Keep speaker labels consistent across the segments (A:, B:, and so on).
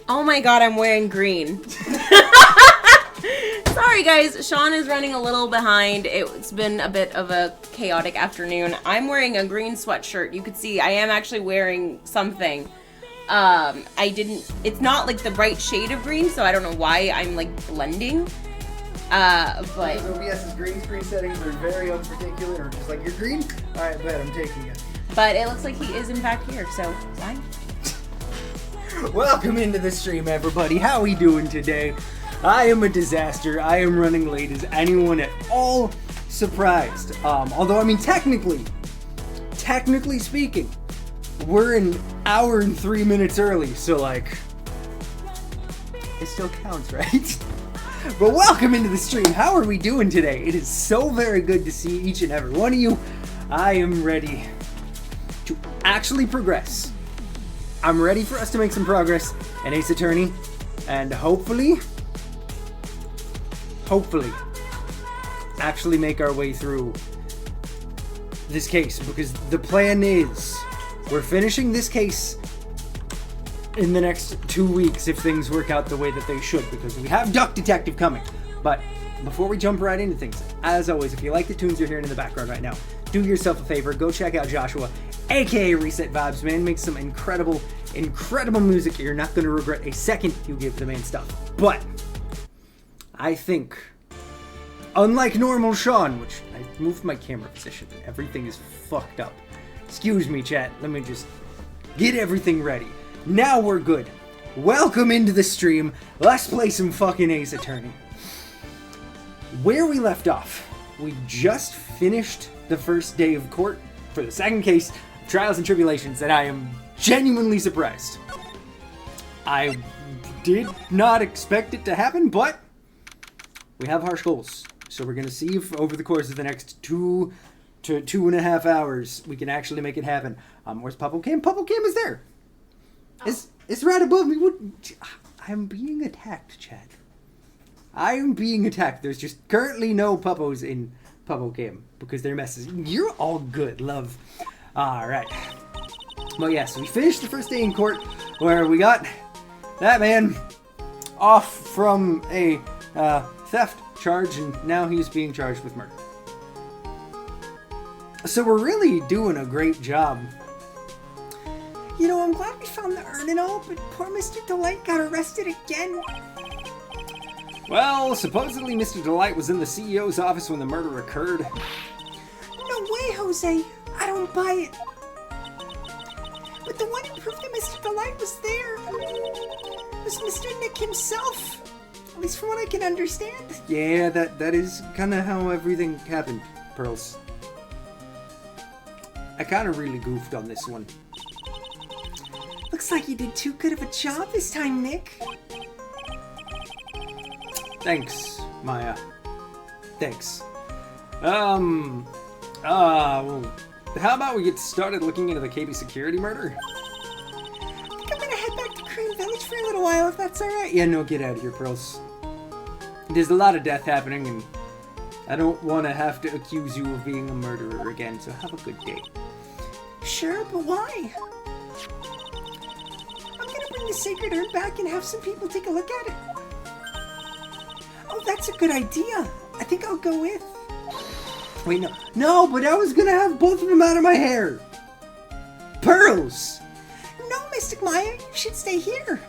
A: Oh my god, I'm wearing green. Sorry guys, Sean is running a little behind. It's been a bit of a chaotic afternoon. I'm wearing a green sweatshirt. You could see I am actually wearing something. It's not like the right shade of green, so I don't know why I'm like blending. But
B: OBS's green screen settings are very unparticular, or just like, you're green? Alright, bet, I'm taking it.
A: But it looks like he is in fact here, so fine.
B: Welcome into the stream, everybody. How we doing today? I am a disaster. I am running late. Is anyone at all surprised? Although, I mean, technically speaking, we're an hour and 3 minutes early, so like, it still counts, right? But welcome into the stream. How are we doing today? It is so very good to see each and every one of you. I am ready to actually progress. I'm ready for us to make some progress in Ace Attorney, and hopefully, actually make our way through this case, because the plan is we're finishing this case in the next 2 weeks if things work out the way that they should, because we have Duck Detective coming. But before we jump right into things, as always, if you like the tunes you're hearing in the background right now, do yourself a favor, go check out Joshua, aka Reset Vibes, man. Makes some incredible music. You're not going to regret a second you give the man stuff. But I think, unlike normal Sean, which I moved my camera position and everything is fucked up. Excuse me, chat. Let me just get everything ready. Now we're good. Welcome into the stream. Let's play some fucking Ace Attorney. Where we left off, we just finished the first day of court for the second case, Trials and Tribulations, and I am genuinely surprised. I did not expect it to happen, but we have harsh goals. So we're going to see if over the course of the next 2 to 2.5 hours we can actually make it happen. Where's Puppo Cam? Puppo Cam is there. It's right above me. I'm being attacked, Chad. I am being attacked. There's just currently no Puppos in Puppo Cam because they're messes. You're all good, love. Alright. Well, yeah, so we finished the first day in court where we got that man off from a theft charge, and now he's being charged with murder. So we're really doing a great job. You know, I'm glad we found the urn and all, but poor Mr. Delight got arrested again. Well, supposedly Mr. Delight was in the CEO's office when the murder occurred. No way, Jose. I don't buy it. But the one who proved that Mr. Delight was there was Mr. Nick himself. At least from what I can understand. Yeah, that is kind of how everything happened, Pearls. I kind of really goofed on this one. Looks like you did too good of a job this time, Nick. Thanks, Maya. Thanks. Well, how about we get started looking into the KB security murder? I think I'm gonna head back to Crane Village for a little while, if that's alright. Yeah, no, get out of here, Pearls. There's a lot of death happening, and I don't want to have to accuse you of being a murderer again, so have a good day. Sure, but why? I'm gonna bring the sacred urn back and have some people take a look at it. Oh, that's a good idea. I think I'll go with. Wait, no. No, but I was gonna have both of them out of my hair. Pearls! No, Mystic Maya, you should stay here.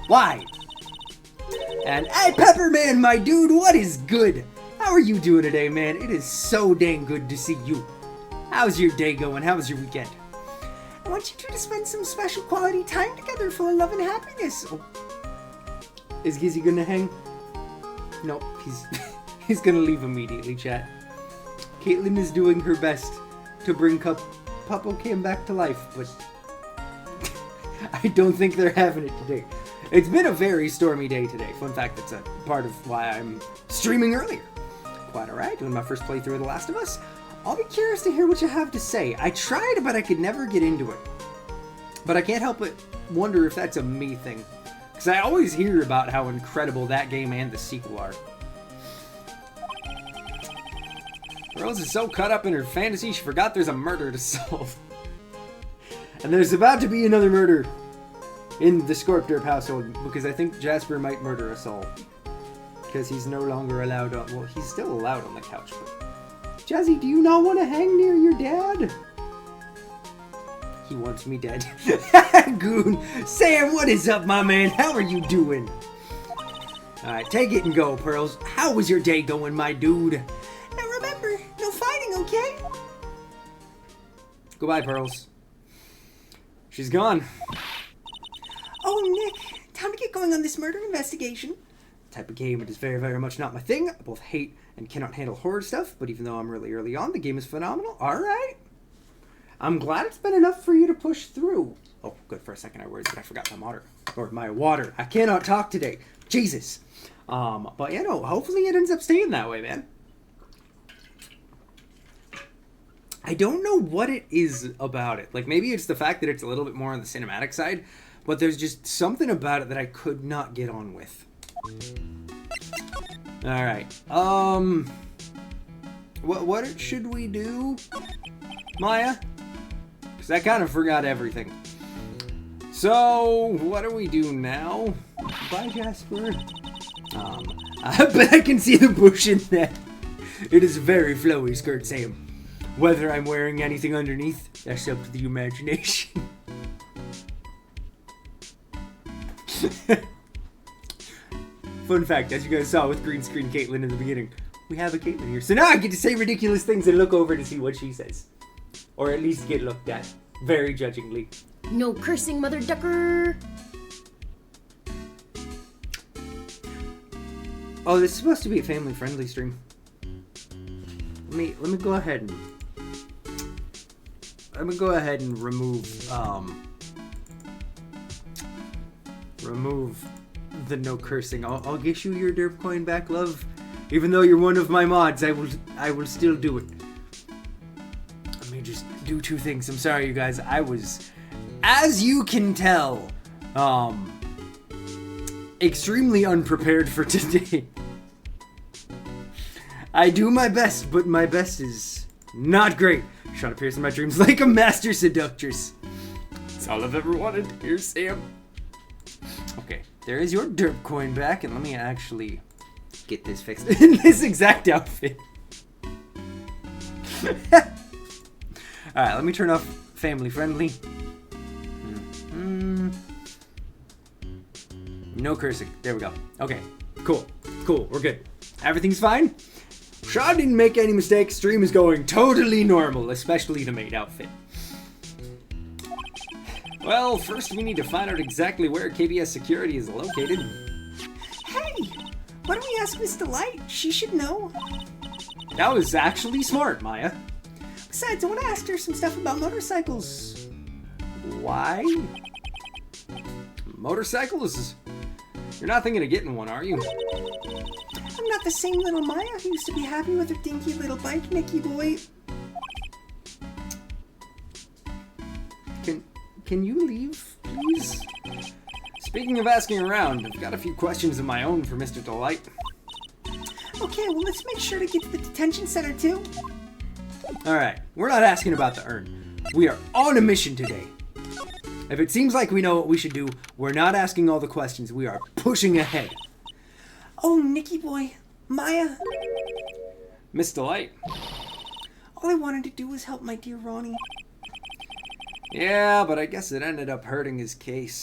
B: Why? And hey, Pepperman, my dude, what is good? How are you doing today, man? It is so dang good to see you. How's your day going? How was your weekend? I want you two to spend some special quality time together full of love and happiness. Oh. Is Gizzy gonna hang? Nope, he's gonna leave immediately, chat. Caitlin is doing her best to bring Puppo Cam back to life, but I don't think they're having it today. It's been a very stormy day today. Fun fact, that's a part of why I'm streaming earlier. Quite alright, doing my first playthrough of The Last of Us. I'll be curious to hear what you have to say. I tried, but I could never get into it. But I can't help but wonder if that's a me thing. Because I always hear about how incredible that game and the sequel are. Rose is so caught up in her fantasy, she forgot there's a murder to solve. And there's about to be another murder in the Scorpderp household, because I think Jasper might murder us all. Because he's no longer allowed on... Well, he's still allowed on the couch, but... Jazzy, do you not want to hang near your dad? He wants me dead. Goon! Sam, what is up, my man? How are you doing? Alright, take it and go, Pearls. How was your day going, my dude?
C: Now remember, no fighting, okay?
B: Goodbye, Pearls. She's gone.
C: Oh, Nick, time to get going on this murder investigation.
B: Type of game, it is very, very much not my thing. I both hate and cannot handle horror stuff, but even though I'm really early on, the game is phenomenal. Alright. I'm glad it's been enough for you to push through. Oh, good, for a second I worried that I forgot my water. Or my water. I cannot talk today. Jesus. But yeah, no, hopefully it ends up staying that way, man. I don't know what it is about it. Like, maybe it's the fact that it's a little bit more on the cinematic side, but there's just something about it that I could not get on with. Alright, what should we do, Maya? Because I kind of forgot everything. So, what do we do now? Bye, Jasper. But I can see the bush in that. It is a very flowy skirt, Sam. Whether I'm wearing anything underneath, that's up to the imagination. Fun fact, as you guys saw with green screen Caitlin in the beginning, we have a Caitlin here. So now I get to say ridiculous things and look over to see what she says. Or at least get looked at. Very judgingly.
A: No cursing, Mother Ducker!
B: Oh, this is supposed to be a family-friendly stream. Let me go ahead and remove the no cursing. I'll get you your derp coin back, love. Even though you're one of my mods, I will still do it. Let me just do two things. I'm sorry, you guys. I was, as you can tell, extremely unprepared for today. I do my best, but my best is not great. Shot appears in my dreams like a master seductress. That's all I've ever wanted. Here's Sam. Okay, there is your derp coin back, and let me actually get this fixed in this exact outfit. Alright, let me turn off family friendly. No cursing. There we go. Okay, cool, we're good. Everything's fine. Sean didn't make any mistakes. Stream is going totally normal, especially the maid outfit. Well, first we need to find out exactly where KBS security is located.
C: Hey, why don't we ask Miss Delight? She should know.
B: That was actually smart, Maya.
C: Besides, I want to ask her some stuff about motorcycles.
B: Why? Motorcycles? You're not thinking of getting one, are you?
C: I'm not the same little Maya who used to be happy with her dinky little bike, Nicky boy.
B: Can you leave, please? Speaking of asking around, I've got a few questions of my own for Mr. Delight.
C: Okay, well, let's make sure to get to the detention center, too.
B: Alright, we're not asking about the urn. We are on a mission today. If it seems like we know what we should do, we're not asking all the questions. We are pushing ahead.
C: Oh, Nicky boy. Maya.
B: Miss Delight.
C: All I wanted to do was help my dear Ronnie.
B: Yeah, but I guess it ended up hurting his case.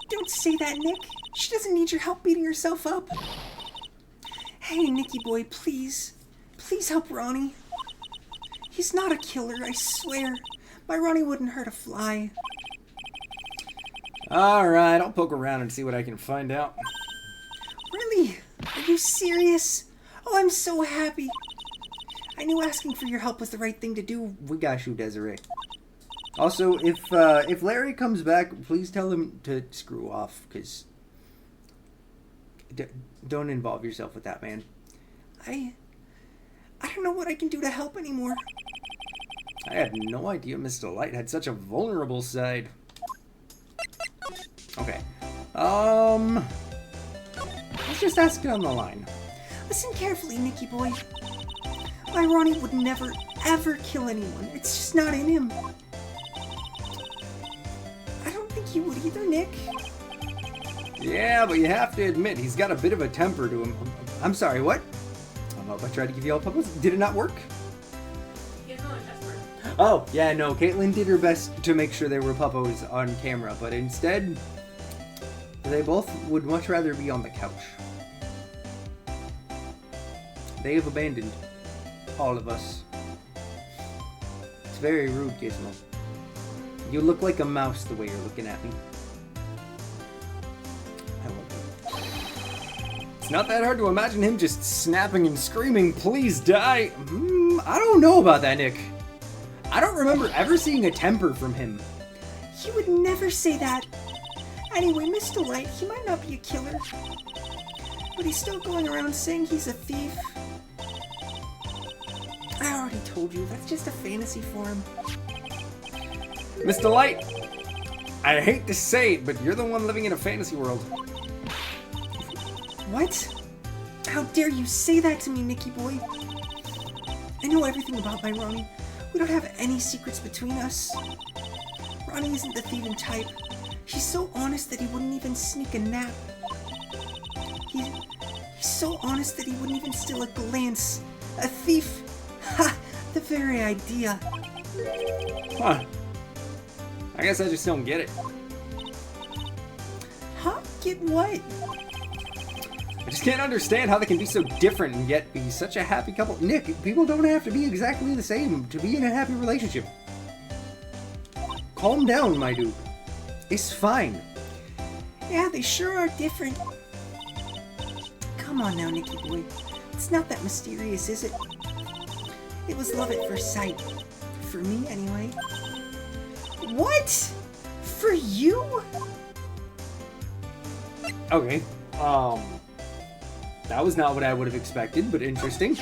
C: Don't say that, Nick. She doesn't need your help beating herself up. Hey, Nicky boy, please. Please help Ronnie. He's not a killer, I swear. My Ronnie wouldn't hurt a fly.
B: Alright, I'll poke around and see what I can find out.
C: Really? Are you serious? Oh, I'm so happy. I knew asking for your help was the right thing to do.
B: We got you, Desiree. Also, if Larry comes back, please tell him to screw off, because don't involve yourself with that man.
C: I don't know what I can do to help anymore.
B: I had no idea Miss Delight had such a vulnerable side. Okay. Let's just ask it on the line.
C: Listen carefully, Nicky boy. My Ronnie would never, ever kill anyone. It's just not in him. I don't think he would either, Nick.
B: Yeah, but you have to admit, he's got a bit of a temper to him. I'm sorry, what? I tried to give you all puppos. Did it not work? Oh, yeah, no, Caitlin did her best to make sure there were puppos on camera, but instead, they both would much rather be on the couch. They have abandoned all of us. It's very rude, Gizmo. You look like a mouse the way you're looking at me. I love it. It's not that hard to imagine him just snapping and screaming, "Please die!" I don't know about that, Nick. I don't remember ever seeing a temper from him.
C: He would never say that. Anyway, Mr. Wright, he might not be a killer, but he's still going around saying he's a thief. I already told you, that's just a fantasy for him.
B: Mr. Light, I hate to say it, but you're the one living in a fantasy world.
C: What? How dare you say that to me, Nicky boy? I know everything about my Ronnie. We don't have any secrets between us. Ronnie isn't the thieving type. He's so honest that he wouldn't even sneak a nap. He's so honest that he wouldn't even steal a glance. A thief. Ha! The very idea.
B: Huh. I guess I just don't get it.
C: Huh? Get what?
B: I just can't understand how they can be so different and yet be such a happy couple. Nick, people don't have to be exactly the same to be in a happy relationship. Calm down, my dude. It's fine.
C: Yeah, they sure are different. Come on now, Nicky boy. It's not that mysterious, is it? It was love at first sight. For me, anyway. What? For you?
B: Okay, that was not what I would have expected, but interesting.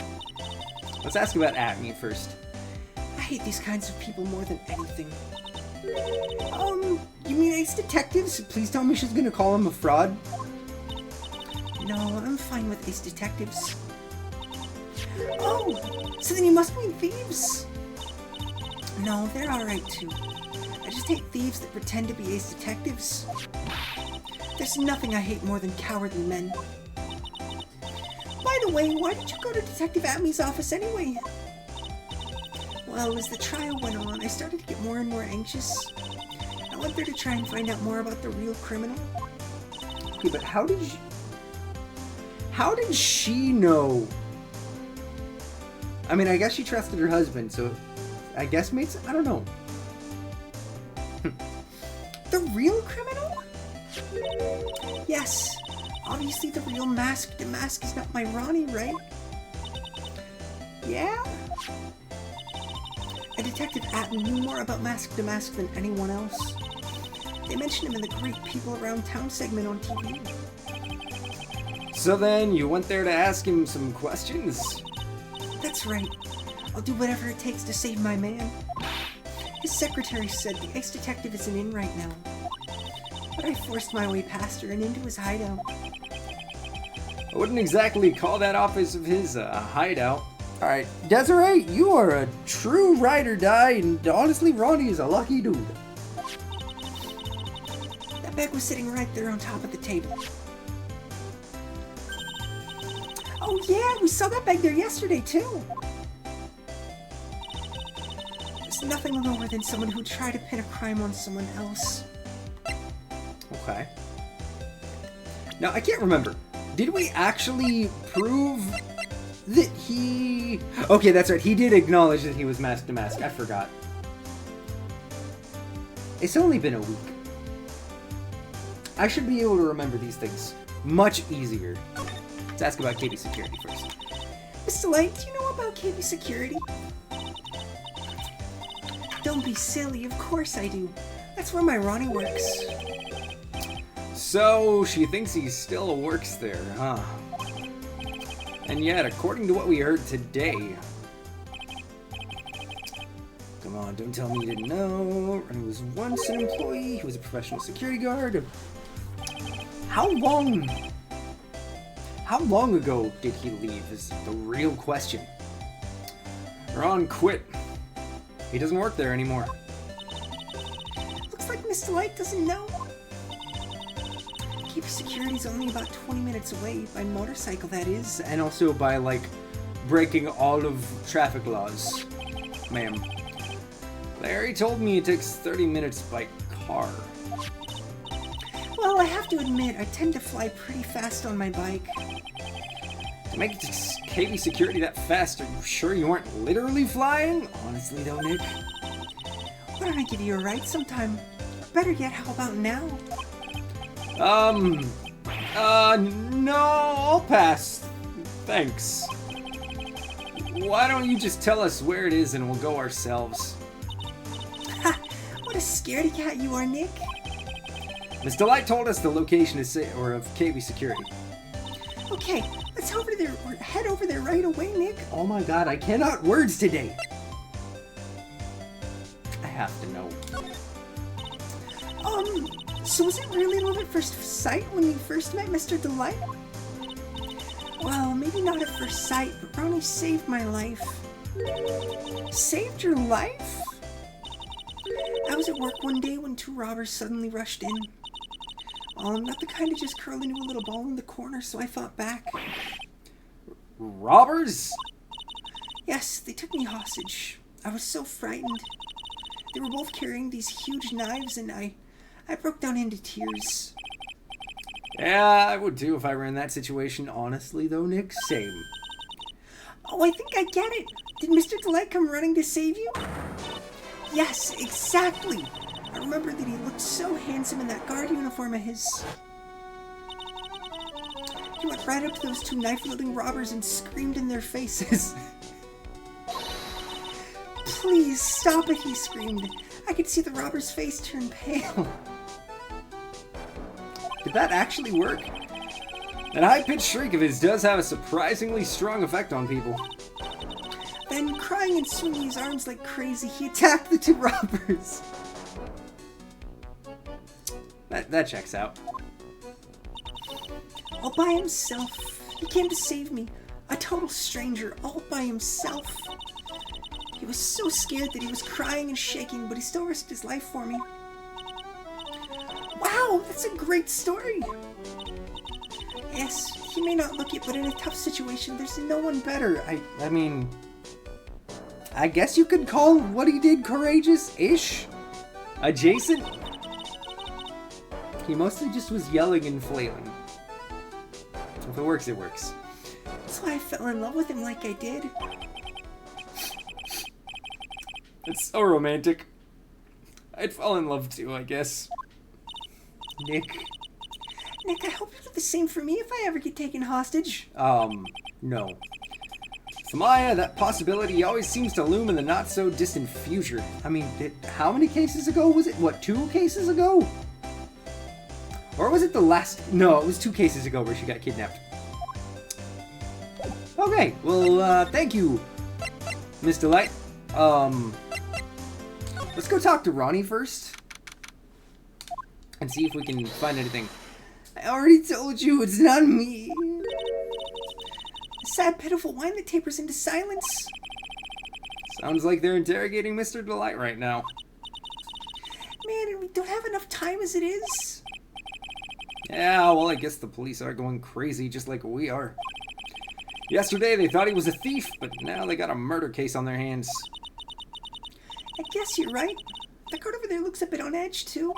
B: Let's ask about Acme first.
C: I hate these kinds of people more than anything. You mean Ace Detectives?
B: Please tell me she's gonna call him a fraud.
C: No, I'm fine with Ace Detectives. Oh, so then you must mean thieves? No, they're alright too. I just hate thieves that pretend to be Ace Detectives. There's nothing I hate more than cowardly men. By the way, why did you go to Detective Atmey's office anyway? Well, as the trial went on, I started to get more and more anxious. I went there to try and find out more about the real criminal.
B: Okay, but how did she know? I mean, I guess she trusted her husband, so I guess mates, I don't know.
C: The real criminal? Yes. Obviously the real Mask DeMask is not my Ronnie, right? Yeah? And Detective Atten knew more about Mask DeMask than anyone else. They mentioned him in the Great People Around Town segment on TV.
B: So then, you went there to ask him some questions?
C: That's right. I'll do whatever it takes to save my man. His secretary said the Ace Detective isn't in right now. But I forced my way past her and into his hideout.
B: I wouldn't exactly call that office of his a hideout. Alright, Desiree, you are a true ride or die, and honestly, Ronnie is a lucky dude.
C: That bag was sitting right there on top of the table. Oh yeah, we saw that bag there yesterday too. There's nothing lower than someone who tried to pin a crime on someone else.
B: Okay. Now, I can't remember. Did we actually prove that he... Okay, that's right. He did acknowledge that he was Mask DeMask. I forgot. It's only been a week. I should be able to remember these things much easier. Let's ask about KB Security first.
C: Mr. Light, do you know about KB Security? Don't be silly, of course I do. That's where my Ronnie works.
B: So, she thinks he still works there, huh? And yet, according to what we heard today... Come on, don't tell me you didn't know. Ronnie was once an employee, he was a professional security guard. How long ago did he leave is the real question. Ron quit. He doesn't work there anymore.
C: Looks like Mr. Light doesn't know? Keep Security's only about 20 minutes away, by motorcycle that is.
B: And also by, like, breaking all of traffic laws, ma'am. Larry told me it takes 30 minutes by car.
C: Well, I have to admit, I tend to fly pretty fast on my bike.
B: To make it to KV Security that fast, are you sure you aren't literally flying? Honestly though, Nick.
C: Why don't I give you a ride sometime? Better yet, how about now?
B: No, I'll pass. Thanks. Why don't you just tell us where it is and we'll go ourselves?
C: Ha! What a scaredy cat you are, Nick.
B: Mr. Light told us the location of KV Security.
C: Okay, let's head over there right away, Nick.
B: Oh my god, I cannot words today. I have to know.
C: So was it really love at first sight when you first met Mr. Delight? Well, maybe not at first sight, but Ronnie saved my life. Saved your life? I was at work one day when 2 robbers suddenly rushed in. Well, I'm not the kind to just curl into a little ball in the corner, so I fought back.
B: Robbers?
C: Yes, they took me hostage. I was so frightened. They were both carrying these huge knives, and I broke down into tears.
B: Yeah, I would too if I were in that situation. Honestly though, Nick, same.
C: Oh, I think I get it. Did Mr. Delight come running to save you? Yes, exactly. I remember that he looked so handsome in that guard uniform of his. He went right up to those 2 knife-wielding robbers and screamed in their faces. Please, stop it, he screamed. I could see the robber's face turn pale.
B: Did that actually work? That high-pitched shriek of his does have a surprisingly strong effect on people.
C: Then, crying and swinging his arms like crazy, he attacked the 2 robbers.
B: That checks out.
C: All by himself. He came to save me. A total stranger, all by himself. He was so scared that he was crying and shaking, but he still risked his life for me. Wow, that's a great story. Yes, he may not look it, but in a tough situation, there's no one better.
B: I mean, I guess you could call what he did courageous-ish? Adjacent? He mostly just was yelling and flailing. If it works, it works.
C: That's why I fell in love with him like I did.
B: It's so romantic. I'd fall in love too, I guess. Nick,
C: I hope you do the same for me if I ever get taken hostage.
B: no. Samaya, that possibility always seems to loom in the not-so-distant future. I mean, how many cases ago was it? What, 2 cases ago? Or was it the last? No, it was 2 cases ago where she got kidnapped. Okay, well, thank you, Mr. Light. Let's go talk to Ronnie first. And see if we can find anything.
C: I already told you, it's not me. A sad, pitiful whine that tapers into silence.
B: Sounds like they're interrogating Mr. Delight right now.
C: Man, and we don't have enough time as it is.
B: Yeah, well, I guess the police are going crazy just like we are. Yesterday they thought he was a thief, but now they got a murder case on their hands.
C: I guess you're right. That guard over there looks a bit on edge, too.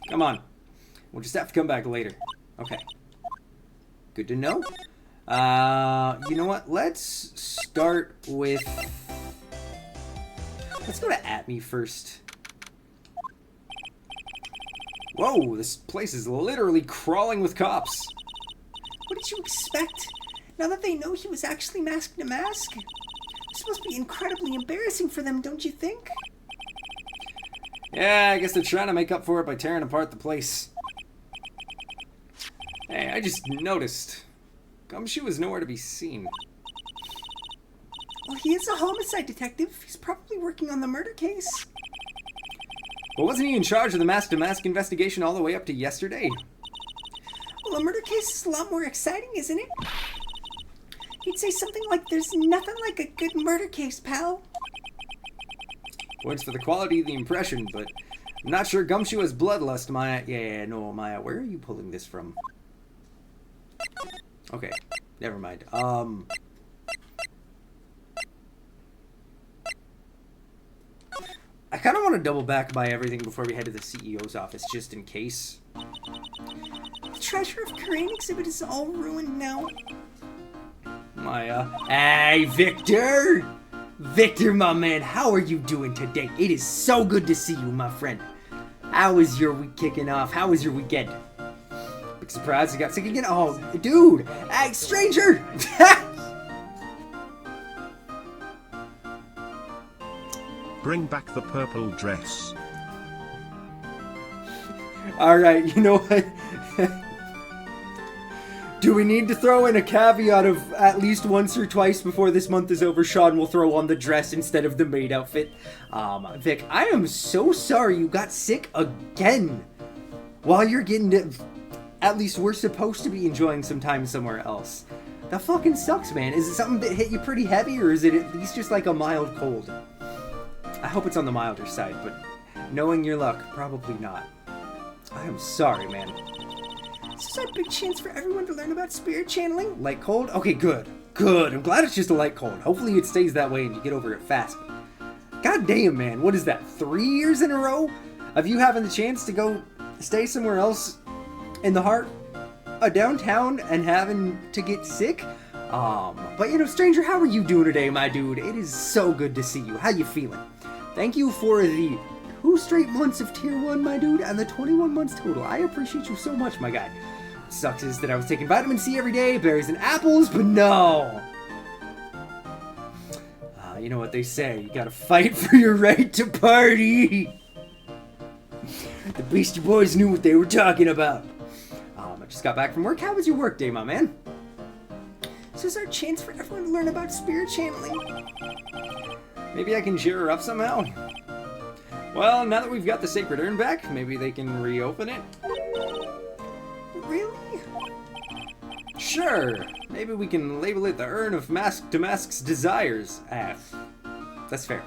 B: Come on. We'll just have to come back later. Okay. Good to know. You know what? Let's start with... Let's go to At Me first. Whoa, this place is literally crawling with cops.
C: What did you expect? Now that they know he was actually masked in a mask? This must be incredibly embarrassing for them, don't you think?
B: Yeah, I guess they're trying to make up for it by tearing apart the place. Hey, I just noticed. Gumshoe is nowhere to be seen.
C: Well, he is a homicide detective. He's probably working on the murder case.
B: But wasn't he in charge of the mask-to-mask investigation all the way up to yesterday?
C: Well, a murder case is a lot more exciting, isn't it? He'd say something like, "There's nothing like a good murder case, pal."
B: Points for the quality of the impression, but I'm not sure Gumshoe has bloodlust, Maya. Yeah, no, Maya, where are you pulling this from? Okay, never mind. I kind of want to double back by everything before we head to the CEO's office, just in case.
C: The treasure of Crane exhibit is all ruined now.
B: Maya. Hey, Victor! Victor, my man, how are you doing today? It is so good to see you, my friend. How is your week kicking off? How was your weekend? Big surprise, you got sick again? Oh, dude! Hey, stranger!
D: Bring back the purple dress.
B: Alright, you know what? Do we need to throw in a caveat of at least once or twice before this month is over, Sean will throw on the dress instead of the maid outfit? Vic, I am so sorry you got sick again. While you're getting to... At least we're supposed to be enjoying some time somewhere else. That fucking sucks, man. Is it something that hit you pretty heavy, or is it at least just like a mild cold? I hope it's on the milder side, but knowing your luck, probably not. I am sorry, man.
C: This is our big chance for everyone to learn about spirit channeling.
B: Light cold? Okay, good. Good. I'm glad it's just a light cold. Hopefully it stays that way and you get over it fast. God damn, man. What is that? 3 years in a row of you having the chance to go stay somewhere else in the heart of downtown and having to get sick? But you know, stranger, how are you doing today, my dude? It is so good to see you. How you feeling? Thank you for the 2 straight months of tier 1, my dude, and the 21 months total. I appreciate you so much, my guy. Sucks is that I was taking vitamin C every day, berries and apples, but no. You know what they say, you gotta fight for your right to party. The Beastie Boys knew what they were talking about. I just got back from work. How was your work day, my man?
C: This is our chance for everyone to learn about spirit channeling.
B: Maybe I can cheer her up somehow? Well, now that we've got the sacred urn back, maybe they can reopen it?
C: Really?
B: Sure. Maybe we can label it the Urn of Mask to Mask's Desires. That's fair.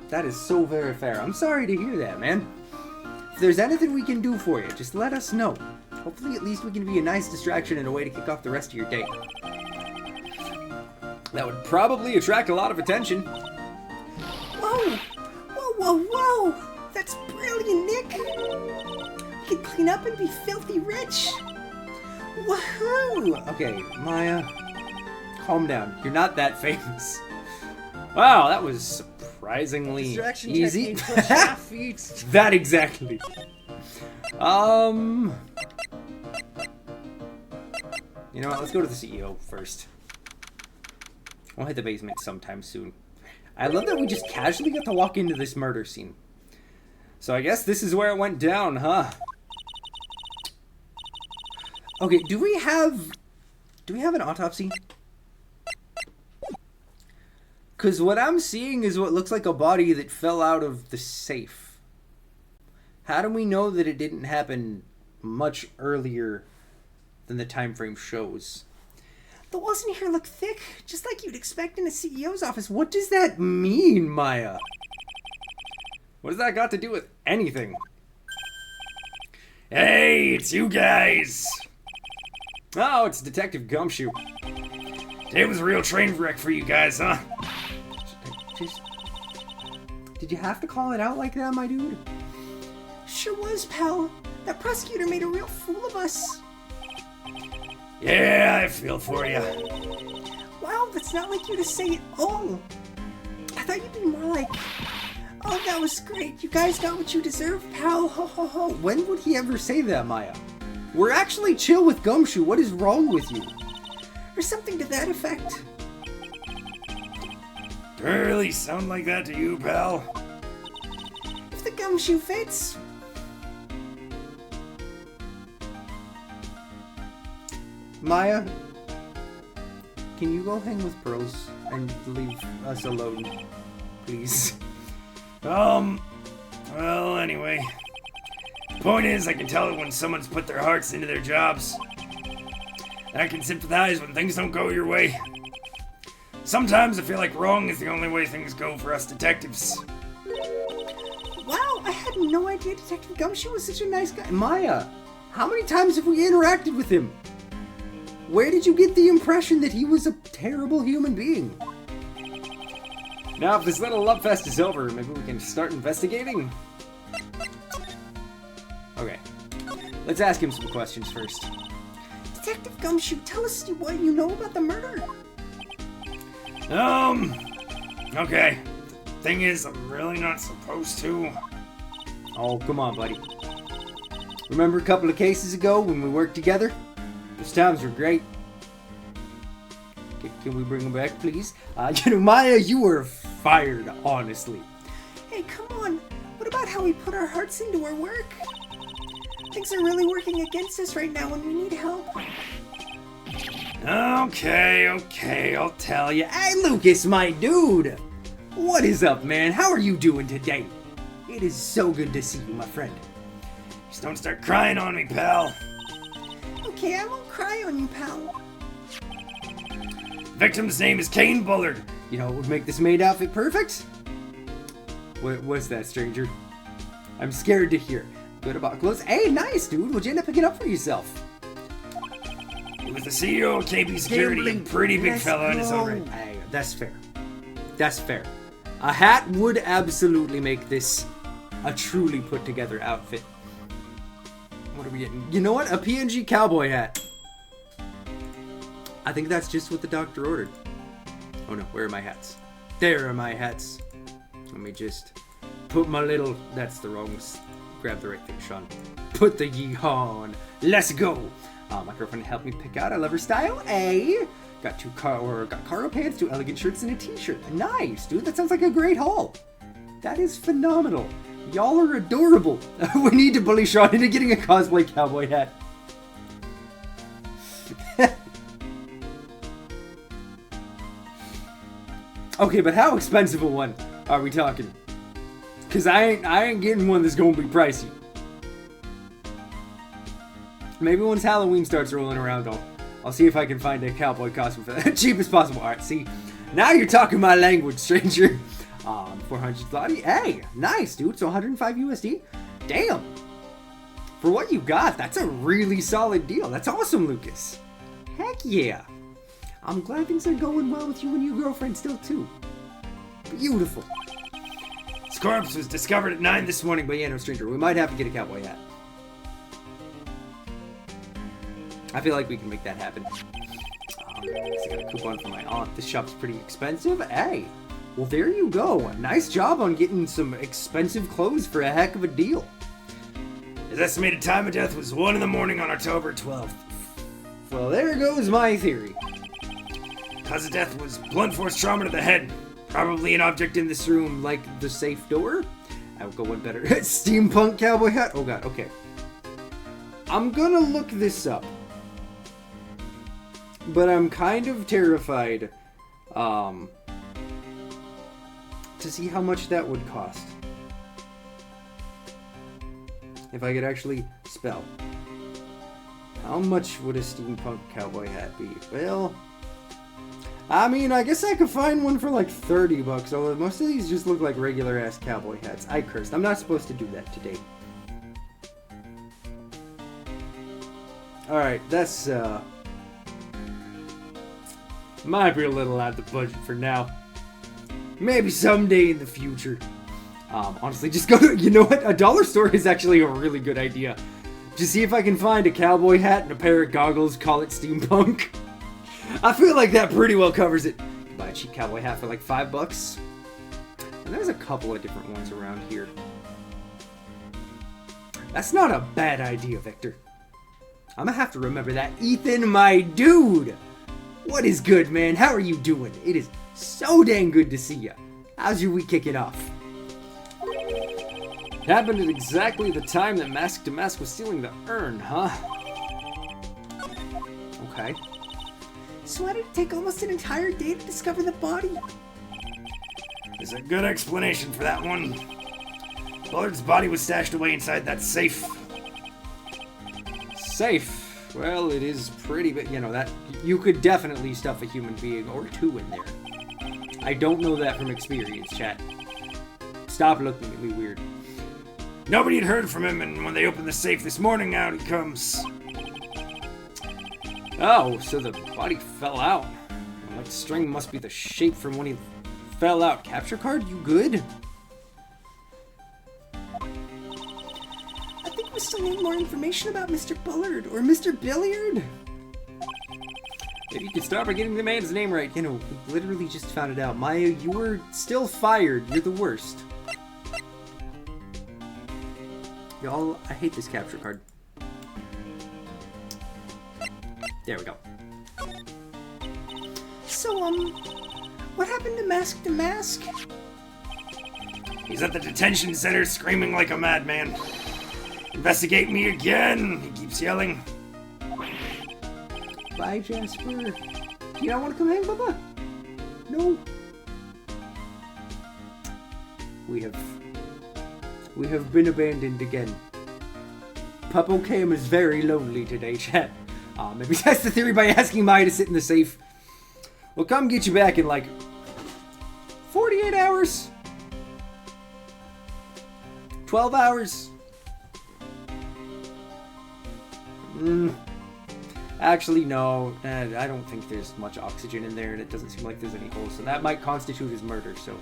B: That is so very fair. I'm sorry to hear that, man. If there's anything we can do for you, just let us know. Hopefully at least we can be a nice distraction and a way to kick off the rest of your day. That would probably attract a lot of attention.
C: Whoa! Whoa, whoa, whoa! That's brilliant, Nick! We can clean up and be filthy rich! Woohoo!
B: Okay, Maya, calm down. You're not that famous. Wow, that was surprisingly easy. That exactly. You know what? Let's go to the CEO first. We'll hit the basement sometime soon. I love that we just casually got to walk into this murder scene. So I guess this is where it went down, huh? Okay, do we have an autopsy? Because what I'm seeing is what looks like a body that fell out of the safe. How do we know that it didn't happen much earlier than the time frame shows?
C: The walls in here look thick, just like you'd expect in a CEO's office.
B: What does that mean, Maya? What does that got to do with anything? Hey, it's you guys! Oh, it's Detective Gumshoe. It was a real train wreck for you guys, huh? Did you have to call it out like that, my dude?
C: Sure was, pal. That prosecutor made a real fool of us.
B: Yeah, I feel for you.
C: Wow, that's not like you to say it all. I thought you'd be more like, oh, that was great. You guys got what you deserve, pal. Ho, ho, ho.
B: When would he ever say that, Maya? We're actually chill with Gumshoe. What is wrong with you?
C: Or something to that effect.
B: Really sound like that to you, pal?
C: If the Gumshoe fits.
B: Maya, can you go hang with Pearls and leave us alone, please? Well, anyway. The point is, I can tell when someone's put their hearts into their jobs. I can sympathize when things don't go your way. Sometimes I feel like wrong is the only way things go for us detectives.
C: Wow, I had had no idea Detective Gumshoe was such a nice guy.
B: Maya, how many times have we interacted with him? Where did you get the impression that he was a terrible human being? Now, if this little love fest is over, maybe we can start investigating? Okay. Let's ask him some questions first.
C: Detective Gumshoe, tell us what you know about the murder.
B: Okay. Thing is, I'm really not supposed to. Oh, come on, buddy. Remember a couple of cases ago when we worked together? Those times were great. Can we bring them back, please? Maya, you were fired, honestly.
C: Hey, come on. What about how we put our hearts into our work? Things are really working against us right now and we need help.
B: Okay, I'll tell you. Hey, Lucas, my dude! What is up, man? How are you doing today? It is so good to see you, my friend. Just don't start crying on me, pal.
C: Okay, I won't cry on you, pal.
B: Victim's name is Kane Bullard. You know what would make this maid outfit perfect? What's that, stranger? I'm scared to hear. Good about clothes. Hey, nice, dude. What'd you end up picking up for yourself? He was the CEO of KB Security, a pretty big fella in his own right. Hey, that's fair. That's fair. A hat would absolutely make this a truly put together outfit. What are we getting? You know what? A PNG cowboy hat. I think that's just what the doctor ordered. Oh no, where are my hats? There are my hats. Let me just put my little... That's the wrong... Grab the right thing, Sean. Put the yeehaw on. Let's go. My girlfriend helped me pick out. I love her style. Got cargo pants, 2 elegant shirts, and a t-shirt. Nice, dude. That sounds like a great haul. That is phenomenal. Y'all are adorable. We need to bully Sean into getting a cosplay cowboy hat. Okay, but how expensive a one are we talking? Cause I ain't getting one that's gonna be pricey. Maybe once Halloween starts rolling around, I'll see if I can find a cowboy costume for the cheapest possible. Alright, see, now you're talking my language, stranger. 400 zloty. Hey, nice, dude. So 105 USD. Damn. For what you got, that's a really solid deal. That's awesome, Lucas. Heck yeah. I'm glad things are going well with you and your girlfriend still too. Beautiful. This corpse was discovered at 9 this morning, but yeah, no stranger. We might have to get a cowboy hat. I feel like we can make that happen. I got a coupon for my aunt. This shop's pretty expensive. Hey, well there you go. Nice job on getting some expensive clothes for a heck of a deal. His estimated time of death was 1 in the morning on October 12th. Well, there goes my theory. Cause of death was blunt force trauma to the head. Probably an object in this room, like the safe door. I'll go one better. Steampunk cowboy hat. Oh god, okay. I'm gonna look this up. But I'm kind of terrified to see how much that would cost. If I could actually spell. How much would a steampunk cowboy hat be? Well, I mean, I guess I could find one for like 30 bucks, although most of these just look like regular ass cowboy hats. I cursed. I'm not supposed to do that today. Alright, that's might be a little out of the budget for now. Maybe someday in the future. Honestly, just go to, you know what? A dollar store is actually a really good idea. Just see if I can find a cowboy hat and a pair of goggles, call it steampunk. I feel like that pretty well covers it. You can buy a cheap cowboy hat for like $5. And there's a couple of different ones around here. That's not a bad idea, Victor. I'm gonna have to remember that. Ethan, my dude! What is good, man? How are you doing? It is so dang good to see you. How's your week kicking off? It happened at exactly the time that Mask to Mask was stealing the urn, huh? Okay.
C: So why did it take almost an entire day to discover the body?
B: There's a good explanation for that one. Bullard's body was stashed away inside that safe. Safe? Well, it is pretty big. You know, that you could definitely stuff a human being or two in there. I don't know that from experience, chat. Stop looking at me weird. Nobody had heard from him, and when they opened the safe this morning, out he comes. Oh, so the body fell out. That string must be the shape from when he fell out. Capture card, you good?
C: I think we still need more information about Mr. Bullard or Mr. Billiard.
B: If you could start by getting the man's name right. You know, we literally just found it out. Maya, you were still fired. You're the worst. Y'all, I hate this capture card. There we go.
C: So, what happened to Mask to Mask?
B: He's at the detention center screaming like a madman. Investigate me again, he keeps yelling. Bye, Jasper. You don't want to come hang, Bubba? No. We have been abandoned again. Puppo Cam is very lonely today, chat. Maybe test the theory by asking Maya to sit in the safe. We'll come get you back in like 48 hours. 12 hours. Actually, no. I don't think there's much oxygen in there, and it doesn't seem like there's any holes, so that might constitute as murder. So,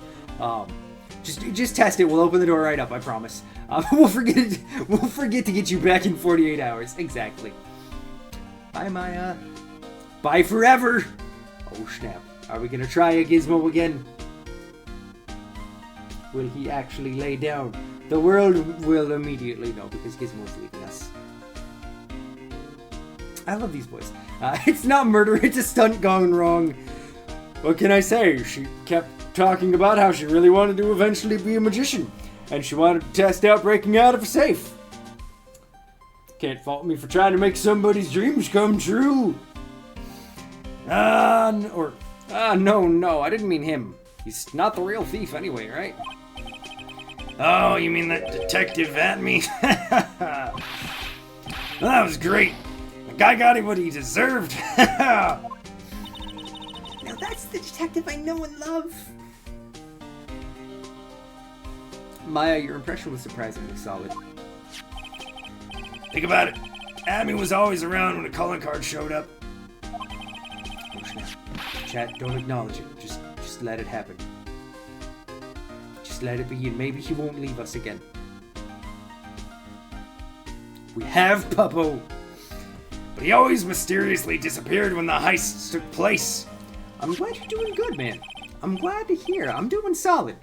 B: just test it. We'll open the door right up. I promise. We'll forget to get you back in 48 hours. Exactly. Bye, Maya. Bye forever. Oh snap! Are we gonna try a Gizmo again? Will he actually lay down? The world will immediately know because Gizmo's leaving us. I love these boys. It's not murder, it's a stunt gone wrong. What can I say? She kept talking about how she really wanted to eventually be a magician, and she wanted to test out breaking out of a safe. Can't fault me for trying to make somebody's dreams come true. No, I didn't mean him. He's not the real thief anyway, right? Oh, you mean that detective at me? Well, that was great. The guy got him what he deserved.
C: Now that's the detective I know and love.
B: Maya, your impression was surprisingly solid. Think about it. Abby was always around when a calling card showed up. Oh snap. Chat, don't acknowledge it. Just let it happen. Just let it be, and maybe he won't leave us again. We have Puppo! But he always mysteriously disappeared when the heists took place. I'm glad you're doing good, man. I'm glad to hear. I'm doing solid.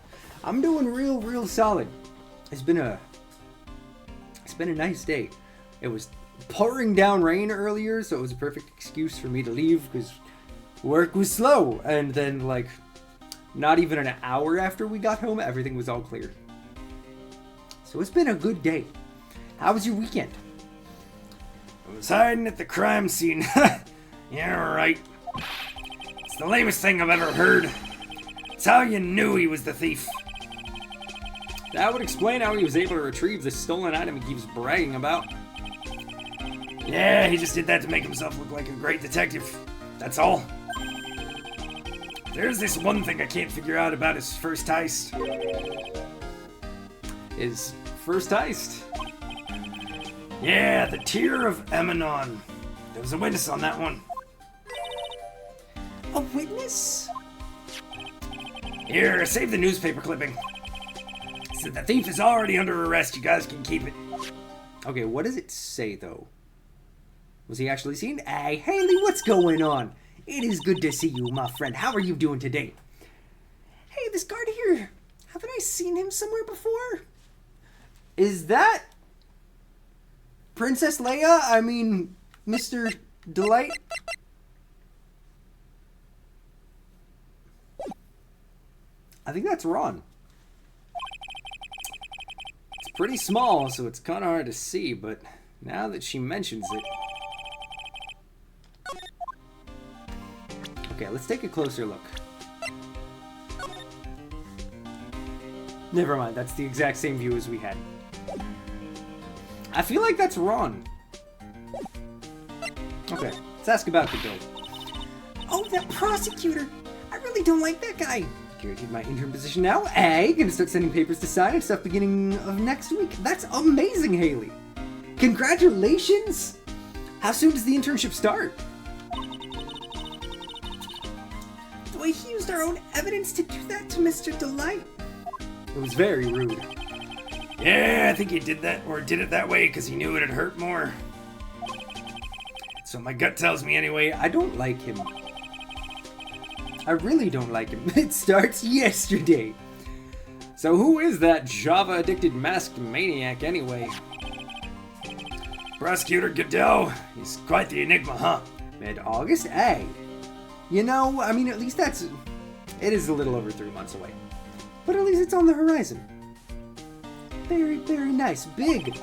B: I'm doing real solid. It's been a nice day. It was pouring down rain earlier, so it was a perfect excuse for me to leave because work was slow. And then, like, not even an hour after we got home, everything was all clear. So it's been a good day. How was your weekend? I was hiding at the crime scene. Yeah, right. It's the lamest thing I've ever heard. It's how you knew he was the thief. That would explain how he was able to retrieve the stolen item he keeps bragging about. Yeah, he just did that to make himself look like a great detective. That's all. There's this one thing I can't figure out about his first heist. His first heist? Yeah, the Tear of Emanon. There was a witness on that one.
C: A witness?
B: Here, save the newspaper clipping. So the thief is already under arrest. You guys can keep it. Okay, what does it say, though? Was he actually seen? Hey, Haley, what's going on? It is good to see you, my friend. How are you doing today?
C: Hey, this guard here. Haven't I seen him somewhere before?
B: Is that Princess Leia? I mean, Mr. Delight? I think that's Ron. It's pretty small, so it's kind of hard to see, but now that she mentions it... Okay, let's take a closer look. Never mind, that's the exact same view as we had. I feel like that's Ron. Okay, let's ask about the bill.
C: Oh, that prosecutor. I really don't like that guy.
B: Guaranteed my intern position now. A, gonna start sending papers to sign and stuff beginning of next week. That's amazing, Haley. Congratulations! How soon does the internship start?
C: The way he used our own evidence to do that to Mr. Delight.
B: It was very rude.
E: Yeah, I think he did that, or did it that way because he knew it'd hurt more. So my gut tells me anyway.
B: I don't like him. I really don't like him. It starts yesterday. So who is that Java-addicted masked maniac anyway?
E: Prosecutor Goodell. He's quite the enigma, huh?
B: Mid-August? Hey. You know, I mean, at least that's... It is a little over 3 months away. But at least it's on the horizon. Very, very nice. Big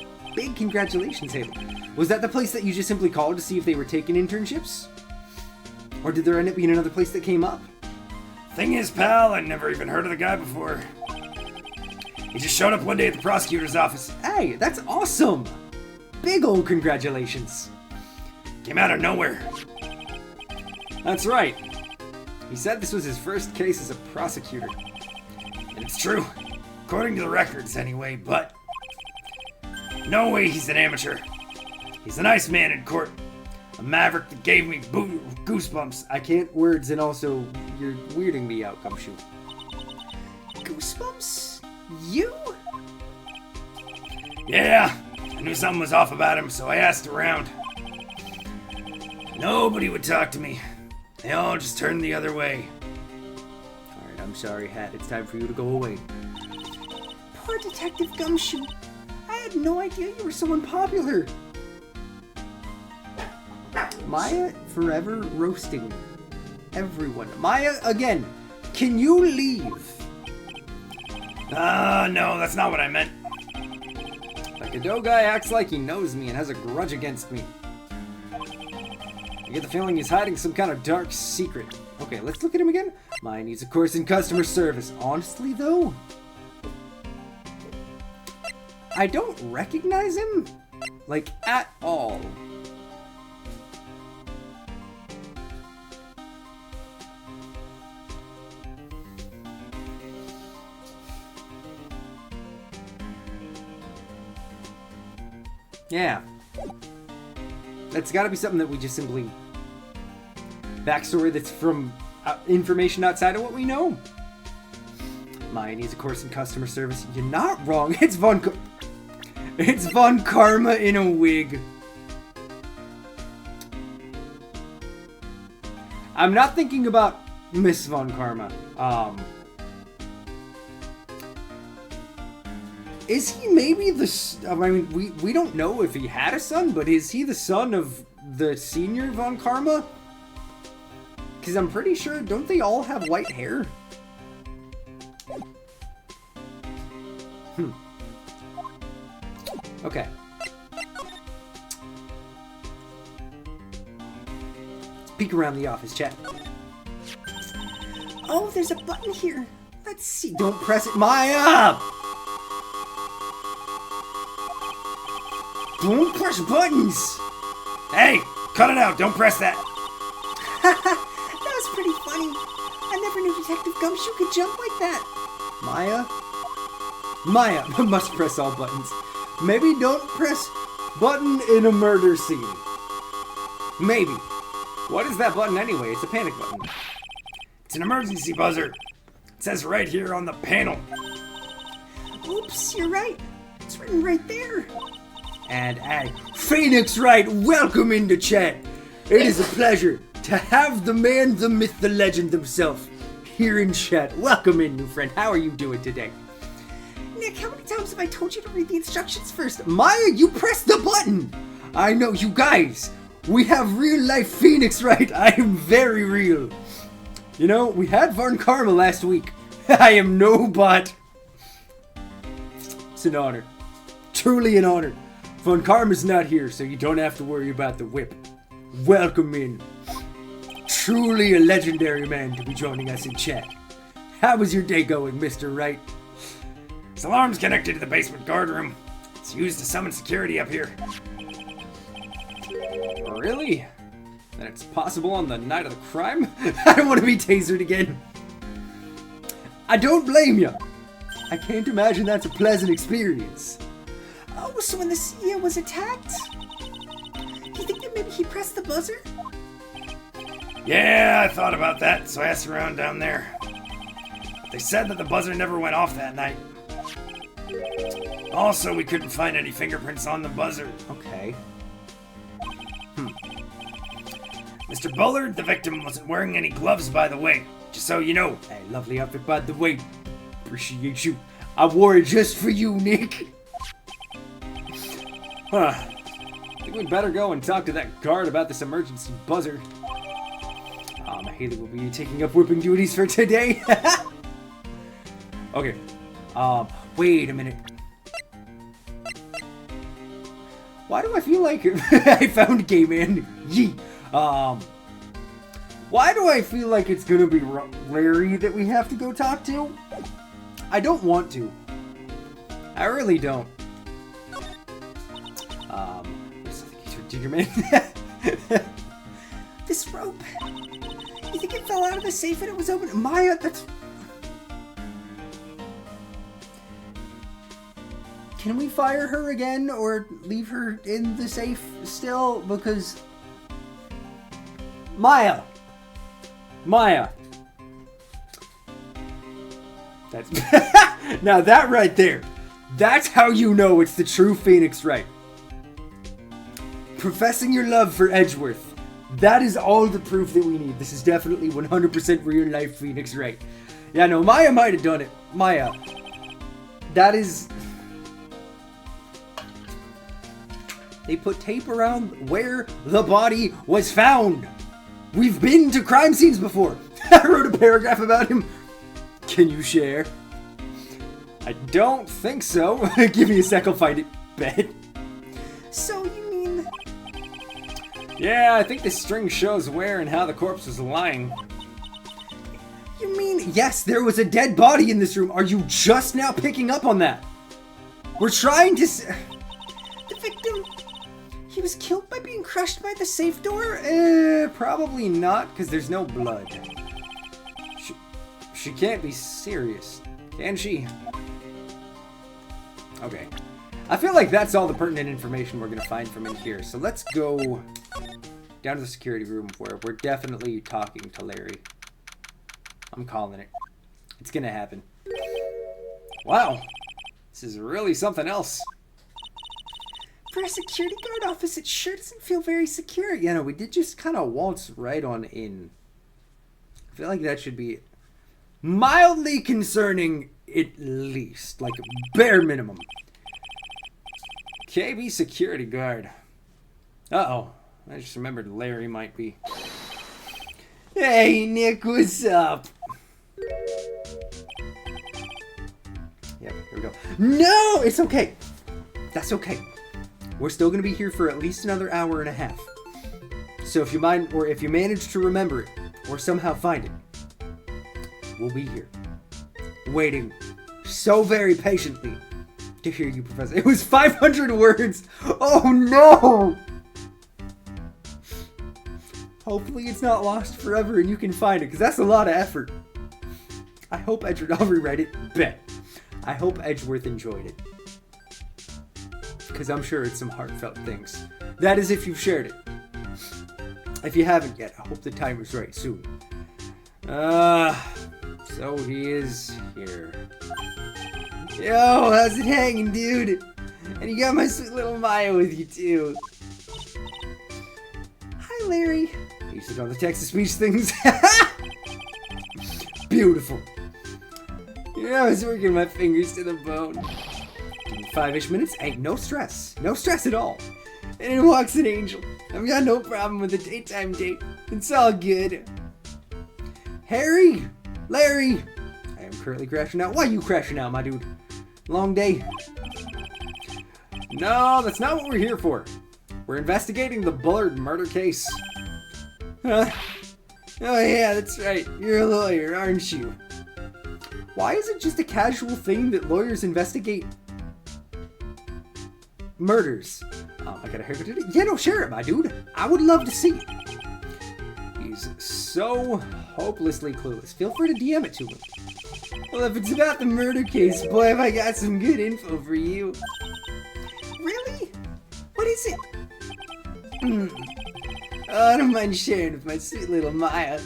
B: congratulations, Haley. Was that the place that you just simply called to see if they were taking internships? Or did there end up being another place that came up?
E: Thing is, pal, I'd never even heard of the guy before. He just showed up one day at the prosecutor's office.
B: Hey, that's awesome! Big old congratulations.
E: Came out of nowhere.
B: That's right. He said this was his first case as a prosecutor.
E: And it's true. According to the records, anyway, but... No way he's an amateur. He's a nice man in court. A maverick that gave me goosebumps.
B: I can't words, and also, you're weirding me out, Gumshoe.
C: Goosebumps? You?
E: Yeah, I knew something was off about him, so I asked around. Nobody would talk to me. They all just turned the other way.
B: Alright, I'm sorry, Hat. It's time for you to go away.
C: Poor Detective Gumshoe. I had no idea you were so unpopular.
B: Maya forever roasting everyone. Maya, again, can you leave?
E: No, that's not what I meant.
B: Like a Godot guy acts like he knows me and has a grudge against me. I get the feeling he's hiding some kind of dark secret. Okay, let's look at him again. Maya needs a course in customer service. Honestly, though, I don't recognize him, like, at all. Yeah. That's gotta be something that we just simply... Backstory that's from information outside of what we know. Maya needs a course in customer service. You're not wrong. It's Von Karma in a wig. I'm not thinking about Miss Von Karma. Is he maybe I mean, we don't know if he had a son, but is he the son of the senior Von Karma? Because I'm pretty sure, don't they all have white hair? Okay. Let's peek around the office, chat.
C: Oh, there's a button here. Let's see.
B: Don't press it, Maya! Don't press buttons!
E: Hey, cut it out. Don't press that.
C: That was pretty funny. I never knew Detective Gumshoe could jump like that.
B: Maya must press all buttons. Maybe don't press button in a murder scene. Maybe. What is that button anyway? It's a panic button.
E: It's an emergency buzzer. It says right here on the panel.
C: Oops, you're right. It's written right there.
B: And Phoenix Wright, welcome into chat. It is a pleasure to have the man, the myth, the legend himself here in chat. Welcome in, new friend. How are you doing today?
C: Nick, how many times have I told you to read the instructions first?
B: Maya, you pressed the button. I know, you guys. We have real life Phoenix Wright. I am very real. You know, we had Von Karma last week. I am no bot. It's an honor. Truly an honor. Von Karma's not here, so you don't have to worry about the whip. Welcome in. Truly a legendary man to be joining us in chat. How was your day going, Mr. Wright?
E: This alarm's connected to the basement guard room. It's used to summon security up here.
B: Really? That it's possible on the night of the crime? I don't want to be tasered again. I don't blame you. I can't imagine that's a pleasant experience.
C: Oh, so when the CEO was attacked, do you think that maybe he pressed the buzzer?
E: Yeah, I thought about that, so I asked around down there. They said that the buzzer never went off that night. Also, we couldn't find any fingerprints on the buzzer.
B: Okay.
E: Mr. Bullard, the victim, wasn't wearing any gloves, by the way. Just so you know.
B: Hey, lovely outfit, by the way. Appreciate you. I wore it just for you, Nick. Huh. I think we'd better go and talk to that guard about this emergency buzzer. Haley will be taking up whipping duties for today. Okay. Wait a minute. Why do I feel like I found Gay Man? Yee. Why do I feel like it's gonna be Larry that we have to go talk to? I don't want to. I really don't. Where's the key to Digger Man?
C: This rope. You think it fell out of the safe when it was open? Maya, that's...
B: Can we fire her again or leave her in the safe still? Because... Maya! That's... Now that right there, that's how you know it's the true Phoenix Wright. Professing your love for Edgeworth. That is all the proof that we need. This is definitely 100% real life Phoenix Wright. Yeah, no, Maya might have done it. Maya. That is... They put tape around where the body was found. We've been to crime scenes before. I wrote a paragraph about him. Can you share? I don't think so. Give me a sec, I'll find it. Bet.
C: So you mean...
B: Yeah, I think this string shows where and how the corpse was lying.
C: You mean...
B: Yes, there was a dead body in this room. Are you just now picking up on that? We're trying to...
C: The victim... He was killed by being crushed by the safe door?
B: Probably not, because there's no blood. She can't be serious, can she? Okay. I feel like that's all the pertinent information we're going to find from in here. So let's go down to the security room where we're definitely talking to Larry. I'm calling it. It's going to happen. Wow. This is really something else.
C: For a security guard office, it sure doesn't feel very secure.
B: You know, we did just kind of waltz right on in. I feel like that should be mildly concerning, at least. Like a bare minimum. KB security guard. Uh-oh. I just remembered Larry might be. Hey, Nick, what's up? Yep, here we go. No, it's okay. That's okay. We're still going to be here for at least another hour and a half. So if you mind, or if you manage to remember it, or somehow find it, we'll be here. Waiting so very patiently to hear you, Professor. It was 500 words! Oh no! Hopefully it's not lost forever and you can find it, because that's a lot of effort. I hope Edgeworth... I'll rewrite it. Bet. I hope Edgeworth enjoyed it. Because I'm sure it's some heartfelt things. That is if you've shared it. If you haven't yet, I hope the time is right soon. So he is here. Yo, how's it hanging, dude? And you got my sweet little Maya with you, too.
C: Hi, Larry.
B: You sit on the text-to-speech things. Beautiful. Yeah, I was working my fingers to the bone. 5-ish minutes, ain't no stress. No stress at all. And in walks an angel. I've got no problem with a daytime date. It's all good. Harry! Larry! I am currently crashing out. Why are you crashing out, my dude? Long day? No, that's not what we're here for. We're investigating the Bullard murder case. Huh? Oh yeah, that's right. You're a lawyer, aren't you? Why is it just a casual thing that lawyers investigate murders? I got a haircut today. Yeah, no, share it, my dude. I would love to see it. He's so hopelessly clueless. Feel free to DM it to him. Well, if it's about the murder case, boy, have I got some good info for you.
C: Really? What is it?
B: Oh, I don't mind sharing with my sweet little Maya.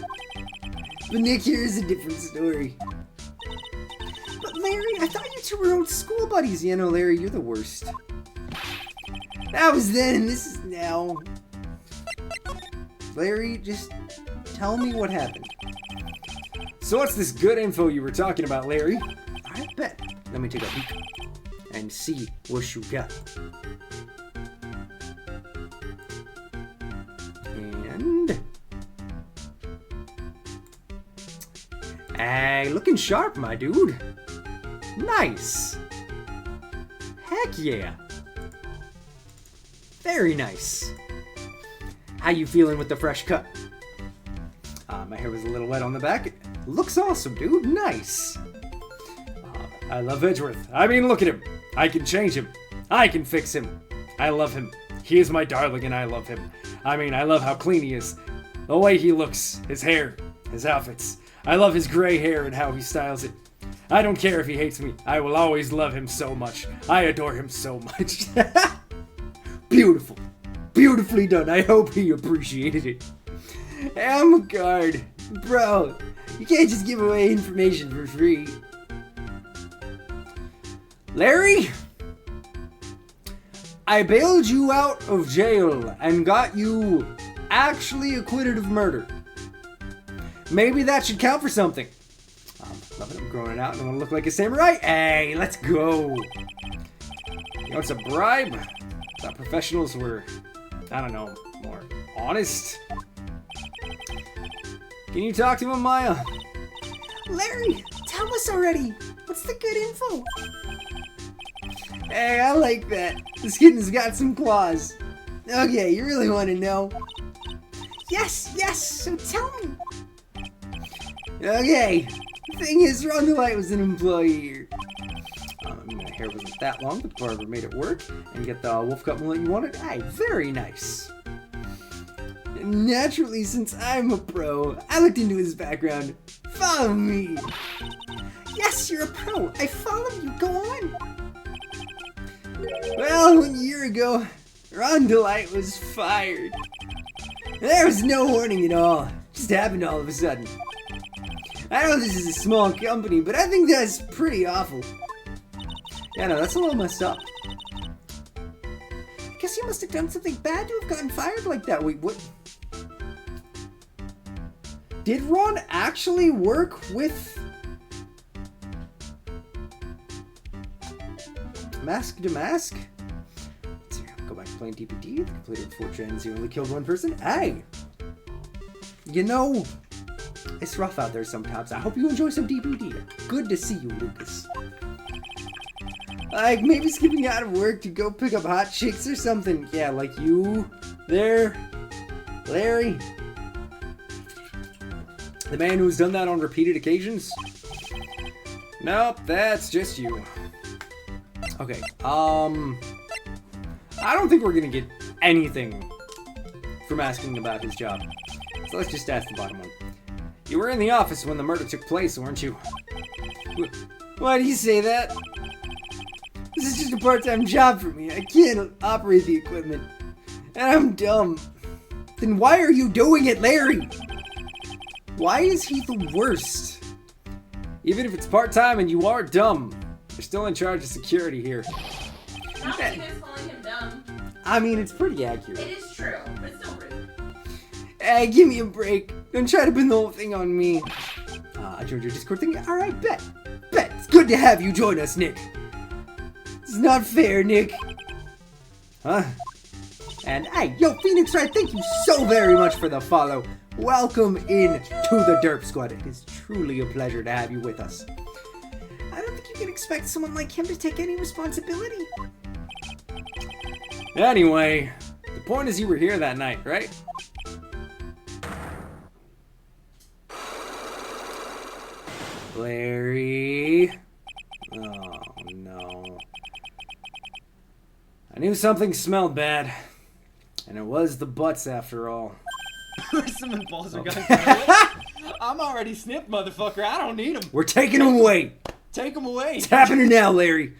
B: But Nick, here's a different story.
C: But Larry, I thought you two were old school buddies.
B: You know, Larry, you're the worst. That was then, and this is now. Larry, just tell me what happened. So what's this good info you were talking about, Larry?
C: I bet.
B: Let me take a peek and see what you got. And... hey, looking sharp, my dude. Nice. Heck yeah. Very nice. How you feeling with the fresh cut? My hair was a little wet on the back. Looks awesome, dude. Nice. I love Edgeworth. I mean, look at him. I can change him. I can fix him. I love him. He is my darling and I love him. I mean, I love how clean he is. The way he looks, his hair, his outfits. I love his gray hair and how he styles it. I don't care if he hates me. I will always love him so much. I adore him so much. Beautiful. Beautifully done. I hope he appreciated it. Hey, I'm a guard. Bro, you can't just give away information for free. Larry? I bailed you out of jail and got you actually acquitted of murder. Maybe that should count for something. I'm growing it out and I want to look like a samurai. Hey, let's go. You know, it's a bribe. Thought professionals were, I don't know, more honest. Can you talk to him, Maya?
C: Larry, tell us already. What's the good info?
B: Hey, I like that. This kitten's got some claws. Okay, you really want to know?
C: Yes, so tell me.
B: Okay, the thing is, Ron Light was an employee here. My hair wasn't that long, but the barber made it work. And get the wolf cut mullet you wanted. Aye, very nice. Naturally, since I'm a pro, I looked into his background. Follow me.
C: Yes, you're a pro. I followed you. Go on.
B: Well, 1 year ago, Ron Delight was fired. There was no warning at all. Just happened all of a sudden. I know this is a small company, but I think that's pretty awful. Yeah, no, that's a little messed up.
C: Guess you must have done something bad to have gotten fired like that.
B: Wait, what? Did Ron actually work with Mask to Mask? Let's see, go back to playing DPD. Completed 4 gens. You only killed one person. Hey! You know, it's rough out there sometimes. I hope you enjoy some DPD. Good to see you, Lucas. Like, maybe skipping out of work to go pick up hot chicks or something. Yeah, like you there, Larry. The man who's done that on repeated occasions? Nope, that's just you. Okay, I don't think we're gonna get anything from asking about his job. So let's just ask the bottom one. You were in the office when the murder took place, weren't you? Why do you say that? This is just a part-time job for me. I can't operate the equipment. And I'm dumb. Then why are you doing it, Larry? Why is he the worst? Even if it's part-time and you are dumb, you're still in charge of security here.
A: Not that you guys calling him dumb.
B: I mean, it's pretty accurate.
A: It is true, but it's still rude.
B: Hey, give me a break. Don't try to pin the whole thing on me. I joined your Discord thing. Alright, bet. It's good to have you join us, Nick. It's not fair, Nick. Huh? And hey, yo, Phoenix Wright, thank you so very much for the follow. Welcome in to the Derp Squad. It is truly a pleasure to have you with us.
C: I don't think you can expect someone like him to take any responsibility.
B: Anyway, the point is you were here that night, right? Larry. Oh, no. I knew something smelled bad. And it was the butts after all.
F: Persimmon balls are gonna kill. I'm already snipped, motherfucker. I don't need them.
B: We're taking them away.
F: Take them away.
B: It's happening now, Larry.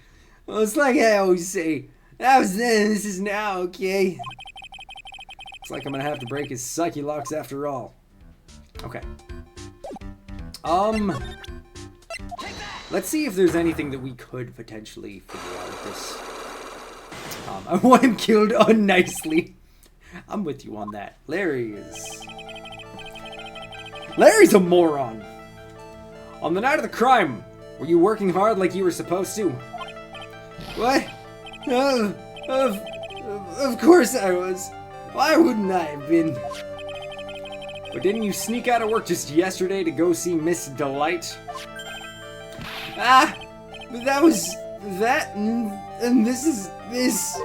B: Well, it's like I always say. That was then, this is now, okay? Looks like I'm gonna have to break his psyche locks after all. Okay. Let's see if there's anything that we could potentially figure out with this. I want him killed unnicely. I'm with you on that. Larry's a moron. On the night of the crime, were you working hard like you were supposed to? What? Of course I was. Why wouldn't I have been? But didn't you sneak out of work just yesterday to go see Miss Delight? But that was that, and this is this.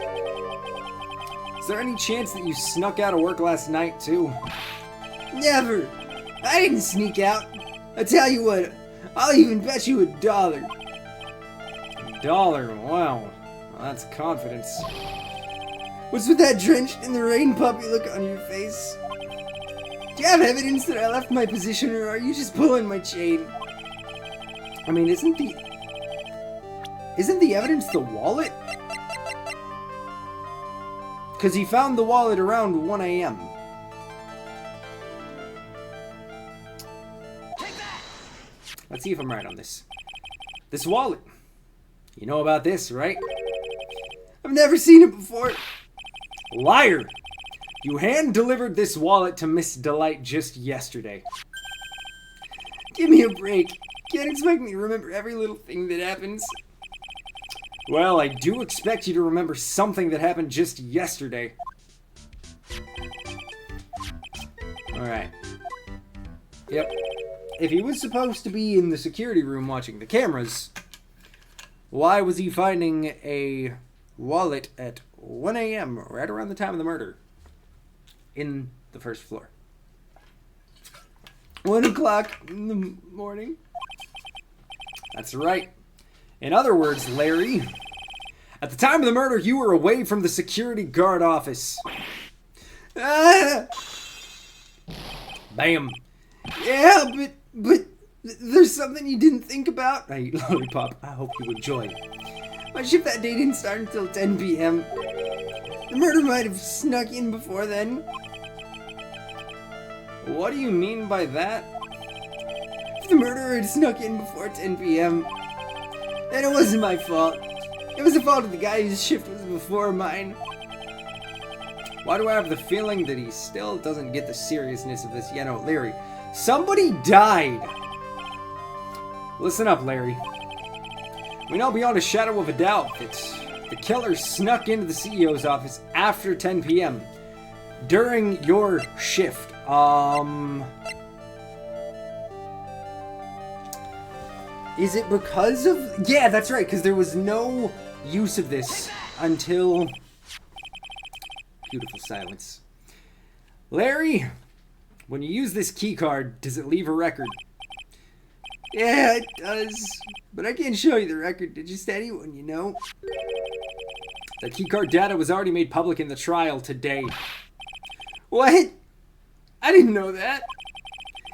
B: Is there any chance that you snuck out of work last night too? Never. I didn't sneak out. I tell you what, I'll even bet you $1. $1? Wow. Well, that's confidence. What's with that drenched in the rain puppy look on your face? Do you have evidence that I left my position, or are you just pulling my chain? I mean, isn't the evidence the wallet? Because he found the wallet around 1 a.m. Let's see if I'm right on this. This wallet. You know about this, right? I've never seen it before. Liar! You hand-delivered this wallet to Miss Delight just yesterday. Give me a break. Can't expect me to remember every little thing that happens. Well, I do expect you to remember something that happened just yesterday. Alright. Yep. If he was supposed to be in the security room watching the cameras, why was he finding a wallet at 1 a.m. right around the time of the murder in the first floor? 1 o'clock in the morning? That's right. In other words, Larry, at the time of the murder, you were away from the security guard office. Bam. Yeah, but there's something you didn't think about. I eat lollipop. I hope you enjoy. My shift that day didn't start until 10 p.m. The murder might have snuck in before then. What do you mean by that? If the murderer had snuck in before 10 p.m., then it wasn't my fault. It was the fault of the guy whose shift was before mine. Why do I have the feeling that he still doesn't get the seriousness of this? You know, Larry, somebody died. Listen up, Larry. We know beyond a shadow of a doubt that the killer snuck into the CEO's office after 10 p.m. during your shift. Is it because of... Yeah, that's right, because there was no use of this until... Beautiful silence. Larry, when you use this key card, does it leave a record? Yeah, it does. But I can't show you the record to just anyone, you know? The keycard data was already made public in the trial today. What? I didn't know that.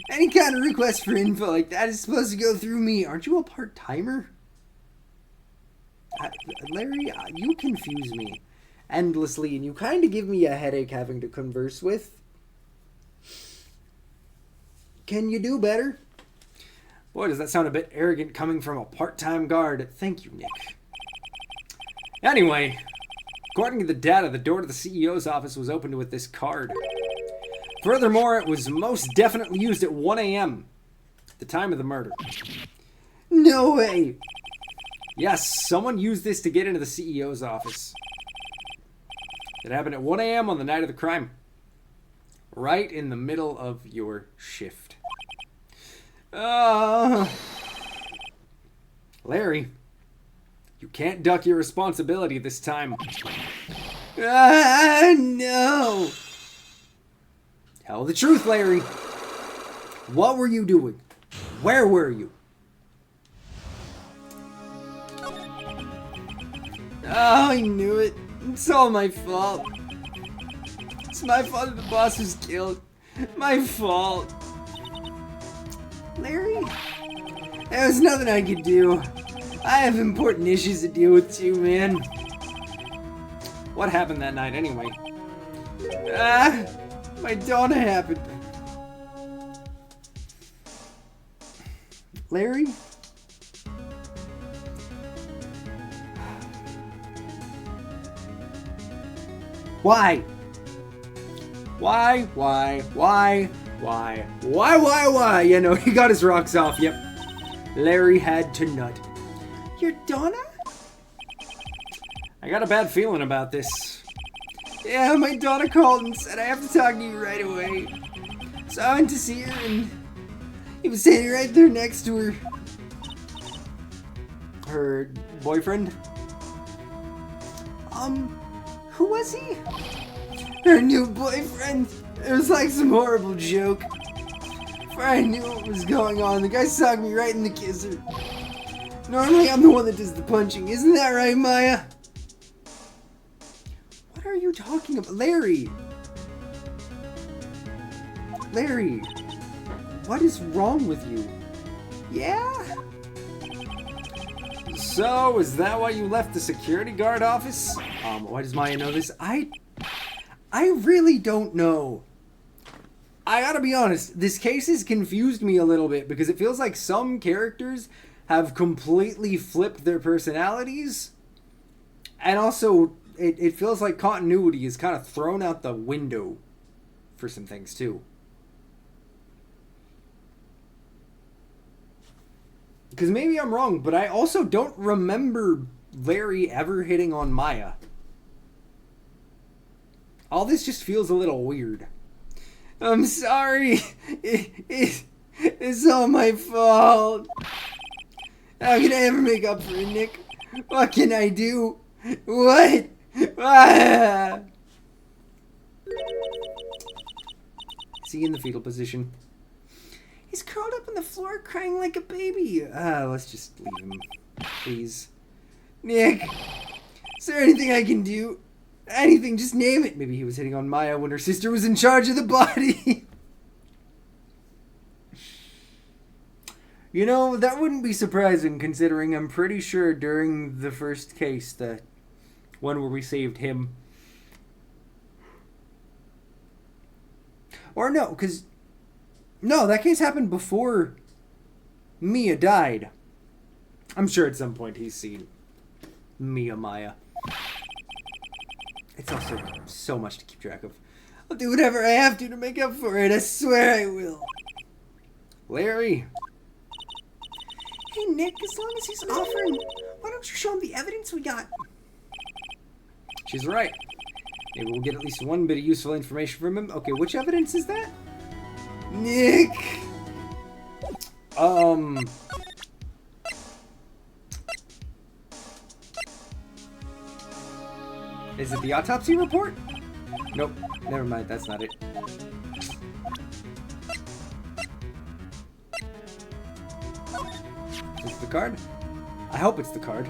B: Any kind of request for info like that is supposed to go through me. Aren't you a part-timer? Larry, you confuse me endlessly, and you kind of give me a headache having to converse with. Can you do better? Boy, does that sound a bit arrogant coming from a part-time guard. Thank you, Nick. Anyway, according to the data, the door to the CEO's office was opened with this card. Furthermore, it was most definitely used at 1 a.m., the time of the murder. No way! Yes, someone used this to get into the CEO's office. It happened at 1 a.m. on the night of the crime. Right in the middle of your shift. Larry, you can't duck your responsibility this time. No! Tell the truth, Larry. What were you doing? Where were you? Oh, I knew it. It's all my fault. It's my fault that the boss was killed. My fault.
C: Larry? There was nothing I could do. I have important issues to deal with too, man.
B: What happened that night anyway?
C: My daughter happened. Larry?
B: Why? Why? You know, he got his rocks off, yep. Larry had to nut.
C: Your Donna?
B: I got a bad feeling about this.
C: Yeah, my daughter called and said I have to talk to you right away. So I went to see her and he was standing right there next to her.
B: Her boyfriend?
C: Who was he? Her new boyfriend. It was like some horrible joke. Before I knew what was going on, the guy socked me right in the kisser. Normally I'm the one that does the punching, isn't that right, Maya? What are you talking about? Larry! Larry! What is wrong with you? Yeah?
B: So, is that why you left the security guard office? Why does Maya know this?
C: I really don't know.
B: I gotta be honest, this case has confused me a little bit because it feels like some characters have completely flipped their personalities. And also, it feels like continuity is kind of thrown out the window for some things too. Because maybe I'm wrong, but I also don't remember Larry ever hitting on Maya. All this just feels a little weird.
C: I'm sorry. It's all my fault. How can I ever make up for it, Nick? What can I do? What? Ah!
B: Is he in the fetal position?
C: He's curled up on the floor crying like a baby.
B: Let's just leave him, please.
C: Nick, is there anything I can do? Anything, just name it.
B: Maybe he was hitting on Maya when her sister was in charge of the body. You know, that wouldn't be surprising considering I'm pretty sure during the first case, the one where we saved him. Or no, because... No, that case happened before Mia died. I'm sure at some point he's seen Maya. It's also so much to keep track of.
C: I'll do whatever I have to make up for it. I swear I will.
B: Larry.
C: Hey, Nick, as long as he's offering, why don't you show him the evidence we got?
B: She's right. Maybe we'll get at least one bit of useful information from him. Okay, which evidence is that?
C: Nick!
B: Is it the autopsy report? Nope, never mind, that's not it. Is it the card? I hope it's the card.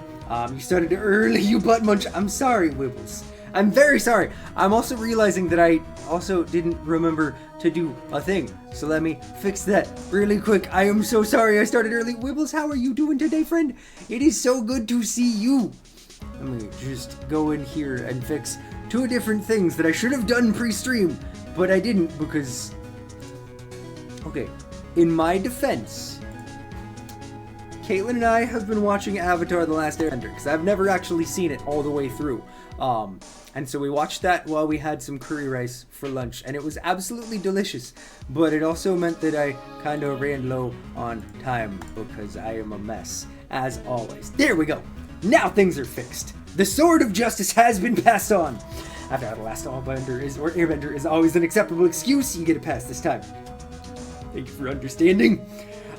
B: You started early, you butt munch. I'm sorry, Wibbles. I'm very sorry. I'm also realizing that I also didn't remember to do a thing. So let me fix that really quick. I am so sorry I started early. Wibbles, how are you doing today, friend? It is so good to see you. Let me just go in here and fix two different things that I should have done pre-stream, but I didn't because... Okay, in my defense, Caitlin and I have been watching Avatar The Last Airbender because I've never actually seen it all the way through. And so we watched that while we had some curry rice for lunch, and it was absolutely delicious, but it also meant that I kind of ran low on time because I am a mess, as always. There we go. Now things are fixed. The sword of justice has been passed on. After how the last airbender is always an acceptable excuse, you get a pass this time. Thank you for understanding.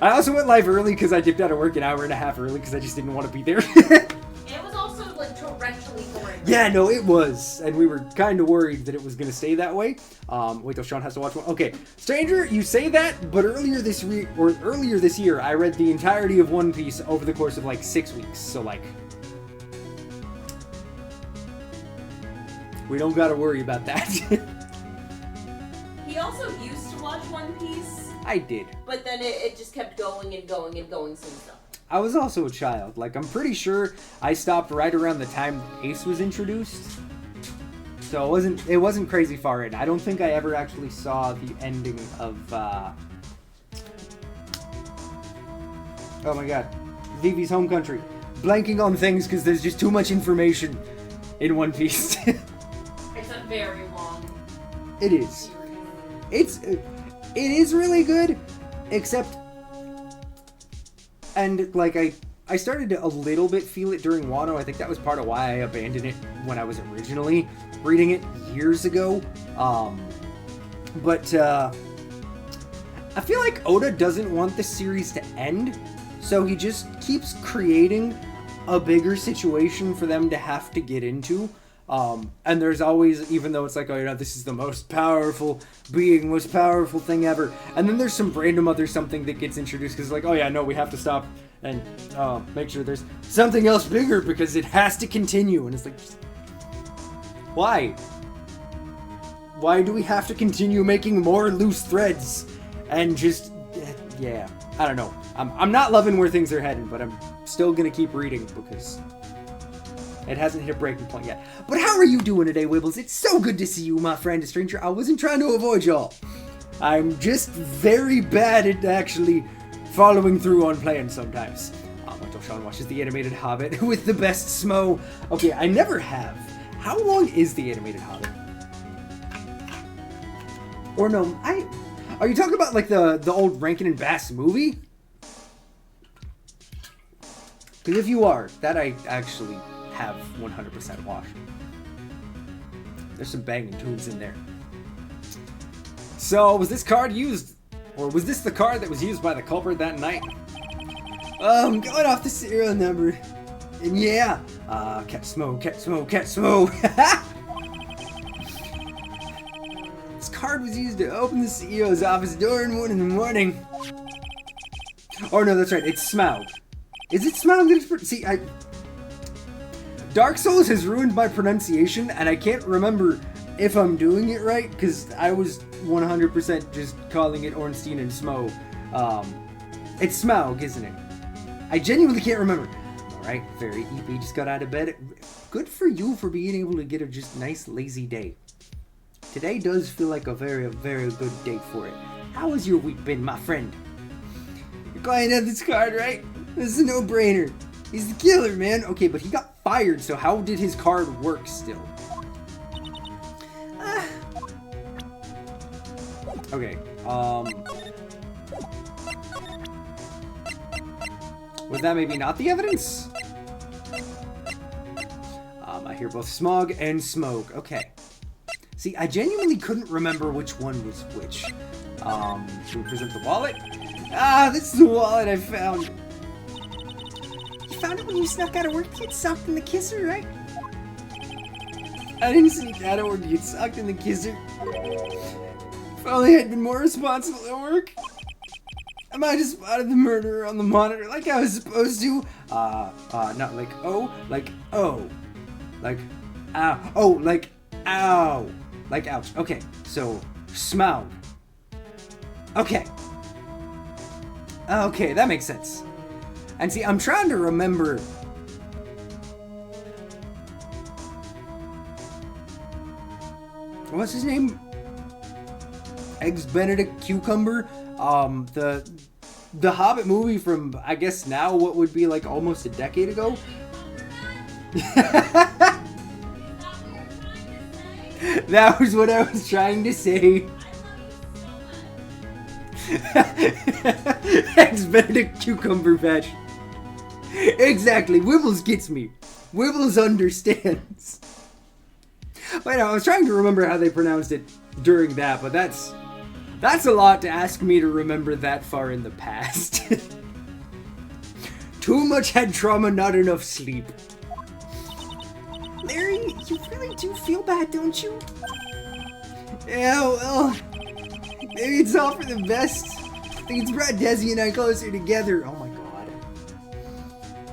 B: I also went live early because I dipped out of work an hour and a half early because I just didn't want to be there.
A: It was also like torrentially pouring.
B: Yeah, no, it was. And we were kind of worried that it was going to stay that way. Wait till Sean has to watch one. Okay, Stranger, you say that, but earlier this year, I read the entirety of One Piece over the course of like 6 weeks. So like, we don't got to worry about that.
A: He also used to watch One Piece,
B: I did.
A: but then it just kept going and going and going, so he stopped.
B: I was also a child. Like, I'm pretty sure I stopped right around the time Ace was introduced. So it wasn't crazy far in. I don't think I ever actually saw the ending of, oh my god. Vivi's home country. Blanking on things because there's just too much information in One Piece.
A: It's a very long
B: It is. It is really good, except, and like I started to a little bit feel it during Wano. I think that was part of why I abandoned it when I was originally reading it years ago. But I feel like Oda doesn't want the series to end, so he just keeps creating a bigger situation for them to have to get into. And there's always, even though it's like, oh, you know, this is the most powerful being, most powerful thing ever. And then there's some random other something that gets introduced because like, oh yeah, no, we have to stop and make sure there's something else bigger because it has to continue. And it's like, why? Why do we have to continue making more loose threads? And just, yeah, I don't know. I'm not loving where things are heading, but I'm still gonna keep reading because it hasn't hit a breaking point yet. But how are you doing today, Wibbles? It's so good to see you, my friend, a stranger. I wasn't trying to avoid y'all. I'm just very bad at actually following through on plans sometimes. Until Sean watches the animated Hobbit with the best smo. Okay, I never have. How long is the animated Hobbit? Or no, are you talking about like the old Rankin and Bass movie? Because if you are, that I actually have 100% watched. There's some banging tunes in there. So, was this card used, or was this the card that was used by the culprit that night? I'm going off the serial number. And yeah, Cat Smo. This card was used to open the CEO's office door in 1 in the morning. Oh no, that's right, it's Smaug. Is it Smaug? See, Dark Souls has ruined my pronunciation, and I can't remember if I'm doing it right, because I was 100% just calling it Ornstein and Smo. It's Smaug, isn't it? I genuinely can't remember. Alright, very EP, just got out of bed. Good for you for being able to get a just nice, lazy day. Today does feel like a very, very good day for it. How has your week been, my friend? Your client had this card, right? This is a no-brainer. He's the killer, man. Okay, but he got fired, so how did his card work still? Okay, was that maybe not the evidence? I hear both smog and smoke. Okay. See, I genuinely couldn't remember which one was which. Should we present the wallet? Ah, this is the wallet I found.
C: You found it when you snuck out of work to get sucked in the kisser, right?
B: I didn't sneak out of work to get sucked in the kisser. If only I'd been more responsible at work. I might have spotted the murderer on the monitor like I was supposed to. Not like oh, like oh. Like ow. Oh, like ow. Like ouch. Okay, so Smaug. Okay. Okay, that makes sense. And see, I'm trying to remember. What's his name? Eggs Benedict Cucumber. The Hobbit movie from, I guess now what would be like almost a decade ago. That was what I was trying to say. Eggs Benedict Cucumber Patch. Exactly. Wibbles gets me. Wibbles understands. Wait, I was trying to remember how they pronounced it during that, but that's a lot to ask me to remember that far in the past. Too much head trauma, not enough sleep.
C: Larry, you really do feel bad, don't you?
B: Yeah, well, maybe it's all for the best. I think it's brought Desi and I closer together. Oh my god.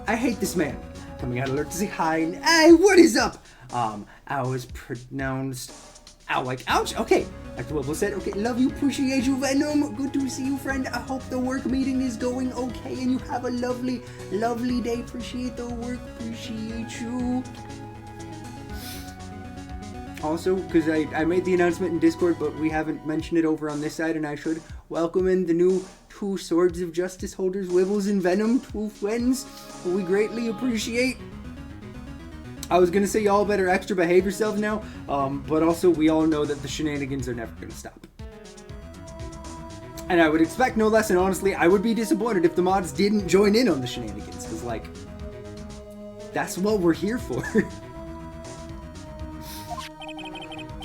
B: I hate this man. Coming out alert to say hi and hey, what is up? I was pronounced Ow, like, ouch. Okay. Dr. Wibble said, okay, love you, appreciate you, Venom. Good to see you, friend. I hope the work meeting is going okay and you have a lovely, lovely day. Appreciate the work, appreciate you. Also, because I made the announcement in Discord, but we haven't mentioned it over on this side, and I should welcome in the new 2 Swords of Justice holders, Wibbles and Venom, 2 friends, who we greatly appreciate. I was gonna say y'all better extra behave yourselves now, but also we all know that the shenanigans are never gonna stop. And I would expect no less, and honestly, I would be disappointed if the mods didn't join in on the shenanigans, because, like, that's what we're here for.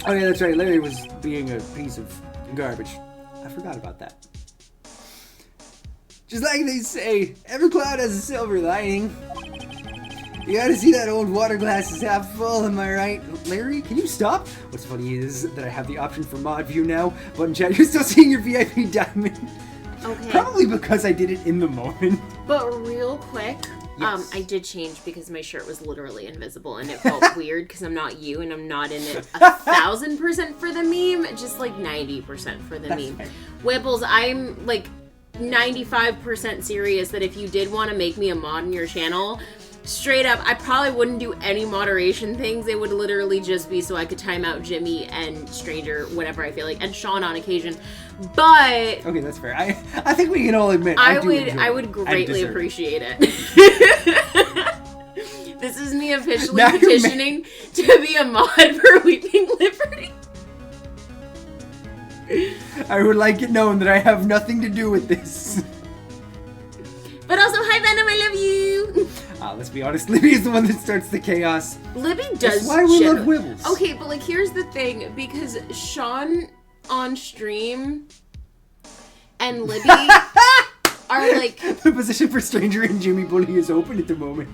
B: Oh yeah, that's right, Larry was being a piece of garbage. I forgot about that. Just like they say, every cloud has a silver lining. You gotta see that old water glass is half full, am I right? Larry, can you stop? What's funny is that I have the option for mod view now, but in chat, you're still seeing your VIP diamond.
A: Okay.
B: Probably because I did it in the moment.
A: But real quick,
B: Yes.
A: I did change because my shirt was literally invisible and it felt weird because I'm not you and I'm not in it 1,000% for the meme, just like 90% for the meme.
B: Fair.
A: Wibbles, I'm like 95% serious that if you did want to make me a mod in your channel, straight up, I probably wouldn't do any moderation things. It would literally just be so I could time out Jimmy and Stranger whenever I feel like, and Sean on occasion. But
B: Okay, that's fair. I think we can all admit
A: I
B: I
A: would greatly
B: deserve it.
A: appreciate it. This is me officially
B: Now you're
A: petitioning to be a mod for Weeping Liberty.
B: I would like it known that I have nothing to do with this.
A: But also, hi Venom, I love you.
B: Let's be honest, Libby is the one that starts the chaos.
A: Libby does.
B: That's why we love Wibbles.
A: Okay, but like here's the thing, because Sean on stream and Libby are like
B: The position for Stranger and Jimmy Bully is open at the moment.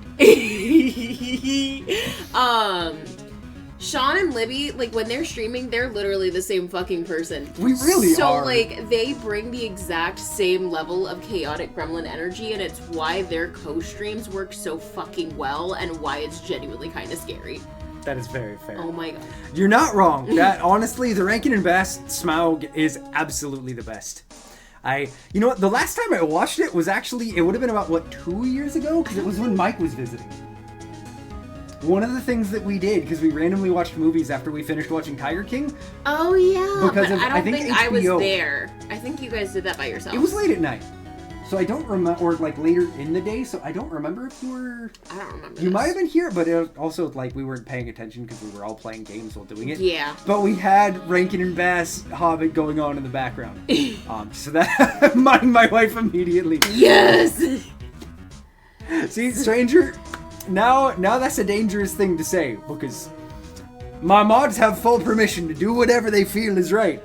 A: Sean and Libby, like when they're streaming, they're literally the same fucking person.
B: We really
A: so,
B: are.
A: So like they bring the exact same level of chaotic gremlin energy, and it's why their co-streams work so fucking well and why it's genuinely kind of scary.
B: That is very fair.
A: Oh my god.
B: You're not wrong. That honestly, the Rankin and Bass Smaug is absolutely the best. You know what? The last time I watched it was actually, it would have been about, what, 2 years ago? Because it was when Mike was visiting. One of the things that we did, because we randomly watched movies after we finished watching Tiger King.
A: Oh yeah,
B: Because
A: but
B: of,
A: I don't
B: I think
A: I was
B: HBO.
A: there. I think you guys did that by yourself.
B: It was late at night. So I don't remember, or like later in the day, so I don't remember if you were...
A: I don't remember.
B: You might have been here, but it also, like, we weren't paying attention because we were all playing games while doing it.
A: Yeah.
B: But we had Rankin and Bass Hobbit going on in the background. So that... my wife immediately...
A: Yes!
B: See, Stranger... Now that's a dangerous thing to say, because my mods have full permission to do whatever they feel is right.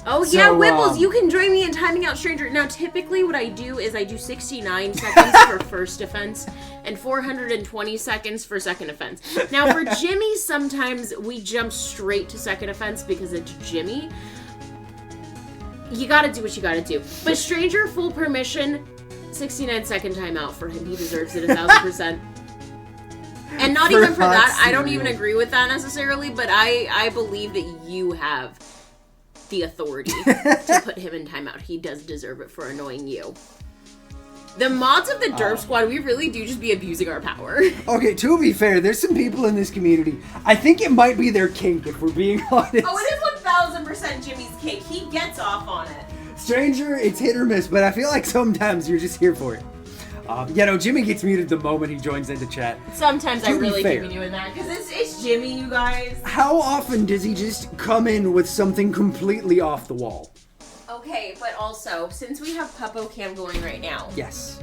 A: Oh
B: So,
A: yeah, Wibbles, you can join me in timing out Stranger. Now, typically what I do is I do 69 seconds for first offense and 420 seconds for second offense. Now, for Jimmy, sometimes we jump straight to second offense because it's Jimmy. You gotta do what you gotta do. But Stranger, full permission, 69 second timeout for him. He deserves it 1,000%. And not even for that, I don't even agree with that necessarily, but I believe that you have the authority to put him in timeout. He does deserve it for annoying you. The mods of the Derp Squad, we really do just be abusing our power.
B: Okay, to be fair, there's some people in this community. I think it might be their kink, if we're being honest.
A: Oh, it is 1,000% Jimmy's cake. He gets off on it.
B: Stranger, it's hit or miss, but I feel like sometimes you're just here for it. Yeah, no, Jimmy gets muted the moment he joins into chat.
A: Sometimes I
B: To be
A: really
B: fair.
A: give you in that, because it's Jimmy, you guys.
B: How often does he just come in with something completely off the wall?
A: Okay, but also, since we have Puppo Cam going right now,
B: Yes.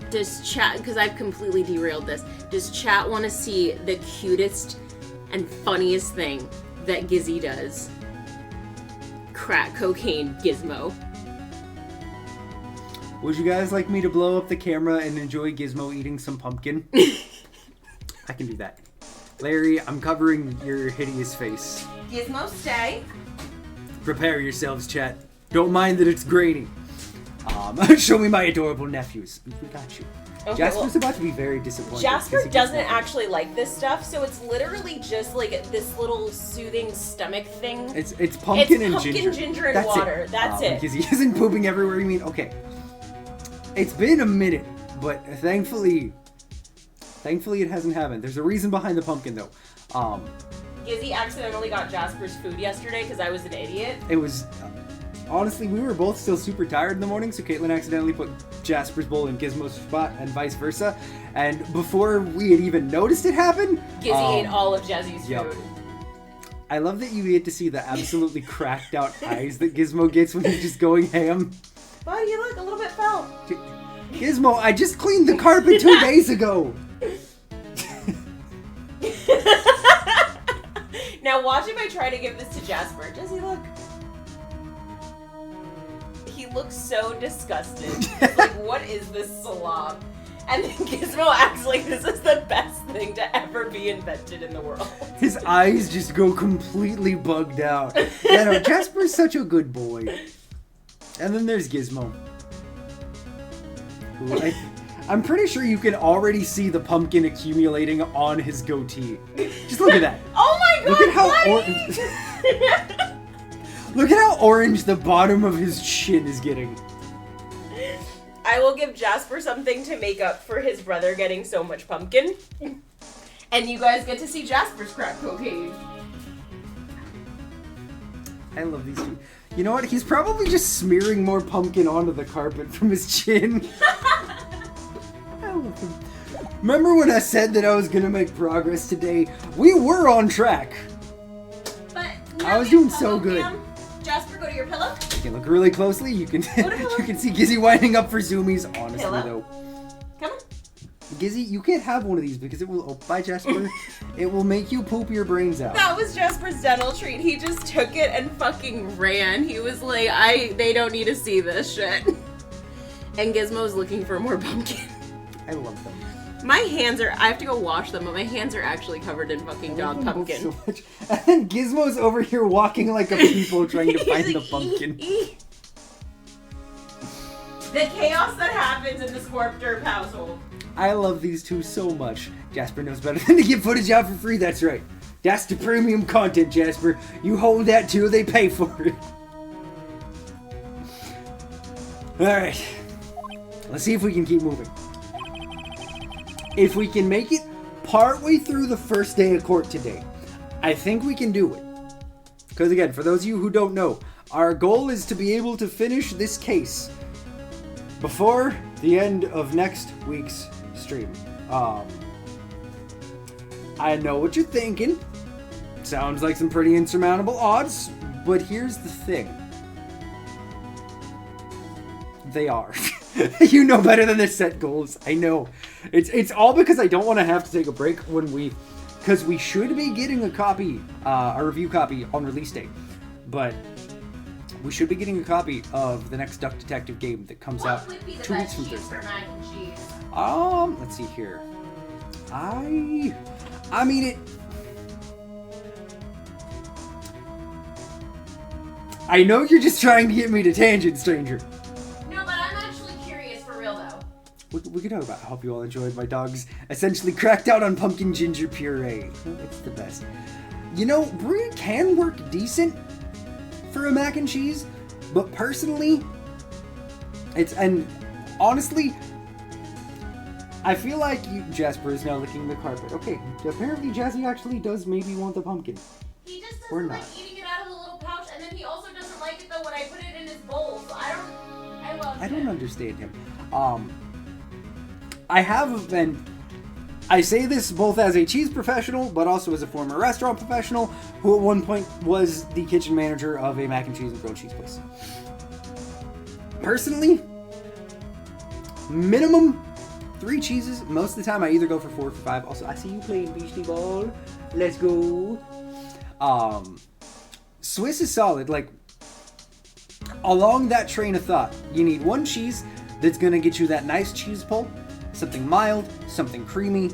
A: does chat, because I've completely derailed this, does chat want to see the cutest and funniest thing that Gizzy does? Crack cocaine gizmo.
B: Would you guys like me to blow up the camera and enjoy Gizmo eating some pumpkin? I can do that. Larry, I'm covering your hideous face.
A: Gizmo, stay.
B: Prepare yourselves, chat. Don't mind that it's grainy. Show me my adorable nephews. We got you.
A: Okay,
B: Jasper's about to be very disappointed.
A: Jasper
B: 'cause he gets
A: doesn't
B: nothing.
A: actually like this stuff, so it's literally just like this little soothing stomach thing.
B: It's pumpkin and
A: pumpkin, ginger, and water. That's it.
B: Because he isn't pooping everywhere. You mean okay? It's been a minute, but thankfully it hasn't happened. There's a reason behind the pumpkin though.
A: Gizzy accidentally got Jasper's food yesterday because I was an idiot.
B: It was honestly, we were both still super tired in the morning, so Caitlin accidentally put Jasper's bowl in Gizmo's spot and vice versa. And before we had even noticed it happen,
A: Gizzy ate all of Jazzy's food.
B: I love that you get to see the absolutely cracked out eyes that Gizmo gets when he's just going ham.
A: Buddy, you look a little bit fell.
B: Gizmo, I just cleaned the carpet 2 days ago.
A: Now watch if I try to give this to Jasper. Does he look? He looks so disgusted. He's like, what is this slob? And then Gizmo acts like this is the best thing to ever be invented in the world.
B: His eyes just go completely bugged out. Yeah, no, Jasper's such a good boy. And then there's Gizmo. Who I'm pretty sure you can already see the pumpkin accumulating on his goatee. Just look at that.
A: Oh my god!
B: Look at how orange. Look at how orange the bottom of his chin is getting.
A: I will give Jasper something to make up for his brother getting so much pumpkin. And you guys get to see Jasper's crack cocaine.
B: I love these two. You know what? He's probably just smearing more pumpkin onto the carpet from his chin. I love him. Remember when I said that I was gonna make progress today? We were on track.
A: But
B: I was doing so good.
A: Cam. Jasper, go to your pillow.
B: You can look really closely. You can you can see Gizzy winding up for zoomies. Honestly,
A: Pillow.
B: though,
A: Come on.
B: Gizzy, you can't have one of these because it will. Oh, bye, Jasper. It will make you poop your brains out.
A: That was Jasper's dental treat. He just took it and fucking ran. He was like, they don't need to see this shit. And Gizmo's looking for more pumpkin.
B: I love them.
A: My hands are, I have to go wash them, but my hands are actually covered in fucking
B: I love
A: dog
B: them
A: pumpkin.
B: so much. And then Gizmo's over here walking like a people trying to find the pumpkin.
A: The chaos that happens in the Scorp Derp household.
B: I love these two so much. Jasper knows better than to give footage out for free, that's right. That's the premium content, Jasper. You hold that till they pay for it. Alright. Let's see if we can keep moving. If we can make it partway through the first day of court today, I think we can do it. Because again, for those of you who don't know, our goal is to be able to finish this case before the end of next week's stream. I know what you're thinking. Sounds like some pretty insurmountable odds, but here's the thing. They are. You know better than to set goals. I know. It's all because I don't want to have to take a break because we should be getting a copy, a review copy on release day, but we should be getting a copy of the next Duck Detective game that comes out 2 weeks from Thursday.
A: Mac and cheese?
B: Let's see here. I mean it. I know you're just trying to get me to tangent, stranger.
A: No, but I'm actually curious for real though.
B: We can talk about. I hope you all enjoyed my dog's essentially cracked out on pumpkin ginger puree. It's the best. You know, brie can work decent for a mac and cheese, but personally, and honestly, I feel like Jasper is now licking the carpet. Okay, apparently Jazzy actually does maybe want the pumpkin.
A: He just doesn't
B: Or
A: like
B: not.
A: eating it out of the little pouch, and then he also doesn't like it though when I put it in his bowl. So I don't
B: understand him. I say this both as a cheese professional, but also as a former restaurant professional, who at one point was the kitchen manager of a mac and cheese and grilled cheese place. Personally, minimum 3 cheeses. Most of the time I either go for 4 or 5. Also, I see you playing Beastie Ball. Let's go. Swiss is solid. Like, along that train of thought, you need 1 cheese that's gonna get you that nice cheese pull. Something mild, something creamy,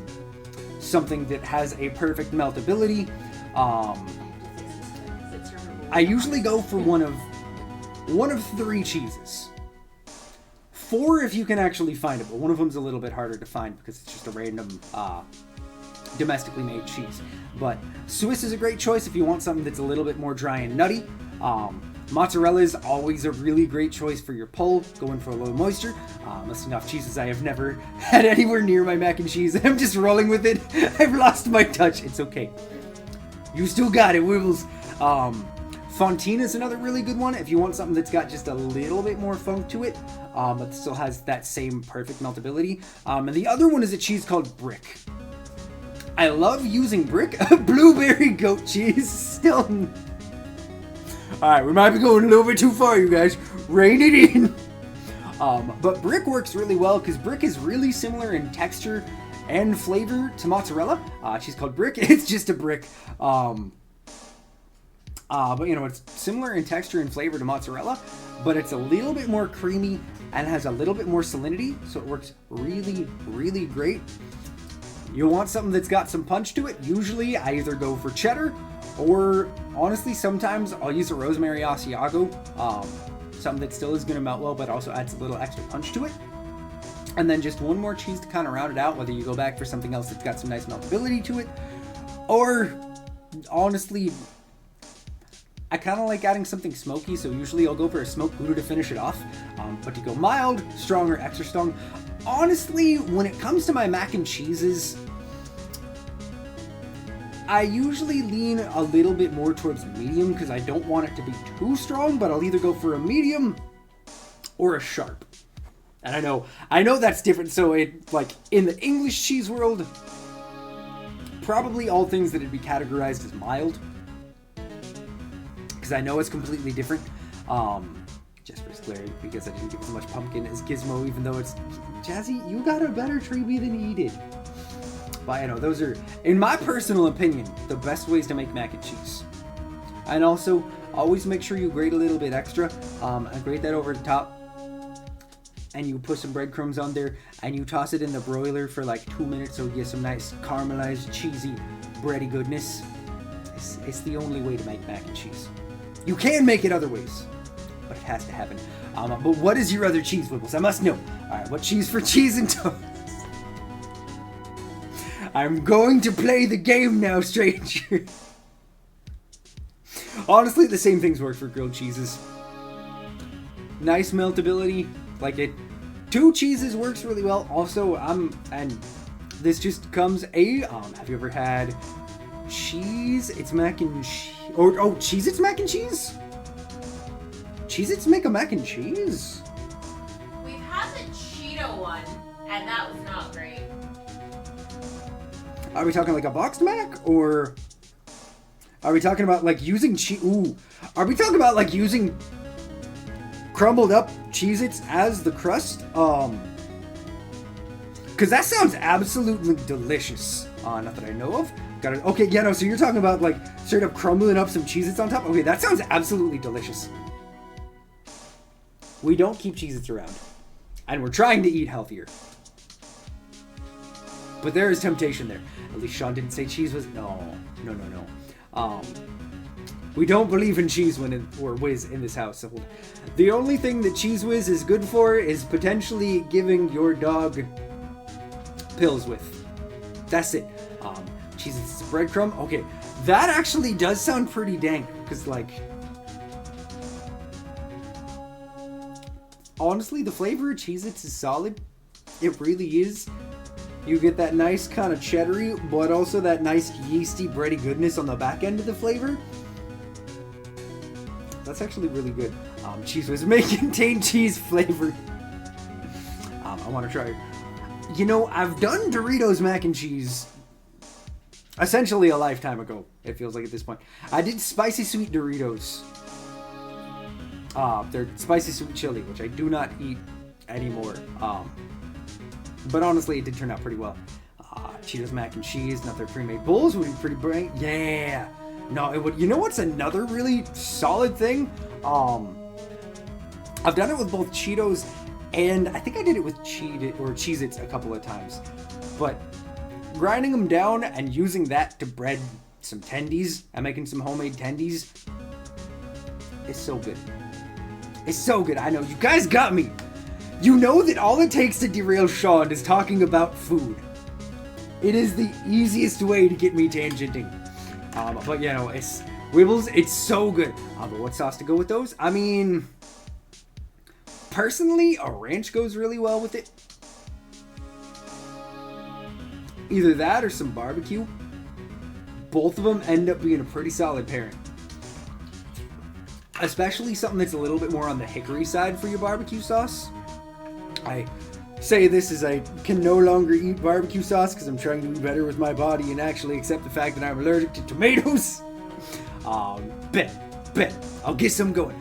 B: something that has a perfect meltability. I usually go for one of 3 cheeses. 4 if you can actually find it, but one of them's a little bit harder to find because it's just a random domestically made cheese. But Swiss is a great choice if you want something that's a little bit more dry and nutty. Mozzarella is always a really great choice for your pull, going for a low moisture. Listing off cheeses I have never had anywhere near my mac and cheese. I'm just rolling with it. I've lost my touch. It's okay. You still got it, Wibbles. Fontina is another really good one if you want something that's got just a little bit more funk to it, but still has that same perfect meltability. And the other one is a cheese called Brick. I love using Brick. Blueberry goat cheese. Still. Alright, we might be going a little bit too far, you guys. Rein it in. But Brick works really well because Brick is really similar in texture and flavor to mozzarella. Cheese called Brick. It's just a brick. But you know, it's similar in texture and flavor to mozzarella, but it's a little bit more creamy and has a little bit more salinity, so it works really, really great. You want something that's got some punch to it. Usually I either go for cheddar, or honestly sometimes I'll use a rosemary Asiago, something that still is going to melt well but also adds a little extra punch to it. And then just one more cheese to kind of round it out, whether you go back for something else that's got some nice meltability to it, or honestly, I kind of like adding something smoky, so usually I'll go for a smoked Gouda to finish it off. But to go mild, strong, or extra strong, honestly, when it comes to my mac and cheeses, I usually lean a little bit more towards medium because I don't want it to be too strong, but I'll either go for a medium or a sharp. And I know that's different, so it, like, in the English cheese world, probably all things that would be categorized as mild. I know it's completely different. Jasper's glaring because I didn't give as much pumpkin as Gizmo, even though it's... Jazzy, you got a better Treeby than he did. But, you know, those are, in my personal opinion, the best ways to make mac and cheese. And also, always make sure you grate a little bit extra. And grate that over the top. And you put some breadcrumbs on there, and you toss it in the broiler for like 2 minutes so you get some nice caramelized, cheesy, bready goodness. It's the only way to make mac and cheese. You can make it other ways, but it has to happen. But what is your other cheese, Wibbles? I must know. Alright, what cheese for cheese and toast? I'm going to play the game now, stranger. Honestly, the same things work for grilled cheeses. Nice meltability, like it. 2 cheeses works really well. Also, and this just comes have you ever had cheese? It's mac and cheese. Oh, Cheez-Its mac and cheese? Cheez-Its make a mac and cheese?
A: We've had the Cheeto one, and that was not great.
B: Are we talking like a boxed mac, or are we talking about like using cheese? Ooh, are we talking about like using crumbled up Cheez-Its as the crust? Because that sounds absolutely delicious. Not that I know of. Got it. Okay, yeah, no, so you're talking about like straight up crumbling up some Cheez-Its on top? Okay, that sounds absolutely delicious. We don't keep Cheez-Its around. And we're trying to eat healthier. But there is temptation there. At least Sean didn't say cheese was... No. We don't believe in Cheese Whiz in this house. So the only thing that Cheese Whiz is good for is potentially giving your dog pills with. That's it. Cheez-Its breadcrumb. Okay, that actually does sound pretty dank, because like, honestly, the flavor of Cheez-Its is solid. It really is. You get that nice kind of cheddary, but also that nice yeasty, bready goodness on the back end of the flavor. That's actually really good. Cheese Whiz may contain cheese flavor. I want to try it. You know, I've done Doritos mac and cheese essentially a lifetime ago, it feels like at this point. I did spicy sweet Doritos. They're spicy sweet chili, which I do not eat anymore. But honestly, it did turn out pretty well. Cheetos mac and cheese, not their pre-made bowls would be pretty bright. Yeah. No, it would. You know what's another really solid thing? I've done it with both Cheetos and I think I did it with Cheez-Its a couple of times. But grinding them down and using that to bread some tendies and making some homemade tendies is so good. It's so good. I know, you guys got me. You know that all it takes to derail Sean is talking about food. It is the easiest way to get me tangenting. But you know, it's Wibbles, it's so good. But what sauce to go with those? I mean, personally, a ranch goes really well with it. Either that or some barbecue. Both of them end up being a pretty solid pairing. Especially something that's a little bit more on the hickory side for your barbecue sauce. I say this as I can no longer eat barbecue sauce because I'm trying to do better with my body and actually accept the fact that I'm allergic to tomatoes. Bet. I'll get some going.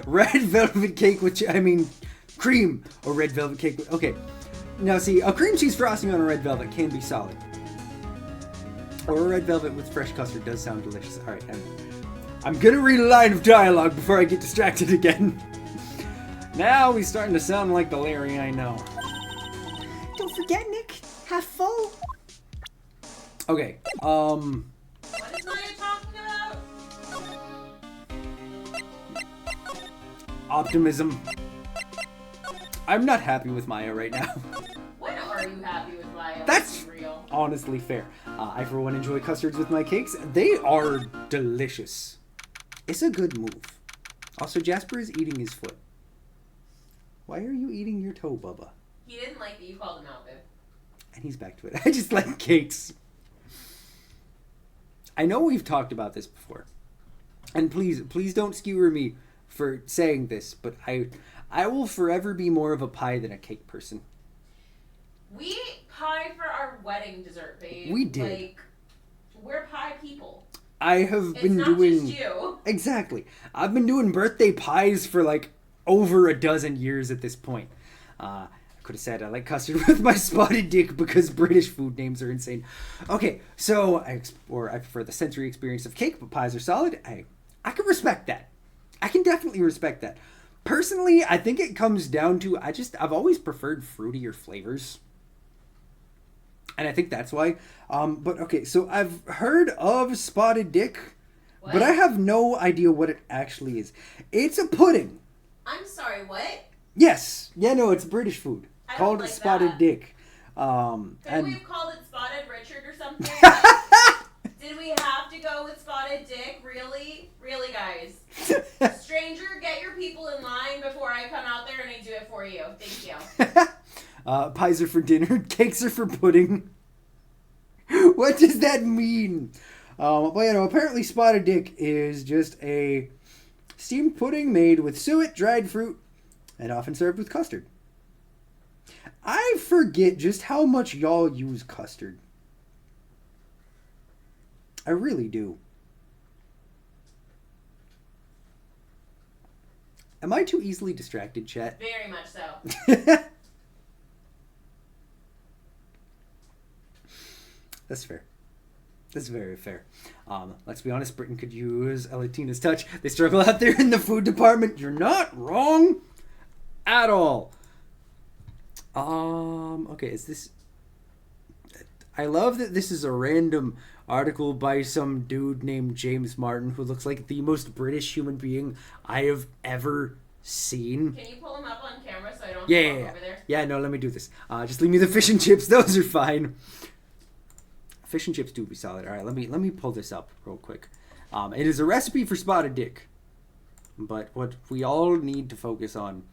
B: Red velvet cake with, cream or red velvet cake. Okay. Now see, a cream cheese frosting on a red velvet can be solid. Or a red velvet with fresh custard does sound delicious. Alright, I'm gonna read a line of dialogue before I get distracted again. Now he's starting to sound like the Larry I know.
C: Don't forget, Nick. Half full.
B: Okay,
A: What is Maya talking about?
B: Optimism. I'm not happy with Maya right now.
A: When are you happy with Maya?
B: That's
A: real.
B: honestly fair. I, for one, enjoy custards with my cakes. They are delicious. It's a good move. Also, Jasper is eating his foot. Why are you eating your toe, Bubba?
A: He didn't like that you called him out, babe.
B: And he's back to it. I just like cakes. I know we've talked about this before. And please don't skewer me for saying this, but I will forever be more of a pie than a cake person.
A: We ate pie for our wedding dessert, babe.
B: We did.
A: Like, we're pie people.
B: I have been
A: It's not
B: doing
A: just you.
B: Exactly. I've been doing birthday pies for like over a dozen years at this point. I could have said I like custard with my spotted dick because British food names are insane. Okay, so I prefer the sensory experience of cake, but pies are solid. I can respect that. I can definitely respect that. Personally, I think it comes down to I've always preferred fruitier flavors. And I think that's why. But okay, so I've heard of spotted dick,
A: What?
B: but I have no idea what it actually is. It's a pudding.
A: I'm sorry, what?
B: Yes. Yeah, no, it's British food.
A: I don't
B: Called
A: like
B: spotted
A: that.
B: dick.
A: Couldn't
B: And
A: we have called it Spotted Richard or something? Did we have to go with Spotted Dick? Really? Really, guys? Stranger, get your people in line before I come out there and I do it for you. Thank you.
B: pies are for dinner, cakes are for pudding. What does that mean? Well, you know, apparently spotted dick is just a steamed pudding made with suet, dried fruit, and often served with custard. I forget just how much y'all use custard. I really do. Am I too easily distracted, chat?
A: Very much so.
B: That's fair. That's very fair. Let's be honest, Britain could use a Latina's touch. They struggle out there in the food department. You're not wrong at all. Okay, is this... I love that this is a random article by some dude named James Martin who looks like the most British human being I have ever seen.
A: Can you pull him up on camera so I don't
B: Yeah.
A: over there?
B: Yeah, no, let me do this. Just leave me the fish and chips. Those are fine. Fish and chips do be solid. All right, let me pull this up real quick. It is a recipe for spotted dick. But what we all need to focus on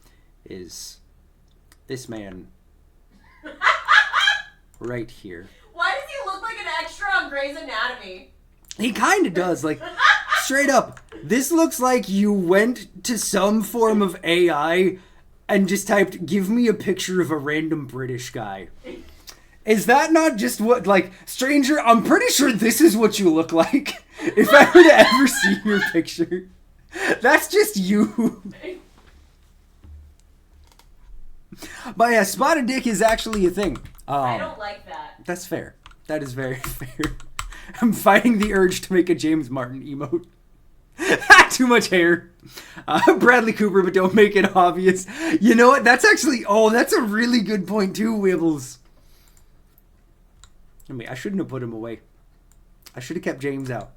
B: is this man right here.
A: Why does he look like an extra on Grey's Anatomy?
B: He kind of does, like, straight up. This looks like you went to some form of AI and just typed, give me a picture of a random British guy. Is that not just what, like, stranger, I'm pretty sure this is what you look like. If I were to ever see your picture. That's just you. But yeah, spotted dick is actually a thing.
A: I don't like that.
B: That's fair. That is very fair. I'm fighting the urge to make a James Martin emote. Too much hair. Bradley Cooper, but don't make it obvious. You know what? That's actually... Oh, that's a really good point too, Wibbles. I mean, I shouldn't have put him away. I should have kept James out.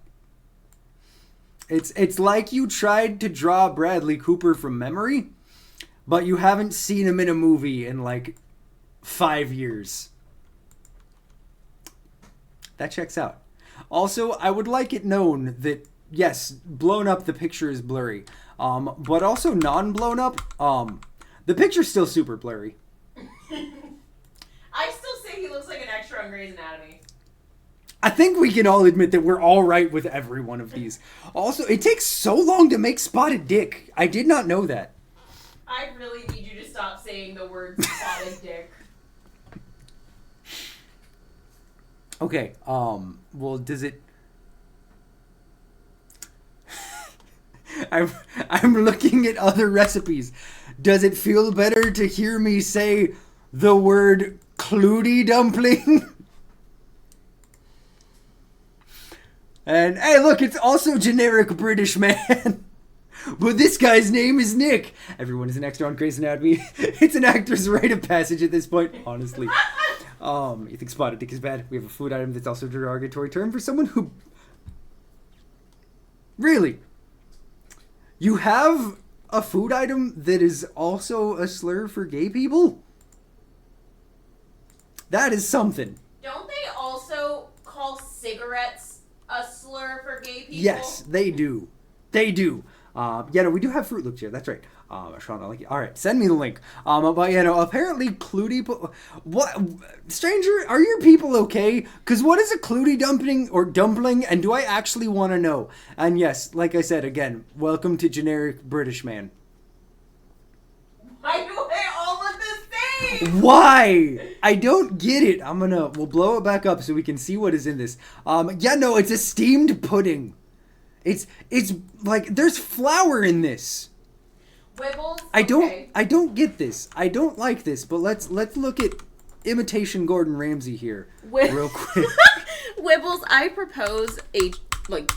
B: It's like you tried to draw Bradley Cooper from memory, but you haven't seen him in a movie in like 5 years. That checks out. Also, I would like it known that, yes, blown up, the picture is blurry. But also non-blown up, the picture's still super blurry.
A: I still say he looks like an extra on Grey's Anatomy.
B: I think we can all admit that we're all right with every one of these. Also, it takes so long to make Spotted Dick. I did not know that.
A: I really need you to stop saying the word spotted dick.
B: Okay, well, does it... I'm looking at other recipes. Does it feel better to hear me say the word Clooty dumpling? And, hey, look, it's also generic British man. But this guy's name is Nick. Everyone is an extra on Grey's Anatomy. It's an actor's rite of passage at this point, honestly. You think Spotted Dick is bad? We have a food item that's also a derogatory term for someone who... Really? You have a food item that is also a slur for gay people? That is something.
A: Don't they also call cigarettes a slur for gay people?
B: Yes, they do. They do. Yeah, no, we do have Fruit Loops here. That's right. Sean, I like it. All right, send me the link. But you know, apparently Clooty. What, stranger? Are your people okay? Because what is a Clooty dumpling? And do I actually want to know? And yes, like I said again, welcome to generic British man.
A: Why do they all look the same?
B: Why? I don't get it. We'll blow it back up so we can see what is in this. Yeah, no, it's a steamed pudding. It's like there's flour in this.
A: Wibbles?
B: I don't get this. I don't like this, but let's look at imitation Gordon Ramsay here real quick.
A: Wibbles, I propose a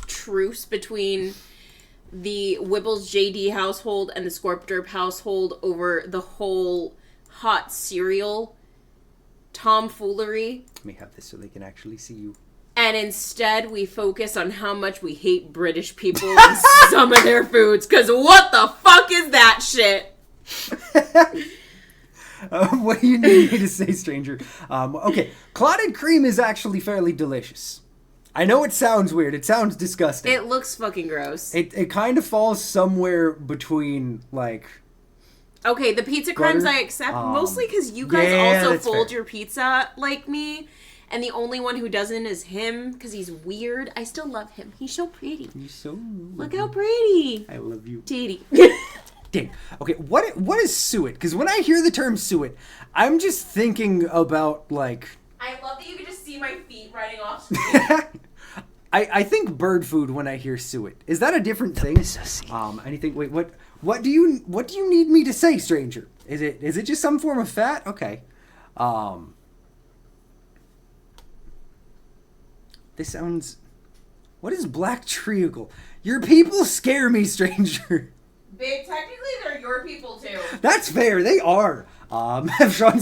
A: truce between the Wibbles JD household and the Scorpderp household over the whole hot cereal tomfoolery.
B: Let me have this so they can actually see you.
A: And instead, we focus on how much we hate British people and some of their foods. Because what the fuck is that shit?
B: What do you need me to say, stranger? Okay, clotted cream is actually fairly delicious. I know it sounds weird. It sounds disgusting.
A: It looks fucking gross.
B: It kind of falls somewhere between, like...
A: Okay, the pizza crumbs I accept, mostly because you guys also fold your pizza like me. And the only one who doesn't is him, because he's weird. I still love him. He's so pretty.
B: He's so...
A: Look how pretty.
B: I love you.
A: Titty.
B: Dang. Okay, what is suet? Because when I hear the term suet, I'm just thinking about, like...
A: I love that you can just see my feet riding off screen.
B: I think bird food when I hear suet. Is that a different thing? Anything... Wait, what do you need me to say, stranger? Is it just some form of fat? Okay. This sounds... What is black treacle? Your people scare me, stranger.
A: Babe, technically they're your people too.
B: That's fair, they are. Have Sean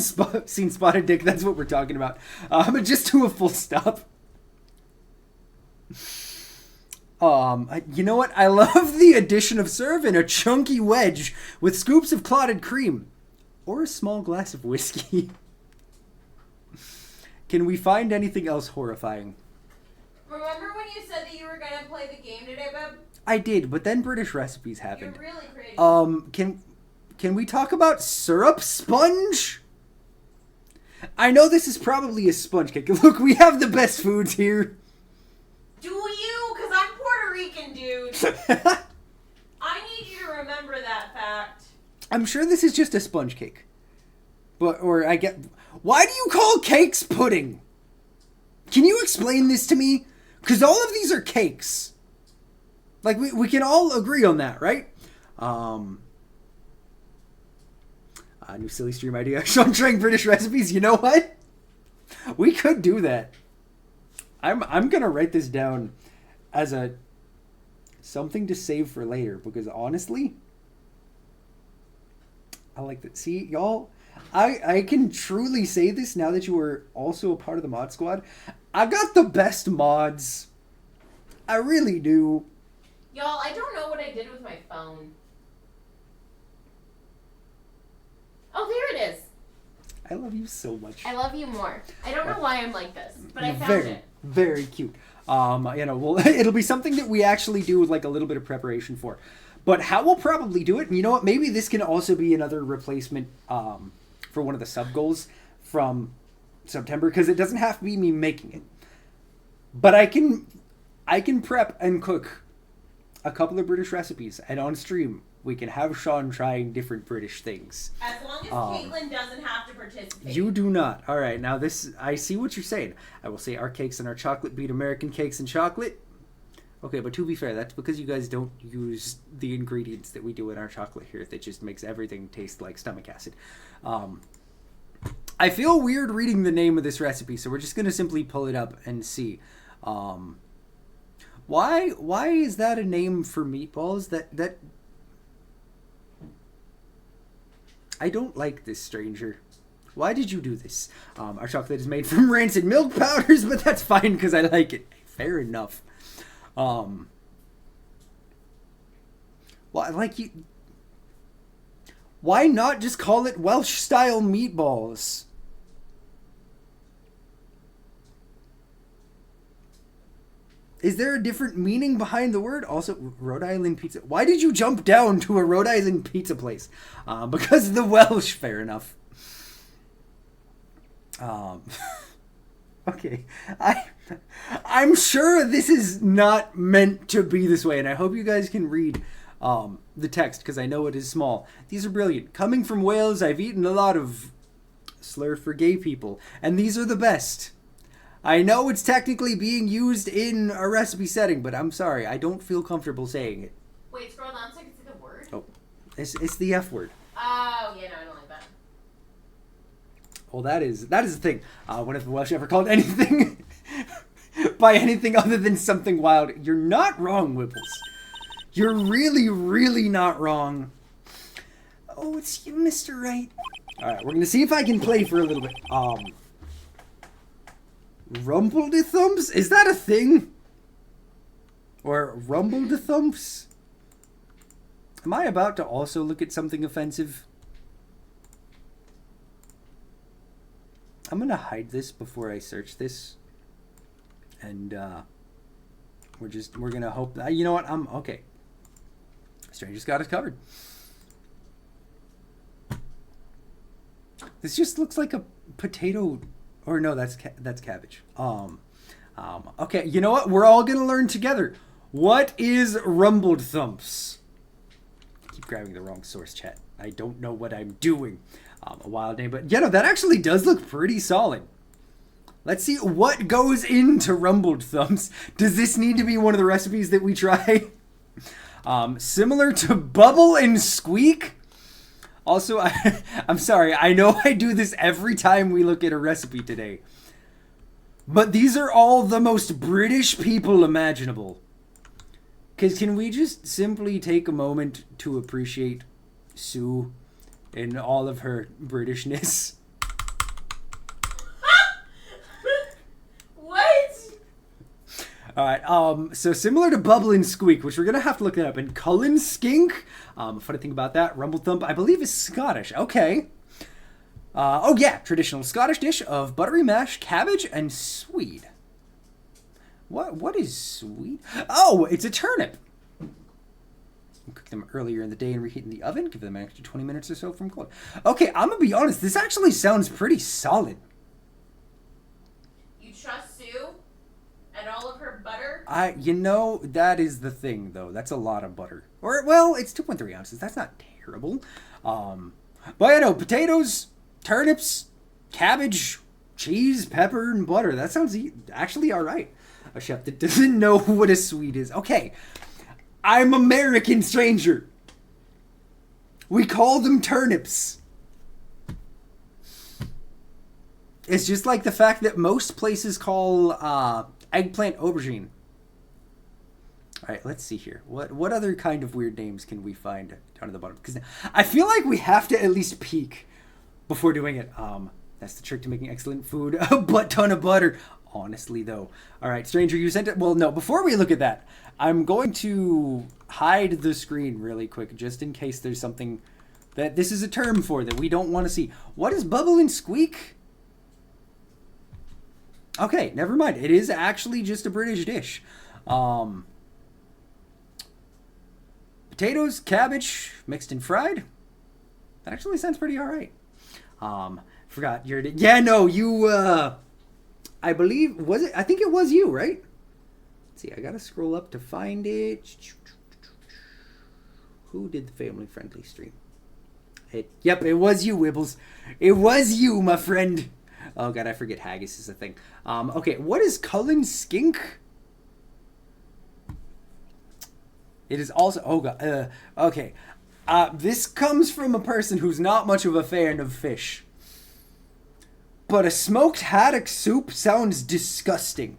B: seen Spotted Dick? That's what we're talking about. Just to a full stop. You know what? I love the addition of serving a chunky wedge with scoops of clotted cream. Or a small glass of whiskey. Can we find anything else horrifying?
A: Remember when you said that you were gonna play the game today, babe?
B: I did, but then British recipes happened.
A: You're really creative.
B: Can we talk about syrup sponge? I know this is probably a sponge cake. Look, we have the best foods here.
A: Do you? Because I'm Puerto Rican, dude. I need you to remember that fact.
B: I'm sure this is just a sponge cake. Why do you call cakes pudding? Can you explain this to me? Because all of these are cakes. Like, we can all agree on that, right? New silly stream idea. Sean trying British recipes. You know what? We could do that. I'm gonna write this down as something to save for later, because honestly, I like that. See, y'all, I can truly say this now that you are also a part of the mod squad. I got the best mods. I really do.
A: Y'all, I don't know what I did with my phone.
B: I love you so much.
A: I love you more. I don't know why I'm like this, but I found
B: Very,
A: it.
B: very cute. Well, it'll be something that we actually do with like a little bit of preparation for. But how we'll probably do it, and you know what? Maybe this can also be another replacement for one of the sub goals from September, because it doesn't have to be me making it. But I can prep and cook a couple of British recipes, and on stream we can have Sean trying different British things.
A: As long as Caitlin doesn't have to participate.
B: You do not. All right, now this, I see what you're saying. I will say our cakes and our chocolate beat American cakes and chocolate. Okay, but to be fair, that's because you guys don't use the ingredients that we do in our chocolate here that just makes everything taste like stomach acid. I feel weird reading the name of this recipe, so we're just going to simply pull it up and see. Why is that a name for meatballs? That I don't like this, stranger. Why did you do this? Our chocolate is made from rancid milk powders, but that's fine because I like it. Fair enough. Well, like you. Why not just call it Welsh-style meatballs? Is there a different meaning behind the word? Also, Rhode Island pizza. Why did you jump down to a Rhode Island pizza place? Because of the Welsh. Fair enough. Okay. I'm sure this is not meant to be this way, and I hope you guys can read the text, because I know it is small. These are brilliant. Coming from Wales, I've eaten a lot of slur for gay people, and these are the best. I know it's technically being used in a recipe setting, but I'm sorry, I don't feel comfortable saying it.
A: Wait, scroll down so I can see the word.
B: Oh, it's the F word.
A: Oh, yeah, no, I don't like that.
B: Well, that is the thing. When have the Welsh ever called anything by anything other than something wild? You're not wrong, Wibbles. You're really, really not wrong.
C: Oh, it's you, Mr. Wright.
B: All right, we're gonna see if I can play for a little bit. Rumble-de-thumps? Is that a thing? Or rumble-de-thumps? Am I about to also look at something offensive? I'm gonna hide this before I search this. And, we're gonna hope that, you know what, I'm, okay. Stranger's got it covered. This just looks like a potato, or no, that's cabbage. Okay, you know what? We're all gonna learn together. What is rumbled thumps? I keep grabbing the wrong source, chat. I don't know what I'm doing. A wild name, but that actually does look pretty solid. Let's see what goes into rumbled thumps. Does this need to be one of the recipes that we try? Similar to bubble and squeak. Also, I'm sorry, I know I do this every time we look at a recipe today. But these are all the most British people imaginable. Because can we just simply take a moment to appreciate Sue in all of her Britishness?
A: What?
B: Alright, so similar to Bubble and Squeak, which we're going to have to look that up, and Cullen Skink, funny thing about that, Rumble Thump, I believe is Scottish. Okay. Oh yeah, traditional Scottish dish of buttery mash, cabbage, and swede. What is swede? Oh, it's a turnip. Cook them earlier in the day and reheat in the oven. Give them an extra 20 minutes or so from cold. Okay, I'm gonna be honest. This actually sounds pretty solid.
A: You trust Sue and all of her butter?
B: That is the thing, though. That's a lot of butter. Or, well, it's 2.3 ounces. That's not terrible. But potatoes, turnips, cabbage, cheese, pepper, and butter. That sounds actually all right. A chef that doesn't know what a swede is. Okay. I'm American, stranger. We call them turnips. It's just like the fact that most places call eggplant aubergine. All right, let's see here. What other kind of weird names can we find down at the bottom? Because I feel like we have to at least peek before doing it. That's the trick to making excellent food. A butt ton of butter. Honestly, though. All right, stranger, you sent it. Well, no, before we look at that, I'm going to hide the screen really quick just in case there's something that this is a term for that we don't want to see. What is bubble and squeak? Okay, never mind. It is actually just a British dish. Potatoes, cabbage, mixed and fried. That actually sounds pretty alright. Forgot your... Yeah, no, you, I believe... Was it? I think it was you, right? Let's see, I gotta scroll up to find it. Who did the family-friendly stream? Yep, it was you, Wibbles. It was you, my friend. Oh, God, I forget haggis is a thing. Okay, what is Cullen skink? It is also... Oh, God. Okay. This comes from a person who's not much of a fan of fish. But a smoked haddock soup sounds disgusting.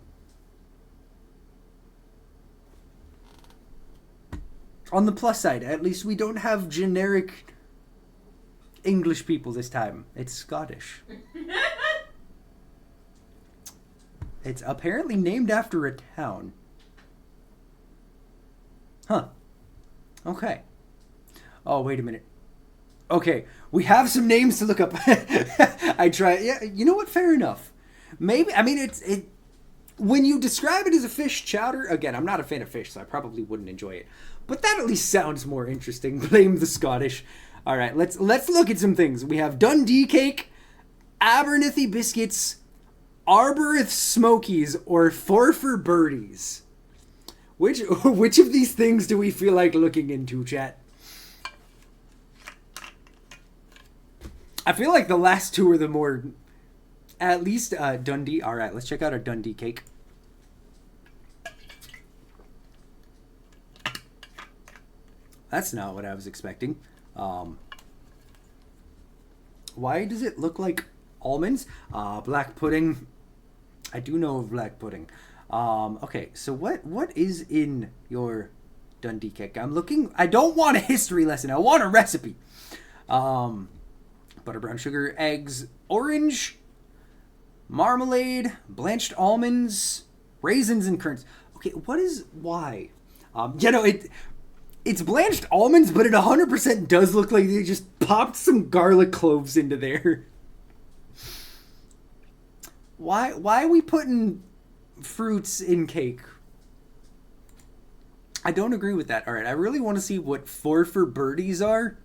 B: On the plus side, at least we don't have generic English people this time. It's Scottish. It's apparently named after a town. Huh. Okay. Oh, wait a minute. Okay, we have some names to look up. I try. Yeah, you know what? Fair enough. Maybe, I mean, it. When you describe it as a fish chowder, again, I'm not a fan of fish, so I probably wouldn't enjoy it. But that at least sounds more interesting. Blame the Scottish. All right, let's look at some things. We have Dundee cake, Abernethy biscuits, Arbroath smokies, or Forfar birdies. Which of these things do we feel like looking into, chat? I feel like the last two are the more... At least Dundee. All right, let's check out our Dundee cake. That's not what I was expecting. Why does it look like almonds? Black pudding. I do know of black pudding. Okay, so what is in your Dundee cake? I'm looking... I don't want a history lesson. I want a recipe. Butter, brown sugar, eggs, orange, marmalade, blanched almonds, raisins, and currants. Okay, what is... Why? It's blanched almonds, but it 100% does look like they just popped some garlic cloves into there. Why are we putting fruits in cake? I don't agree with that. All right, I really want to see what Forfar birdies are.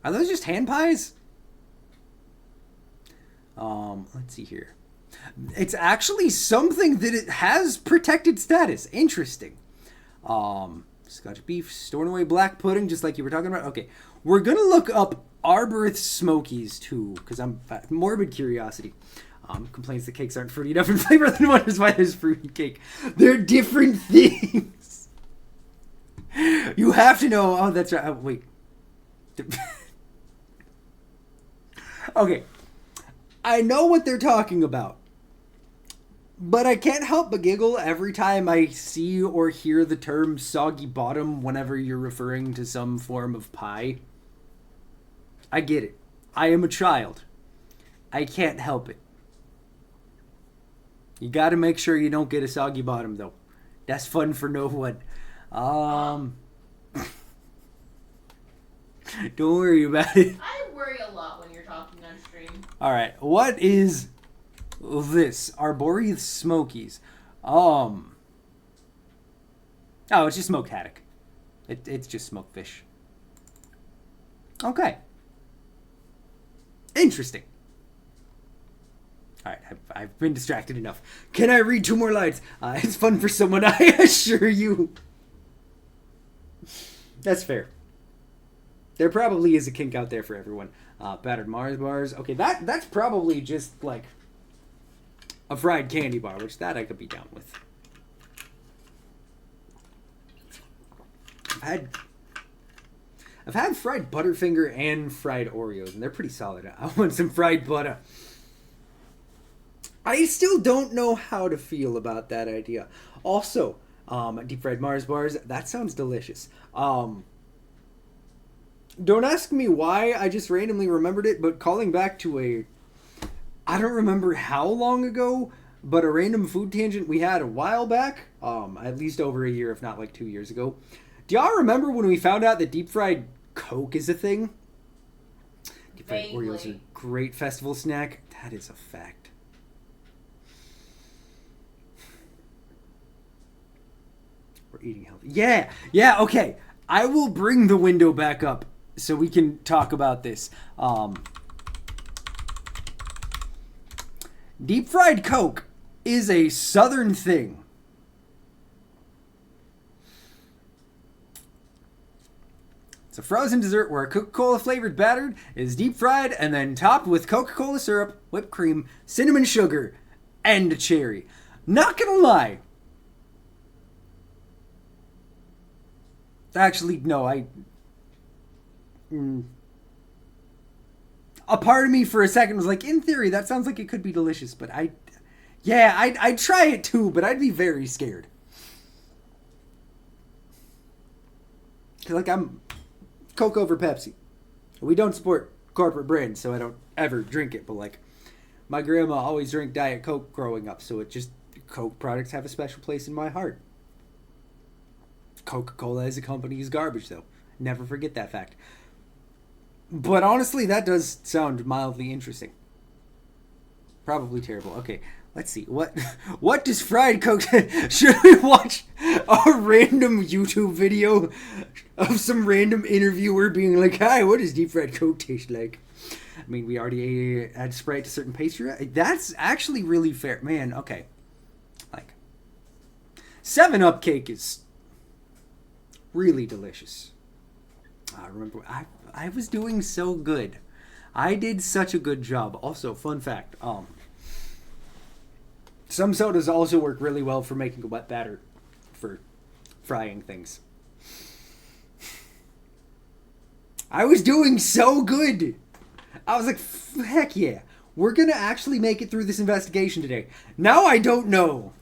B: Are those just hand pies? Let's see here. It's actually something that it has protected status. Interesting. Scotch beef, stored away black pudding, just like you were talking about. Okay, we're gonna look up Arbroath smokies too, because I'm morbid curiosity. Complains that cakes aren't fruity enough in flavor, then wonders why there's fruity cake. They're different things. You have to know. Oh, that's right. Oh, wait. Okay, I know what they're talking about, but I can't help but giggle every time I see or hear the term soggy bottom whenever you're referring to some form of pie. I get it. I am a child. I can't help it. You gotta make sure you don't get a soggy bottom, though. That's fun for no one. Don't worry about it.
A: I worry a lot when you're talking on stream.
B: Alright, what is this? Arbroath smokies. Oh, it's just smoked haddock. It's just smoked fish. Okay. Interesting. Alright, I've been distracted enough. Can I read 2 more lines? It's fun for someone, I assure you. That's fair. There probably is a kink out there for everyone. Battered Mars bars. Okay, that's probably just like a fried candy bar, which that I could be down with. I've had fried Butterfinger and fried Oreos, and they're pretty solid. I want some fried butter. I still don't know how to feel about that idea. Also, deep fried Mars bars, that sounds delicious. Don't ask me why, I just randomly remembered it, but calling back to I don't remember how long ago, but a random food tangent we had a while back, at least over a year, if not like 2 years ago. Do y'all remember when we found out that deep fried Coke is a thing. Deep fried
A: Vaguely.
B: Oreos are a great festival snack. That is a fact. We're eating healthy. Yeah, yeah, okay. I will bring the window back up so we can talk about this. Deep fried Coke is a southern thing. It's a frozen dessert where a Coca-Cola flavored batter is deep fried and then topped with Coca-Cola syrup, whipped cream, cinnamon sugar, and a cherry. Not gonna lie. Actually, no, a part of me for a second was like, in theory, that sounds like it could be delicious, but I'd try it too, but I'd be very scared. Like, I'm Coke over Pepsi. We don't support corporate brands, so I don't ever drink it, but like, my grandma always drank Diet Coke growing up, so Coke products have a special place in my heart. Coca-Cola as a company is garbage, though. Never forget that fact. But honestly, that does sound mildly interesting. Probably terrible. Okay, let's see. What does fried Coke... Should we watch a random YouTube video of some random interviewer being like, hi, what does deep fried Coke taste like? I mean, we already had Sprite to certain pastry. That's actually really fair. Man, okay. Like, 7-Up cake is really delicious. I remember I was doing so good. I did such a good job. Also, fun fact, some sodas also work really well for making a wet batter for frying things. I was doing so good. I was like, heck yeah. We're going to actually make it through this investigation today. Now I don't know.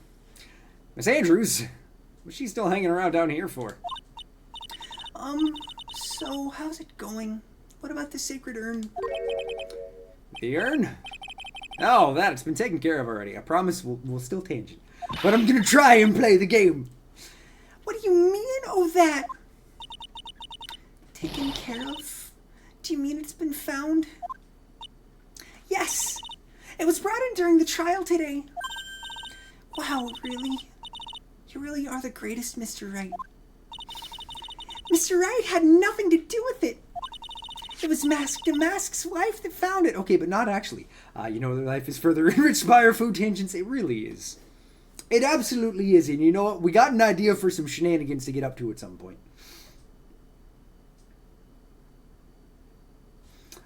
B: Miss Andrews, what's she still hanging around down here for?
C: So how's it going? What about the sacred urn?
B: The urn? Oh, it's been taken care of already. I promise we'll still tangent. But I'm gonna try and play the game.
C: What do you mean, oh that? Taken care of? Do you mean it's been found? Yes! It was brought in during the trial today. Wow, really? You really are the greatest, Mr. Wright. Mr. Wright had nothing to do with it. It was Mask's wife that found it.
B: Okay, but not actually. Their life is further enriched by our food tangents. It really is. It absolutely is. And you know what? We got an idea for some shenanigans to get up to at some point.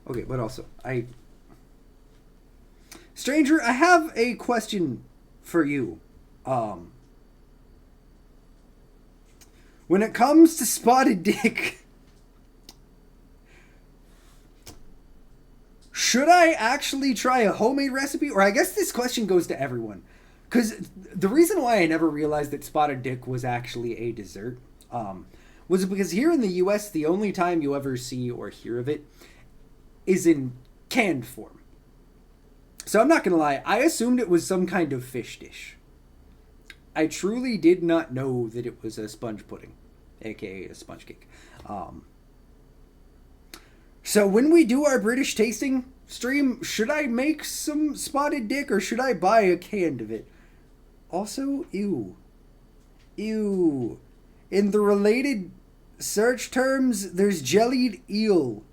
B: Okay, but also, Stranger, I have a question for you. When it comes to spotted dick, should I actually try a homemade recipe? Or I guess this question goes to everyone. Because the reason why I never realized that spotted dick was actually a dessert was because here in the US, the only time you ever see or hear of it is in canned form. So I'm not going to lie, I assumed it was some kind of fish dish. I truly did not know that it was a sponge pudding, aka a sponge cake. So when we do our British tasting stream, should I make some spotted dick or should I buy a can of it? Also, ew. Ew. In the related search terms, there's jellied eel.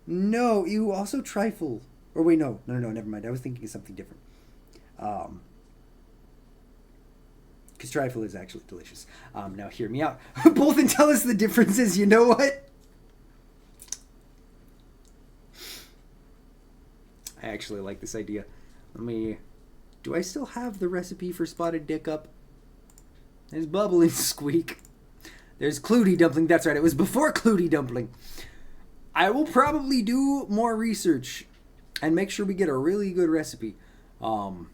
B: No, ew. Also trifle. Or wait, no, never mind. I was thinking of something different. Because trifle is actually delicious. Now hear me out. Both and tell us the differences. You know what? I actually like this idea. Do I still have the recipe for spotted dick up? There's bubbling squeak. There's Clutie dumpling. That's right. It was before Clutie dumpling. I will probably do more research and make sure we get a really good recipe. But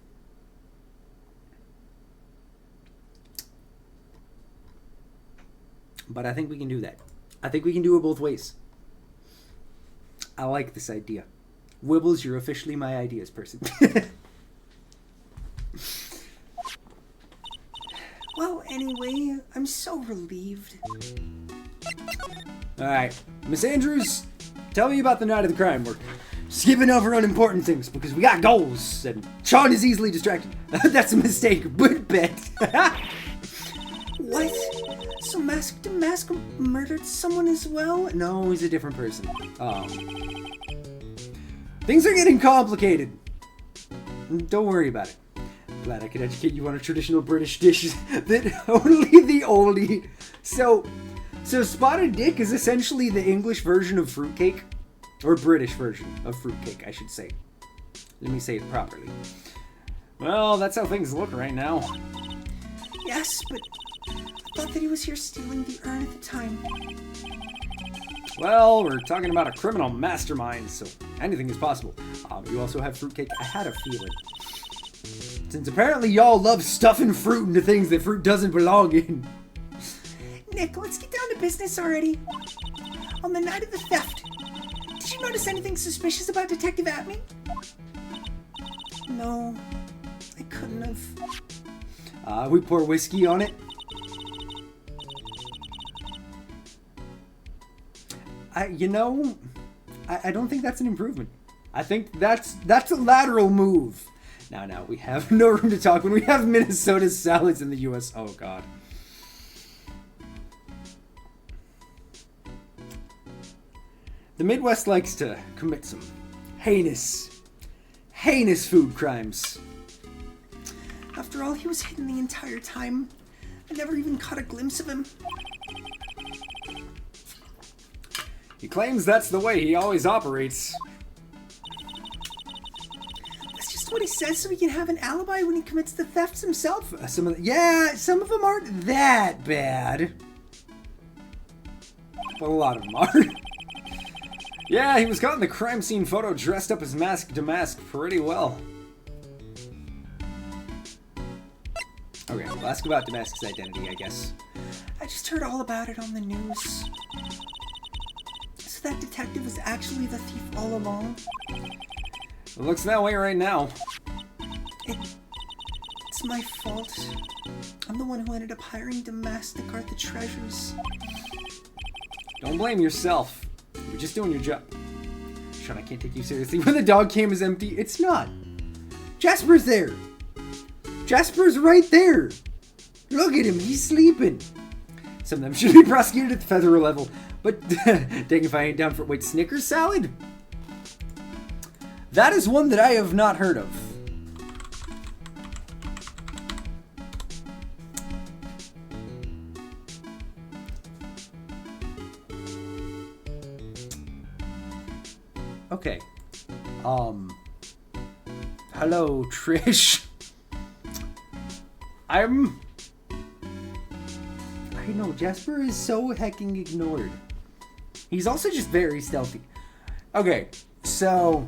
B: I think we can do that. I think we can do it both ways. I like this idea. Wibbles, you're officially my ideas person.
C: Well, anyway, I'm so relieved.
B: Alright, Miss Andrews, tell me about the night of the crime. We're skipping over unimportant things because we got goals, and Sean is easily distracted. That's a mistake, but bet.
C: What? So Mask to Mask murdered someone as well?
B: No, he's a different person. Things are getting complicated. Don't worry about it. Glad I could educate you on a traditional British dish that only the oldie. So Spotted Dick is essentially the English version of fruitcake. Or British version of fruitcake, I should say. Let me say it properly. Well, that's how things look right now.
C: Yes, but I thought that he was here stealing the urn at the time.
B: Well, we're talking about a criminal mastermind, so anything is possible. You also have fruitcake. I had a feeling. Since apparently y'all love stuffing fruit into things that fruit doesn't belong in.
C: Nick, let's get down to business already. On the night of the theft, did you notice anything suspicious about Detective Atme? No, I couldn't have.
B: We pour whiskey on it. I don't think that's an improvement. I think that's a lateral move. Now, we have no room to talk when we have Minnesota salads in the U.S. Oh, God. The Midwest likes to commit some heinous food crimes.
C: After all, he was hidden the entire time. I never even caught a glimpse of him.
B: He claims that's the way he always operates.
C: That's just what he says so he can have an alibi when he commits the thefts himself.
B: Some of them aren't that bad. But a lot of them are. Yeah, he was caught in the crime scene photo dressed up as Mask to Mask pretty well. Okay, we'll ask about Damask's identity, I guess.
C: I just heard all about it on the news. So that detective was actually the thief all along?
B: It looks that way right now.
C: It's my fault. I'm the one who ended up hiring Damask to guard the treasures.
B: Don't blame yourself. You're just doing your job. Sean, I can't take you seriously. When the dog cam is empty, it's not. Jasper's there. Jasper's right there. Look at him. He's sleeping. Some of them should be prosecuted at the federal level. But dang if I ain't down for... Wait, Snickers salad? That is one that I have not heard of. Okay. Hello, Trish. I know, Jasper is so hecking ignored. He's also just very stealthy. Okay, so...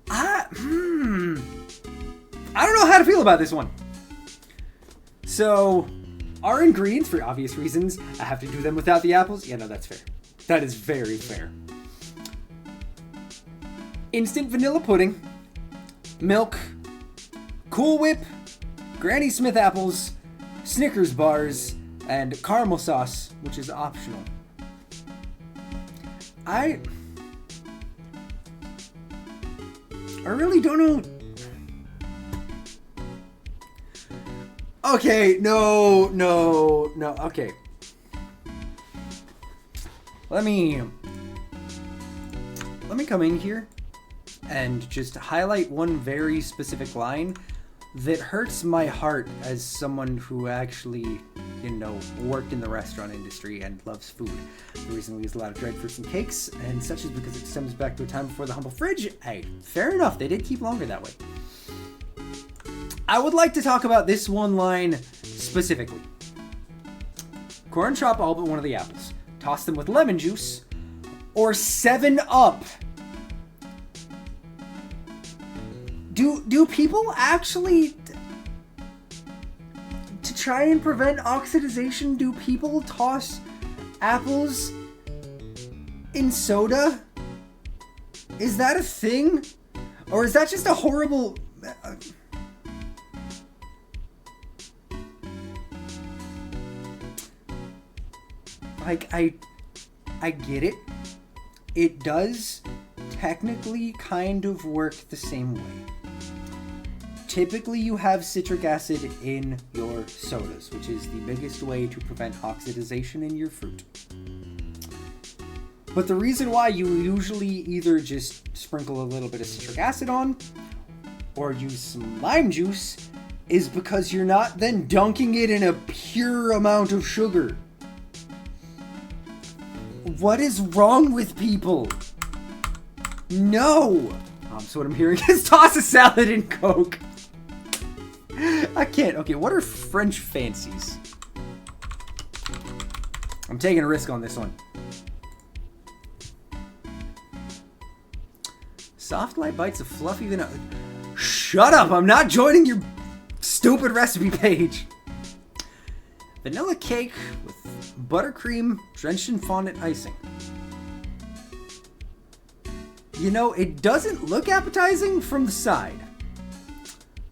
B: I don't know how to feel about this one. So... Our ingredients, for obvious reasons, I have to do them without the apples. Yeah, no, that's fair. That is very fair. Instant vanilla pudding, milk, Cool Whip, Granny Smith apples, Snickers bars, and caramel sauce, which is optional. I really don't know. Okay, no, okay. Let me come in here and just highlight one very specific line that hurts my heart as someone who actually, worked in the restaurant industry and loves food. The reason we use a lot of dried fruits and cakes and such is because it stems back to a time before the humble fridge. Hey, fair enough, they did keep longer that way. I would like to talk about this one line specifically. Corn chop all but one of the apples. Toss them with lemon juice or 7-Up. Do people actually, to try and prevent oxidization, do people toss apples in soda? Is that a thing? Or is that just a horrible... like, I get it. It does technically kind of work the same way. Typically, you have citric acid in your sodas, which is the biggest way to prevent oxidization in your fruit. But the reason why you usually either just sprinkle a little bit of citric acid on, or use some lime juice, is because you're not then dunking it in a pure amount of sugar. What is wrong with people? No! So what I'm hearing is toss a salad and Coke. I can't. Okay, what are French fancies? I'm taking a risk on this one. Soft light bites of fluffy vanilla. Shut up! I'm not joining your stupid recipe page. Vanilla cake with buttercream drenched in fondant icing. You know, it doesn't look appetizing from the side.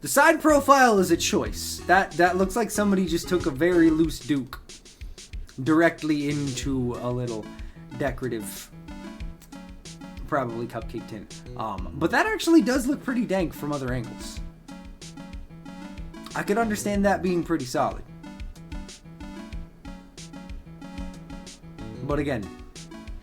B: The side profile is a choice. That looks like somebody just took a very loose Duke directly into a little decorative, probably cupcake tin. But that actually does look pretty dank from other angles. I could understand that being pretty solid. But again,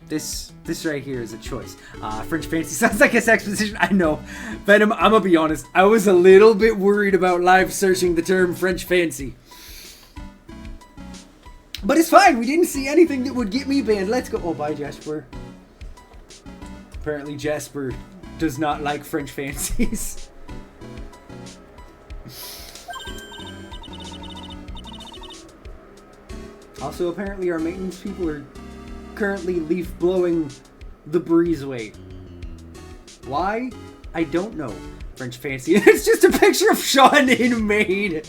B: this right here is a choice. French fancy sounds like a sex position. I know. Venom, I'm gonna be honest. I was a little bit worried about live searching the term French fancy. But it's fine. We didn't see anything that would get me banned. Let's go. Oh, bye, Jasper. Apparently Jasper does not like French fancies. Also, apparently our maintenance people are currently leaf blowing the breezeway. Why? I don't know. French fancy. It's just a picture of Sean in Maine.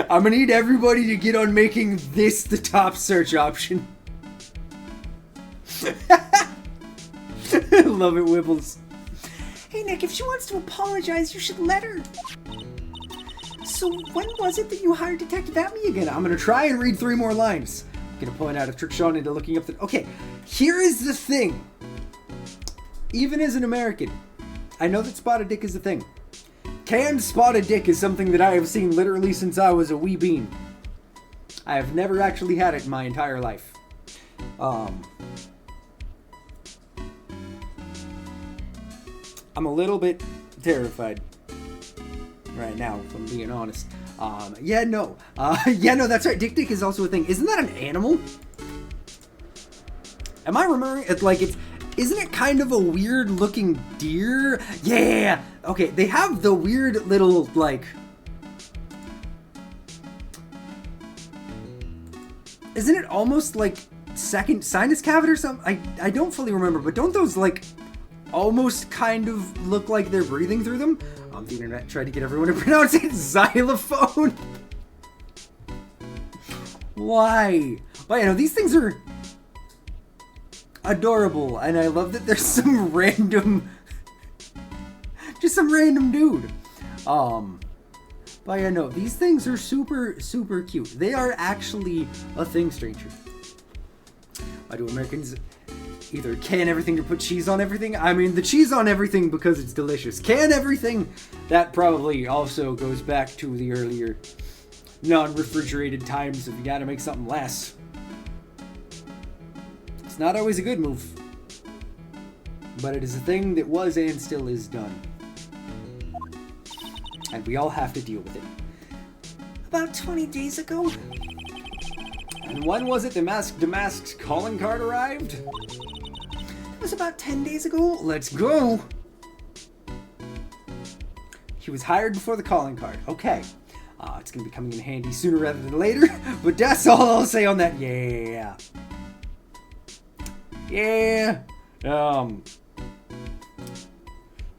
B: I'm gonna need everybody to get on making this the top search option. Love it, Wibbles.
C: Hey, Nick, if she wants to apologize, you should let her. So when was it that you hired Detective Atme again?
B: I'm gonna try and read 3 more lines. I'm gonna point out if trick Sean into looking up the... Okay, here is the thing. Even as an American, I know that spotted dick is a thing. Canned spotted dick is something that I have seen literally since I was a wee bean. I have never actually had it in my entire life. I'm a little bit terrified right now, if I'm being honest. Yeah, no, that's right. Dick is also a thing. Isn't that an animal? Am I remembering it? Like, isn't it kind of a weird looking deer? Yeah. Okay, they have the weird little, like, isn't it almost like second sinus cavity or something? I don't fully remember, but don't those, like, almost kind of look like they're breathing through them? The internet tried to get everyone to pronounce it xylophone. Why? But you know, these things are adorable, and I love that there's some random, just some random dude. But yeah, no, these things are super, super cute. They are actually a thing, stranger. Why do Americans either can everything or put cheese on everything? I mean, the cheese on everything because it's delicious. Can everything? That probably also goes back to the earlier non-refrigerated times if you gotta make something last. It's not always a good move, but it is a thing that was and still is done. And we all have to deal with it.
C: About 20 days ago.
B: And when was it the Masked Damask's calling card arrived?
C: It was about 10 days ago.
B: Let's go! He was hired before the calling card. Okay. It's gonna be coming in handy sooner rather than later, but that's all I'll say on that. Yeah. Yeah.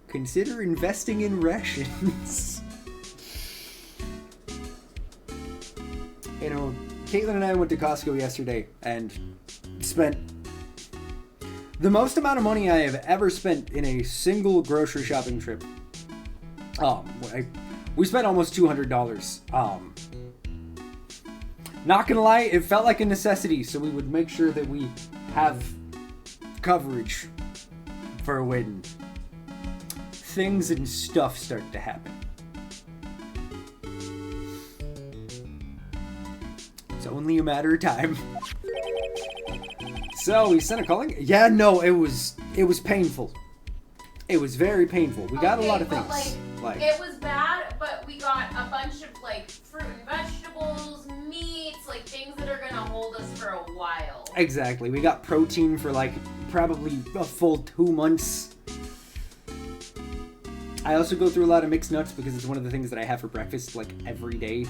B: Consider investing in rations. You know, Caitlin and I went to Costco yesterday and spent the most amount of money I have ever spent in a single grocery shopping trip. We spent almost $200. Not gonna lie, it felt like a necessity, so we would make sure that we have coverage for when things and stuff start to happen. It's only a matter of time. So we sent a calling. Yeah, no, it was painful. It was very painful. We got a lot of
A: but,
B: things.
A: Like, it was bad, but we got a bunch of like fruit and vegetables, meats, like things that are gonna hold us for a while.
B: Exactly. We got protein for like probably a full 2 months. I also go through a lot of mixed nuts because it's one of the things that I have for breakfast like every day.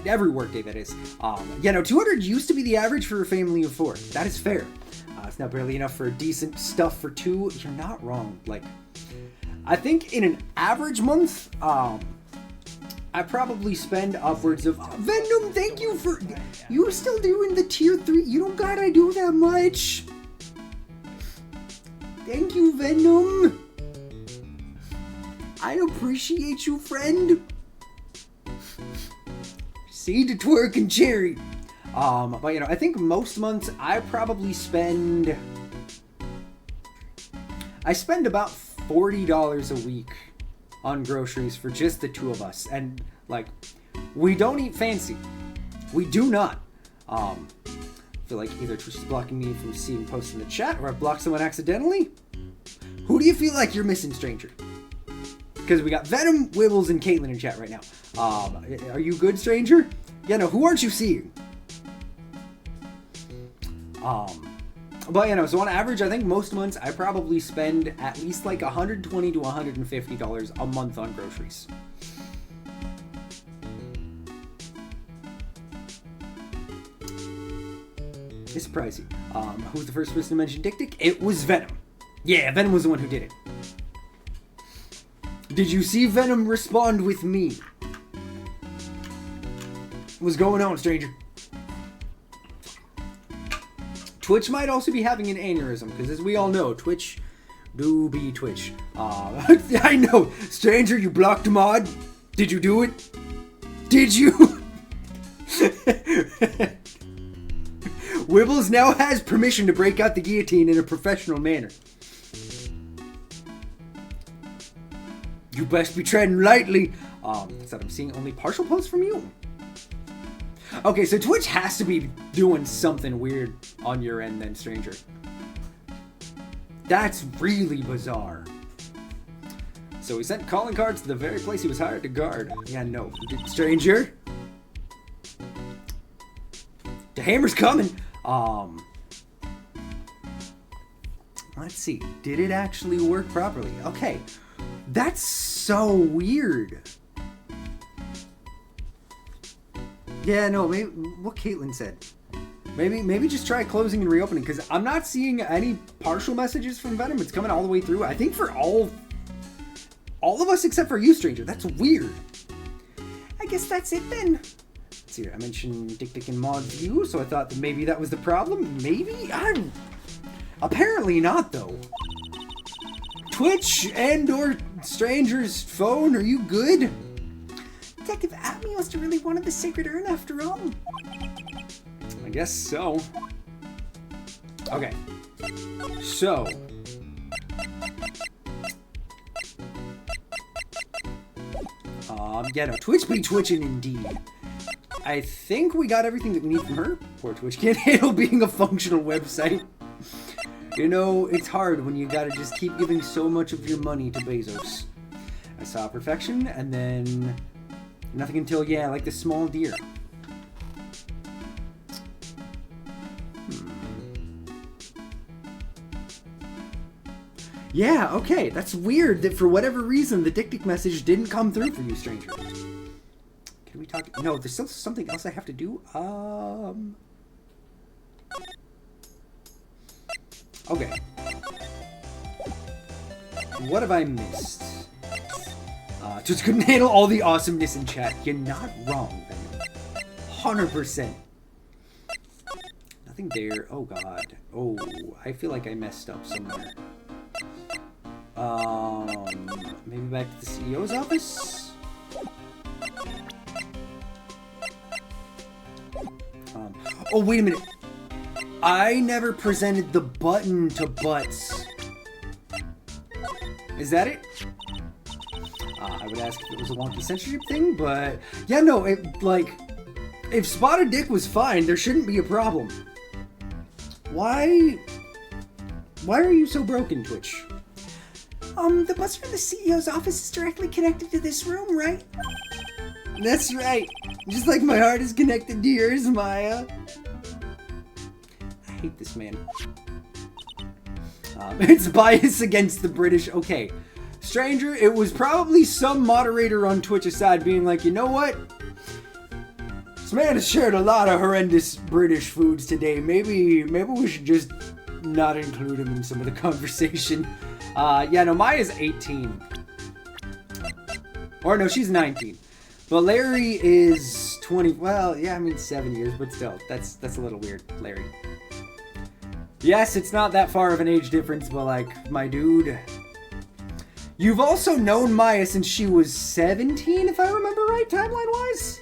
B: Every work day, that is. Yeah, no, 200 used to be the average for a family of 4. That is fair. It's not barely enough for decent stuff for 2. You're not wrong. Like, I think in an average month, I probably spend upwards of... Venom, thank you for... You still doing the tier 3? You don't gotta do that much. Thank you, Venom. I appreciate you, friend. See the twerk and cherry. But you know, I think most months I probably spend about $40 a week on groceries for just the 2 of us. And like, we don't eat fancy. We do not. I feel like either Twitch is blocking me from seeing posts in the chat, or I've blocked someone accidentally. Who do you feel like you're missing, stranger? Because we got Venom, Wibbles, and Caitlin in chat right now. Are you good, stranger? Yeah, no, who aren't you seeing? But you know, so on average, I think most months I probably spend at least like $120 to $150 a month on groceries. It's pricey. Who was the first person to mention Dick Dick? It was Venom. Yeah, Venom was the one who did it. Did you see Venom respond with me? What's going on, stranger? Twitch might also be having an aneurysm, because as we all know, Twitch do be Twitch. I know, stranger, you blocked a mod. Did you do it? Did you? Wibbles now has permission to break out the guillotine in a professional manner. You best be treading lightly. That's what I'm seeing. Only partial posts from you. Okay, so Twitch has to be doing something weird on your end then, stranger. That's really bizarre. So he sent calling cards to the very place he was hired to guard. Yeah, no. Stranger? The hammer's coming. Let's see. Did it actually work properly? Okay. That's so weird. Yeah, no, maybe what Caitlin said. Maybe just try closing and reopening, because I'm not seeing any partial messages from Venom. It's coming all the way through. I think for all of us except for you, stranger. That's weird. I guess that's it then. Let's see here. I mentioned Dick Dick and Mod View, so I thought that maybe that was the problem. Maybe? Apparently not, though. Twitch and or stranger's phone, are you good?
C: Detective Atme must have really wanted the sacred urn after all.
B: I guess so. Okay. So. Yeah, no, Twitch be twitching indeed. I think we got everything that we need from her. Poor Twitch can't handle being a functional website. You know, it's hard when you gotta just keep giving so much of your money to Bezos. I saw perfection, and then nothing until, yeah, like the small deer. Yeah, okay, that's weird that for whatever reason the Dick Dick message didn't come through for you, stranger. Can we talk? No, there's still something else I have to do. Okay. What have I missed? Just couldn't handle all the awesomeness in chat. You're not wrong, Venom. 100%. Nothing there. Oh, God. Oh, I feel like I messed up somewhere. Maybe back to the CEO's office? Oh, wait a minute. I never presented the button to Butts. Is that it? I would ask if it was a wonky censorship thing, but... Yeah, no, if Spotted Dick was fine, there shouldn't be a problem. Why are you so broken, Twitch?
C: The bus from the CEO's office is directly connected to this room, right?
B: That's right. Just like my heart is connected to yours, Maya. I hate this man. It's bias against the British. Okay. Stranger, it was probably some moderator on Twitch's side being like, you know what? This man has shared a lot of horrendous British foods today. Maybe we should just not include him in some of the conversation. Yeah, no, Maya's 18. Or no, she's 19. But Larry is 20. Well, yeah, I mean 7 years, but still, that's a little weird, Larry. Yes, it's not that far of an age difference, but like, my dude. You've also known Maya since she was 17, if I remember right, timeline-wise?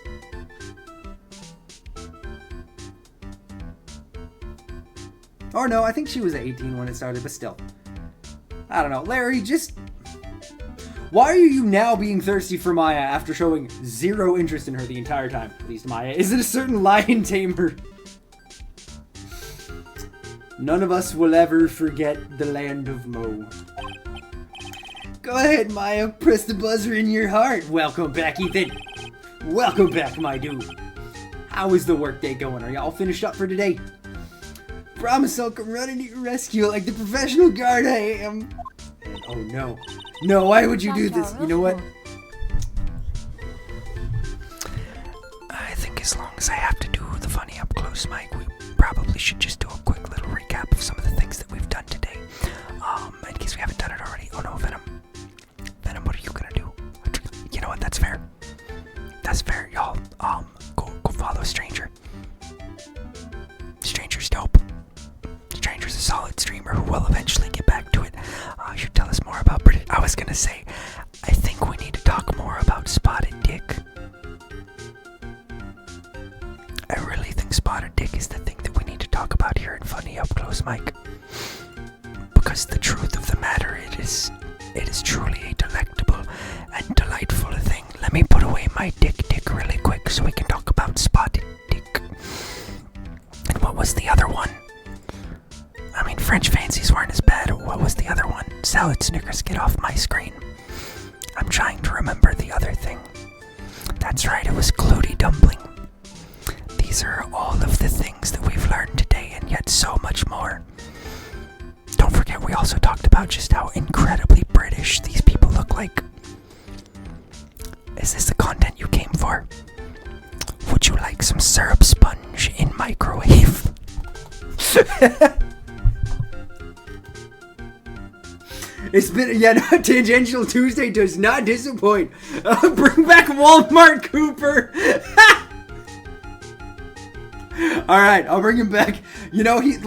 B: Or no, I think she was 18 when it started, but still. I don't know. Larry, just... Why are you now being thirsty for Maya after showing zero interest in her the entire time? At least Maya. Is it a certain lion tamer? None of us will ever forget the land of Mo. Go ahead, Maya. Press the buzzer in your heart. Welcome back, Ethan. Welcome back, my dude. How is the workday going? Are y'all finished up for today? Promise I'll come running to your rescue like the professional guard I am. And, oh no. No, why would you do this? You know what?
C: I think as long as I have to do the funny up close mic, we probably should just do a quick little recap of some of the things that we've done today. In case we haven't done it already. Oh no, Venom. Venom, what are you gonna do? You know what? That's fair. That's fair, y'all. Go follow Stranger. Stranger's dope. Stranger's a solid streamer who will eventually get back to it. Should tell us more about British. I was gonna say, I think we need to talk more about Spotted Dick. I really think Spotted Dick is the thing that we need to talk about here in Funny Up Close Mike. Because the truth of the matter, it is truly a delectable and delightful thing. Let me put away my dick really quick so we can talk about Spotted Dick. And what was the other one? I mean, French fancies weren't as bad. What was the other one? Salad Snickers, get off my screen. I'm trying to remember the other thing. That's right, it was Clooty Dumpling. These are all of the things that we've learned today, and yet so much more. Don't forget, we also talked about just how incredibly British these people look like. Is this the content you came for? Would you like some syrup sponge in microwave?
B: It's been, yeah, no, Tangential Tuesday does not disappoint. Bring back Walmart Cooper. Alright, I'll bring him back. You know, he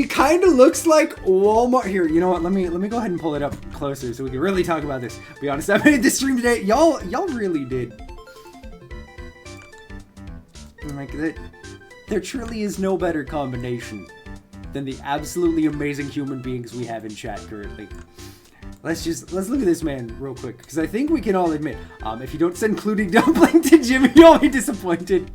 B: kind of looks like Walmart. Here, you know what? Let me go ahead and pull it up closer so we can really talk about this. Be honest, I made this stream today. Y'all really did. Like that. There truly is no better combination than the absolutely amazing human beings we have in chat currently. Let's look at this man real quick, because I think we can all admit, if you don't send Clooty Dumpling to Jimmy, you'll be disappointed.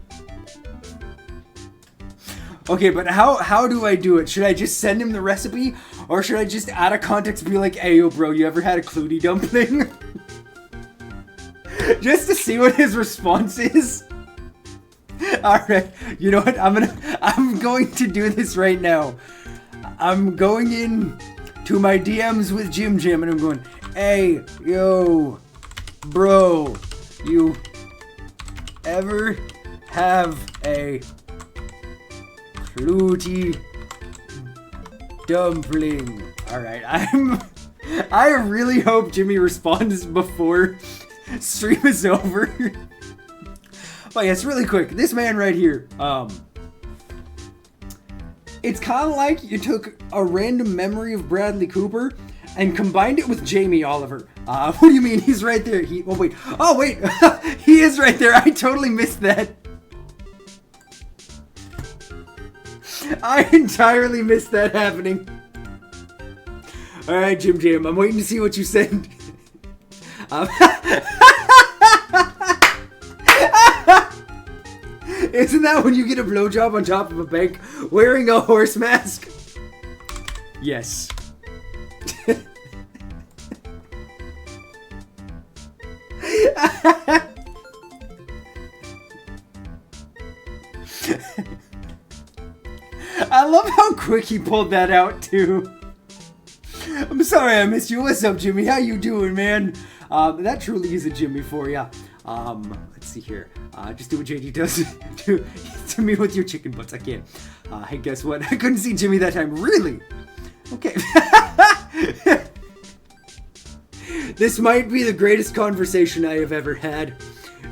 B: Okay, but how do I do it? Should I just send him the recipe, or should I just out of context be like, "Hey, yo, bro, you ever had a Clooty Dumpling?" Just to see what his response is. Alright, you know what? I'm going to do this right now. I'm going in to my DMs with Jim and I'm going, "Hey, yo, bro, you ever have a Clooty Dumpling?" Alright, I really hope Jimmy responds before stream is over. Oh yes, really quick. This man right here, it's kind of like you took a random memory of Bradley Cooper and combined it with Jamie Oliver. What do you mean? He's right there. Oh wait, he is right there. I totally missed that. I entirely missed that happening. Alright, Jim Jam, I'm waiting to see what you send. Isn't that when you get a blowjob on top of a bank wearing a horse mask? Yes. I love how quick he pulled that out, too. I'm sorry I missed you. What's up, Jimmy? How you doing, man? That truly is a Jimmy for ya. Let's see here. Just do what JD does to me with your chicken butts. I can't. Hey, guess what? I couldn't see Jimmy that time. Really? Okay. This might be the greatest conversation I have ever had.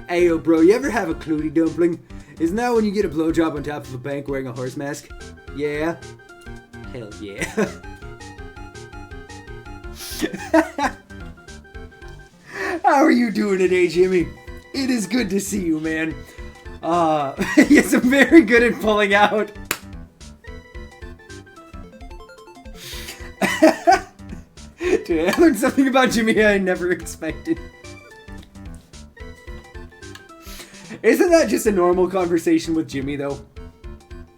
B: Ayo, bro, you ever have a Clootie dumpling? Isn't that when you get a blowjob on top of a bank wearing a horse mask? Yeah? Hell yeah. How are you doing today, Jimmy? It is good to see you, man. Yes, I'm very good at pulling out. Dude, I learned something about Jimmy I never expected. Isn't that just a normal conversation with Jimmy, though?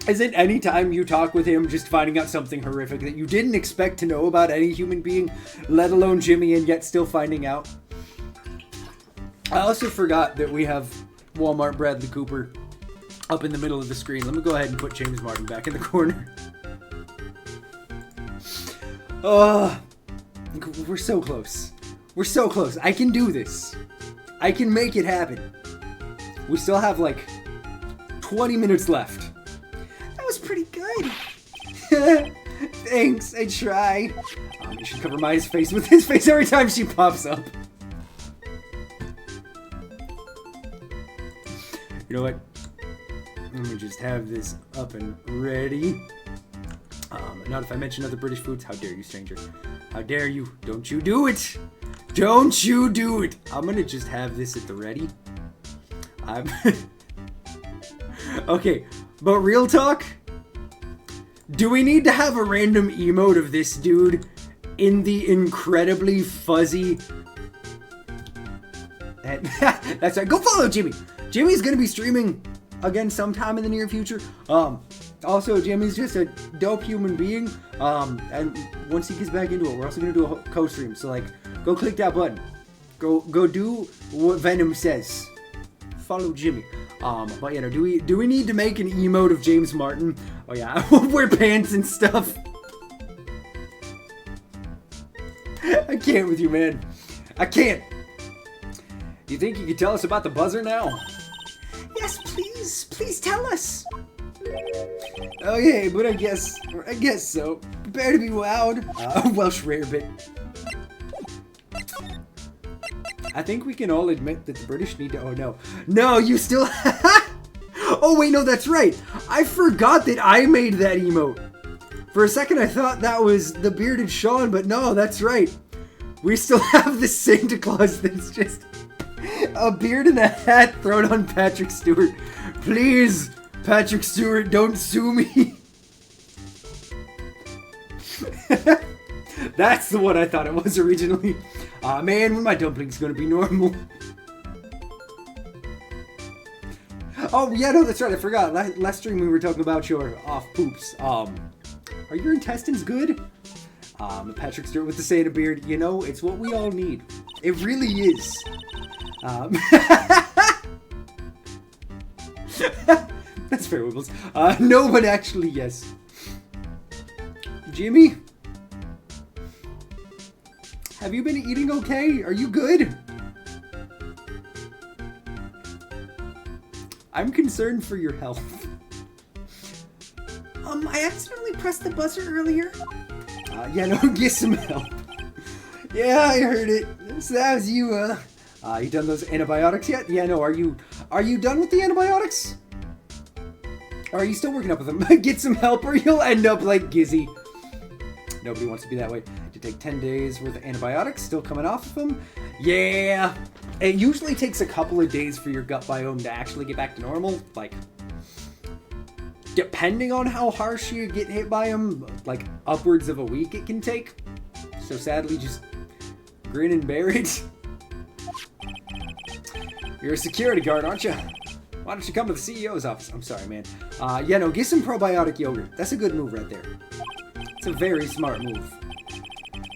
B: Isn't any time you talk with him just finding out something horrific that you didn't expect to know about any human being, let alone Jimmy, and yet still finding out? I also forgot that we have Walmart Bradley Cooper up in the middle of the screen. Let me go ahead and put James Martin back in the corner. We're so close. We're so close. I can do this. I can make it happen. We still have like 20 minutes left.
C: That was pretty good.
B: Thanks, I try. You should cover Maya's face with his face every time she pops up. You know what? Let me just have this up and ready. Not if I mention other British foods. How dare you, stranger? How dare you? Don't you do it! Don't you do it! I'm gonna just have this at the ready. Okay, but real talk? Do we need to have a random emote of this dude in the incredibly fuzzy... That's right, go follow Jimmy! Jimmy's gonna be streaming again sometime in the near future. Also, Jimmy's just a dope human being. And once he gets back into it, we're also gonna do a co-stream. So like, go click that button. Go do what Venom says. Follow Jimmy. But you know, do we need to make an emote of James Martin? Oh yeah, wear pants and stuff. I can't with you, man. I can't. Do you think you could tell us about the buzzer now?
C: Yes, please. Please tell us.
B: Okay, but I guess so. Prepare to be wowed. Welsh rarebit. I think we can all admit that the British need to... Oh, no. No, you still... Oh, wait, no, that's right. I forgot that I made that emote. For a second, I thought that was the bearded Sean, but no, that's right. We still have the Santa Claus that's just a beard and a hat thrown on Patrick Stewart. Please, Patrick Stewart, don't sue me. That's the one I thought it was originally. Aw, man, when my dumpling's gonna be normal. Oh, yeah, no, that's right, I forgot. Last stream we were talking about your off poops. Are your intestines good? Patrick Stewart with the Santa beard, you know, it's what we all need. It really is. That's fair, Wibbles. No, but actually, yes. Jimmy? Have you been eating okay? Are you good? I'm concerned for your health.
C: I accidentally pressed the buzzer earlier.
B: Yeah, no, get some help. Yeah, I heard it. So that was you, you done those antibiotics yet? Yeah, no, are you done with the antibiotics? Or are you still working up with them? Get some help or you'll end up like Gizzy. Nobody wants to be that way. To take 10 days worth of antibiotics, still coming off of them? Yeah. It usually takes a couple of days for your gut biome to actually get back to normal. Like, depending on how harsh you get hit by them, like upwards of a week it can take. So sadly, just grin and bear it. You're a security guard, aren't you? Why don't you come to the CEO's office? I'm sorry, man. Yeah, no, get some probiotic yogurt. That's a good move right there. It's a very smart move.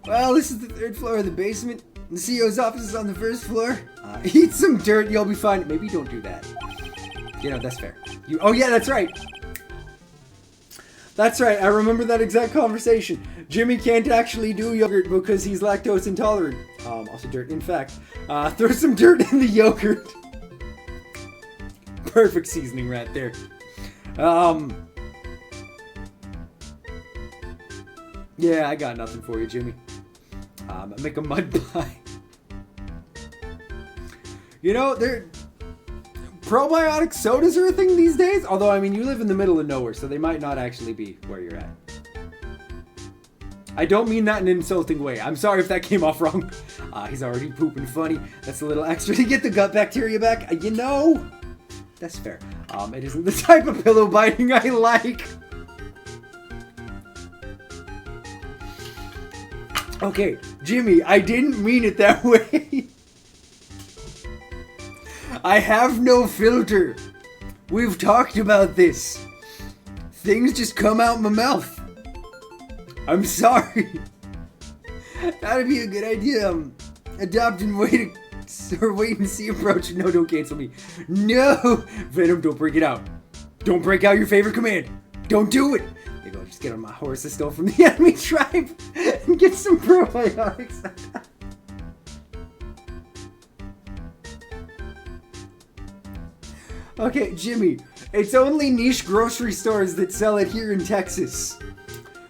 B: Well, this is the 3rd floor of the basement. The CEO's office is on the 1st floor. Eat some dirt, you'll be fine. Maybe don't do that. You know, that's fair. Oh yeah, that's right. That's right, I remember that exact conversation. Jimmy can't actually do yogurt because he's lactose intolerant. Also dirt. In fact, throw some dirt in the yogurt. Perfect seasoning right there. Yeah, I got nothing for you, Jimmy. Make a mud pie. You know, probiotic sodas are a thing these days. Although, I mean, you live in the middle of nowhere, so they might not actually be where you're at. I don't mean that in an insulting way. I'm sorry if that came off wrong. He's already pooping funny. That's a little extra to get the gut bacteria back. You know, that's fair. It isn't the type of pillow biting I like. Okay, Jimmy, I didn't mean it that way. I have no filter. We've talked about this. Things just come out my mouth. I'm sorry. That'd be a good idea. Adopt and wait and see approach. No, don't cancel me. No! Venom, don't break it out. Don't break out your favorite command. Don't do it. There you go, just get on my horse I stole from the enemy tribe and get some probiotics. Okay, Jimmy, it's only niche grocery stores that sell it here in Texas.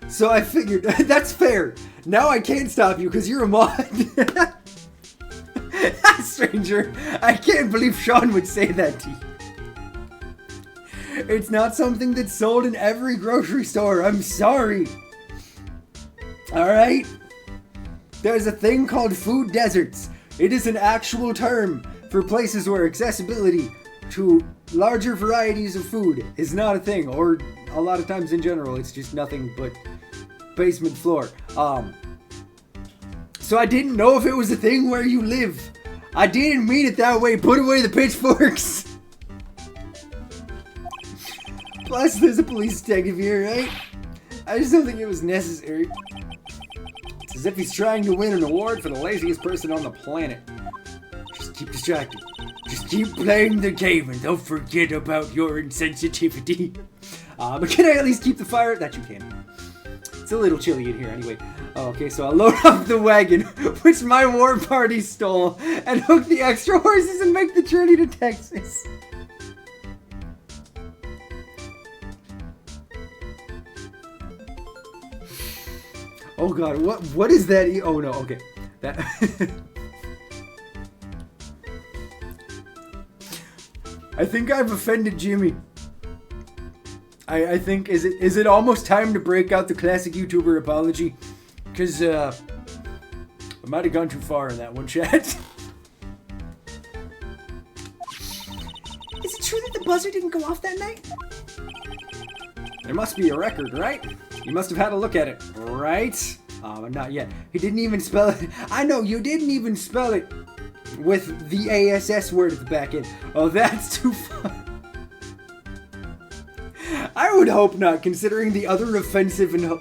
B: So I figured, that's fair. Now I can't stop you because you're a mod. Stranger, I can't believe Sean would say that to you. It's not something that's sold in every grocery store. I'm sorry. Alright? There's a thing called food deserts. It is an actual term for places where accessibility to larger varieties of food is not a thing, or a lot of times in general it's just nothing but basement floor. So I didn't know if it was a thing where you live. I didn't mean it that way. Put away the pitchforks. Plus there's a police detective here, right? I just don't think it was necessary. It's as if he's trying to win an award for the laziest person on the planet. Just keep distracted. Just keep playing the game and don't forget about your insensitivity. But can I at least keep the fire? That you can. It's a little chilly in here anyway. Okay, so I'll load up the wagon, which my war party stole, and hook the extra horses and make the journey to Texas. Oh god, what is that? Oh no, okay. That I think I've offended Jimmy. I think, is it almost time to break out the classic YouTuber apology? Because, I might have gone too far in that one, chat.
C: Is it true that the buzzer didn't go off that night?
B: There must be a record, right? You must have had a look at it, right? Not yet. He didn't even spell it. I know, you didn't even spell it with the ASS word at the back end. Oh, that's too far. I would hope not, considering the other offensive and,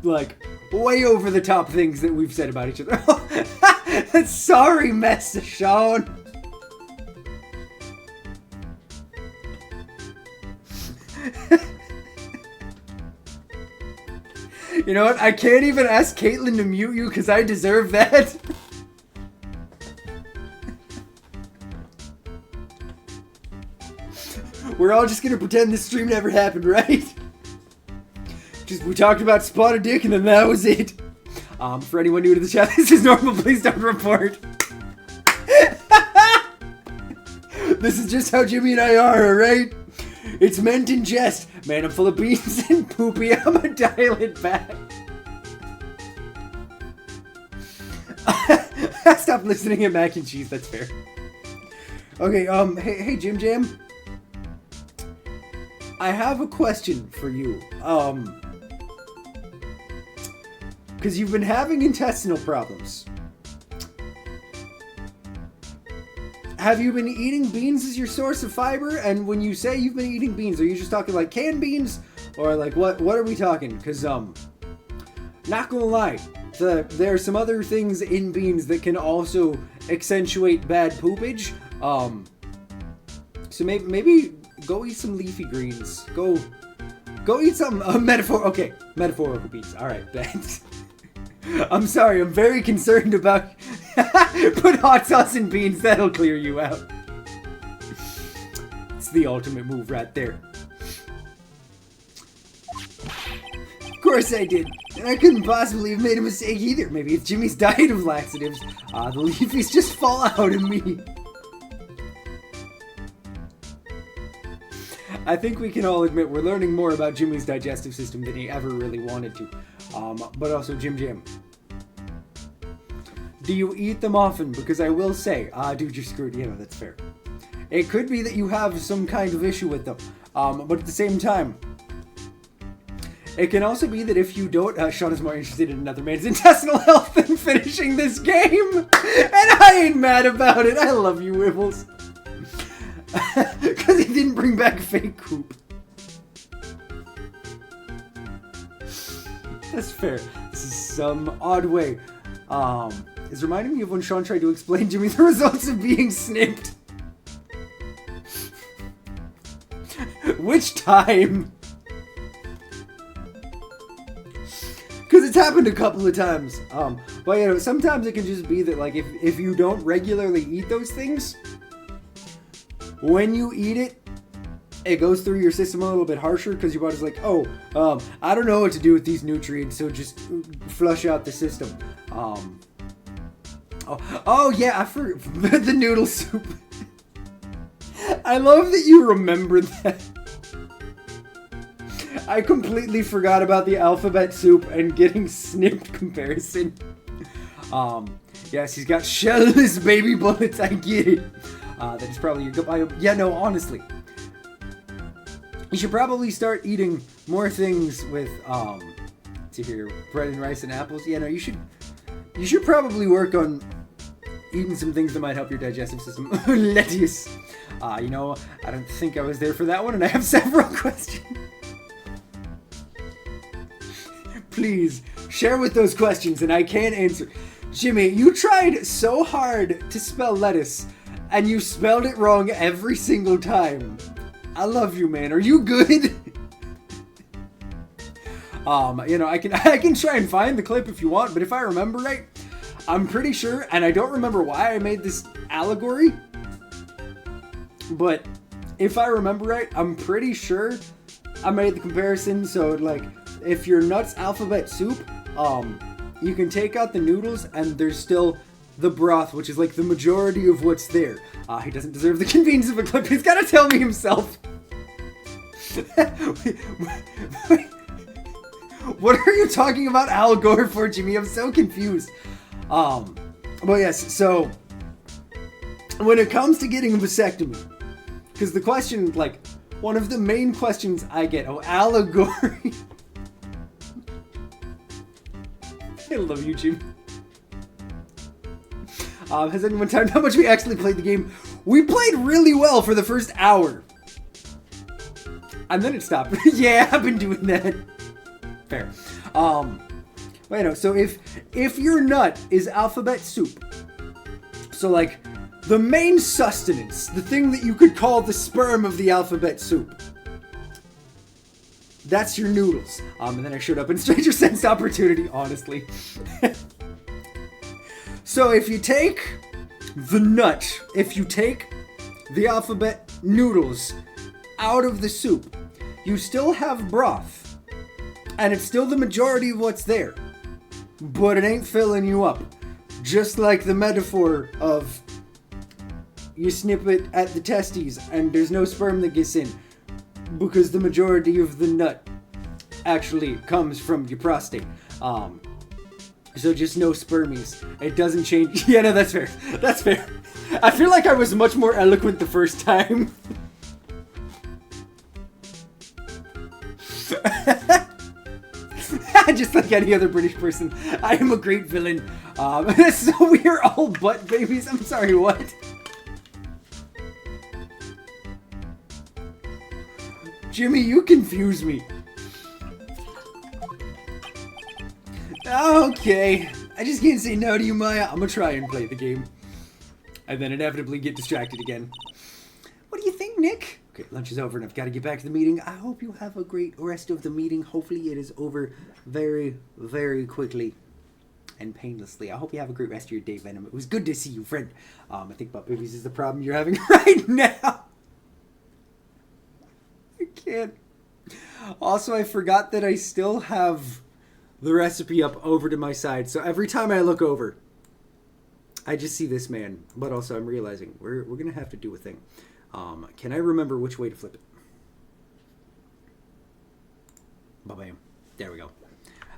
B: like, way over the top things that we've said about each other. Sorry, Master Sean. You know what? I can't even ask Caitlin to mute you because I deserve that. We're all just gonna pretend this stream never happened, right? Just we talked about spotted dick and then that was it. For anyone new to the chat, this is normal. Please don't report. This is just how Jimmy and I are, alright? It's meant in jest. Man, I'm full of beans and poopy. I'm gonna dial it back. Stop listening to mac and cheese. That's fair. Okay, hey, Jim Jam. I have a question for you. Because you've been having intestinal problems. Have you been eating beans as your source of fiber? And when you say you've been eating beans, are you just talking like canned beans? Or like what are we talking? Because, not gonna lie, there are some other things in beans that can also accentuate bad poopage. So maybe go eat some leafy greens. Go eat some metaphorical beans. All right, thanks. I'm sorry, I'm very concerned about put hot sauce in beans, that'll clear you out. It's the ultimate move right there. Of course I did, and I couldn't possibly have made a mistake either. Maybe it's Jimmy's diet of laxatives. The leafies just fall out of me. I think we can all admit we're learning more about Jimmy's digestive system than he ever really wanted to. But also, Jim. Do you eat them often? Because I will say, dude, you're screwed. You know, that's fair. It could be that you have some kind of issue with them. But at the same time, it can also be that if you don't, Sean is more interested in another man's intestinal health than finishing this game. And I ain't mad about it. I love you, Wibbles. Because he didn't bring back fake poop. That's fair. This is some odd way. It's reminding me of when Sean tried to explain Jimmy the results of being snipped. Which time? Because it's happened a couple of times. But you know, sometimes it can just be that like if you don't regularly eat those things, when you eat it, it goes through your system a little bit harsher because your body's like, oh, I don't know what to do with these nutrients, so just flush out the system. Oh yeah, I forgot the noodle soup. I love that you remember that. I completely forgot about the alphabet soup and getting snipped comparison. Yes, he's got shellless baby bullets, I get it. That is probably your yeah, no, honestly. You should probably start eating more things with, let's see here, bread and rice and apples. Yeah, no, you should probably work on eating some things that might help your digestive system. Lettuce. You know, I don't think I was there for that one, and I have several questions. Please, share with those questions, and I can't answer. Jimmy, you tried so hard to spell lettuce, and you spelled it wrong every single time. I love you, man. Are you good? You know, I can try and find the clip if you want, but if I remember right, I'm pretty sure, and I don't remember why I made this allegory, but if I remember right, I'm pretty sure I made the comparison, so like, if your nuts alphabet soup, you can take out the noodles, and there's still the broth, which is like the majority of what's there. He doesn't deserve the convenience of a clip. He's got to tell me himself. What are you talking about Al Gore for, Jimmy? I'm so confused. Well, yes, so when it comes to getting a vasectomy, because the question, like, one of the main questions I get, allegory. I love you, Jim. Has anyone timed how much we actually played the game? We played really well for the first hour. And then it stopped. Yeah, I've been doing that. Fair. Wait, no, so if your nut is alphabet soup, so like, the main sustenance, the thing that you could call the sperm of the alphabet soup, that's your noodles. And then I showed up in Stranger Sensed Opportunity, honestly. So if you take the nut, if you take the alphabet noodles out of the soup, you still have broth. And it's still the majority of what's there. But it ain't filling you up. Just like the metaphor of you snip it at the testes and there's no sperm that gets in. Because the majority of the nut actually comes from your prostate. So just no spermies. It doesn't change. Yeah, no, that's fair. That's fair. I feel like I was much more eloquent the first time. Just like any other British person, I am a great villain. So we are all butt babies. I'm sorry, what? Jimmy, you confuse me. Okay, I just can't say no to you, Maya. I'm gonna try and play the game. And then inevitably get distracted again. What do you think, Nick? Okay, lunch is over and I've got to get back to the meeting. I hope you have a great rest of the meeting. Hopefully it is over very, very quickly and painlessly. I hope you have a great rest of your day, Venom. It was good to see you, friend. I think butt babies is the problem you're having right now. I can't. Also, I forgot that I still have the recipe up over to my side. So every time I look over, I just see this man. But also I'm realizing we're going to have to do a thing. Can I remember which way to flip it? Ba-bam. There we go.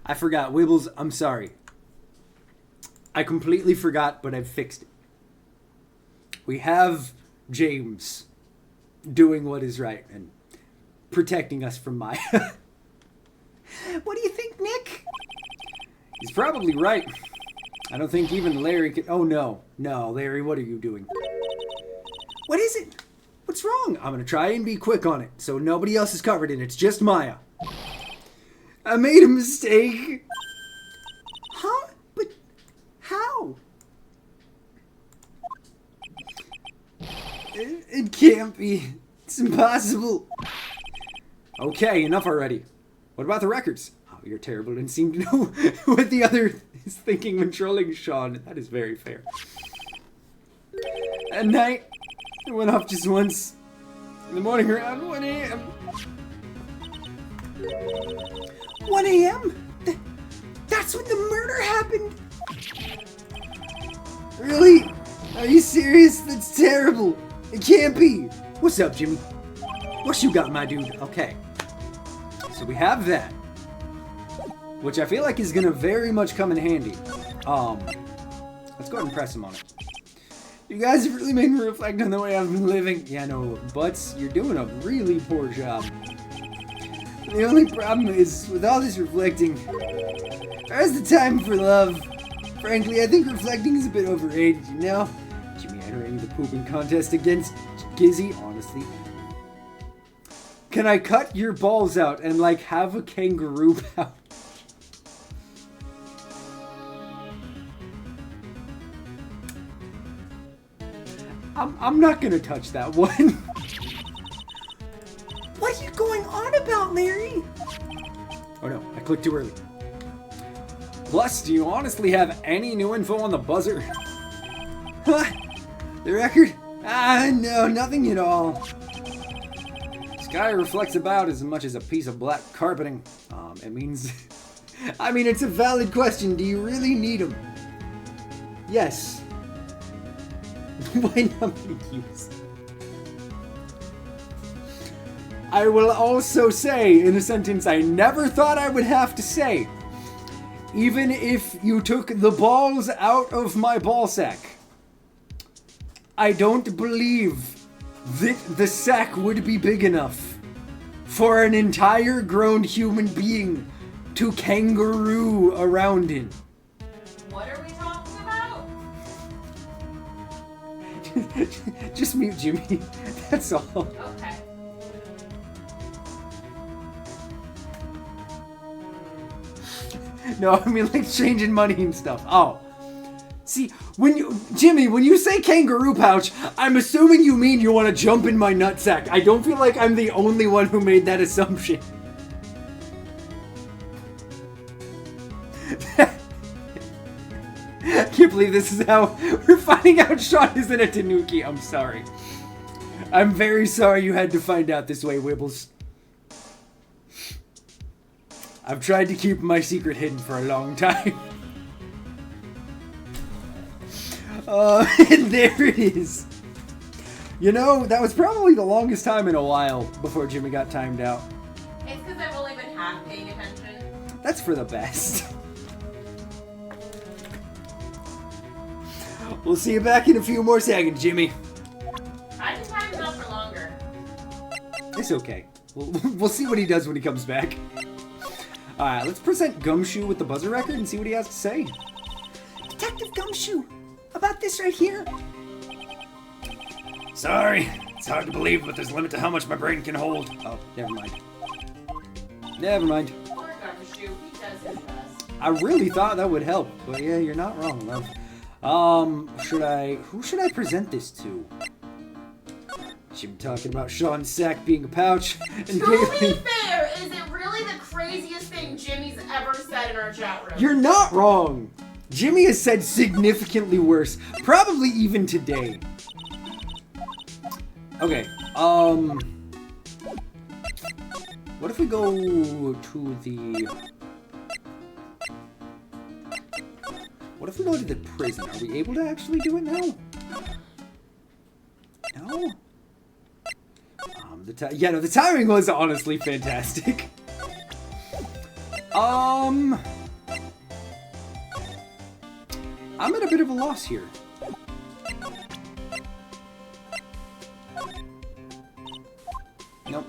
B: I forgot. Wibbles, I'm sorry. I completely forgot, but I've fixed it. We have James doing what is right and protecting us from Maya. What do you think, Nick? He's probably right. I don't think even Larry could... Oh, no. No, Larry, what are you doing? What is it? What's wrong? I'm going to try and be quick on it, so nobody else is covered in it. It's just Maya. I made a mistake. Huh? But how? It can't be. It's impossible. Okay, enough already. What about the records? Oh, you're terrible and seem to know what the other is thinking when trolling Sean. That is very fair. At night, it went off just once. In the morning around 1 a.m. 1 a.m.? That's when the murder happened? Really? Are you serious? That's terrible. It can't be. What's up, Jimmy? What you got, my dude? Okay. So we have that. Which I feel like is going to very much come in handy. Let's go ahead and press him on it. You guys have really made me reflect on the way I've been living. Yeah, no, Butts, you're doing a really poor job. The only problem is, with all this reflecting, where's the time for love? Frankly, I think reflecting is a bit overrated, you know? Jimmy entering the pooping contest against Gizzy, honestly. Can I cut your balls out and, like, have a kangaroo pouch? I'm not gonna touch that one. What are you going on about, Larry? Oh no, I clicked too early. Plus, do you honestly have any new info on the buzzer? Huh? The record? No, nothing at all. Sky reflects about as much as a piece of black carpeting. It means... I mean, it's a valid question. Do you really need them? Yes. Why not make use? I will also say, in a sentence I never thought I would have to say, even if you took the balls out of my ballsack, I don't believe that the sack would be big enough for an entire grown human being to kangaroo around in.
A: What are we talking about?
B: Just mute Jimmy. That's all.
A: Okay.
B: No, I mean like changing money and stuff. Oh. See, Jimmy, when you say kangaroo pouch, I'm assuming you mean you want to jump in my nutsack. I don't feel like I'm the only one who made that assumption. I can't believe this is how we're finding out Sean isn't a Tanuki. I'm sorry. I'm very sorry you had to find out this way, Wibbles. I've tried to keep my secret hidden for a long time. And there it is. You know, that was probably the longest time in a while before Jimmy got timed out.
A: It's because I've only been half paying attention.
B: That's for the best. We'll see you back in a few more seconds, Jimmy.
A: I can time it out for longer.
B: It's okay. We'll see what he does when he comes back. Alright, let's present Gumshoe with the buzzer record and see what he has to say.
C: Detective Gumshoe, about this right here.
E: Sorry, it's hard to believe, but there's a limit to how much my brain can hold.
B: Oh, never mind. Never mind.
A: Poor Gumshoe, he does his best.
B: I really thought that would help, but yeah, you're not wrong, love. Who should I present this to? Should be talking about Sean's sack being a pouch. And
A: To be fair, is it really the craziest thing Jimmy's ever said in our chat room?
B: You're not wrong. Jimmy has said significantly worse, probably even today. Okay, what if we go to the... What if we go to the prison? Are we able to actually do it now? No? The timing was honestly fantastic. I'm at a bit of a loss here. Nope.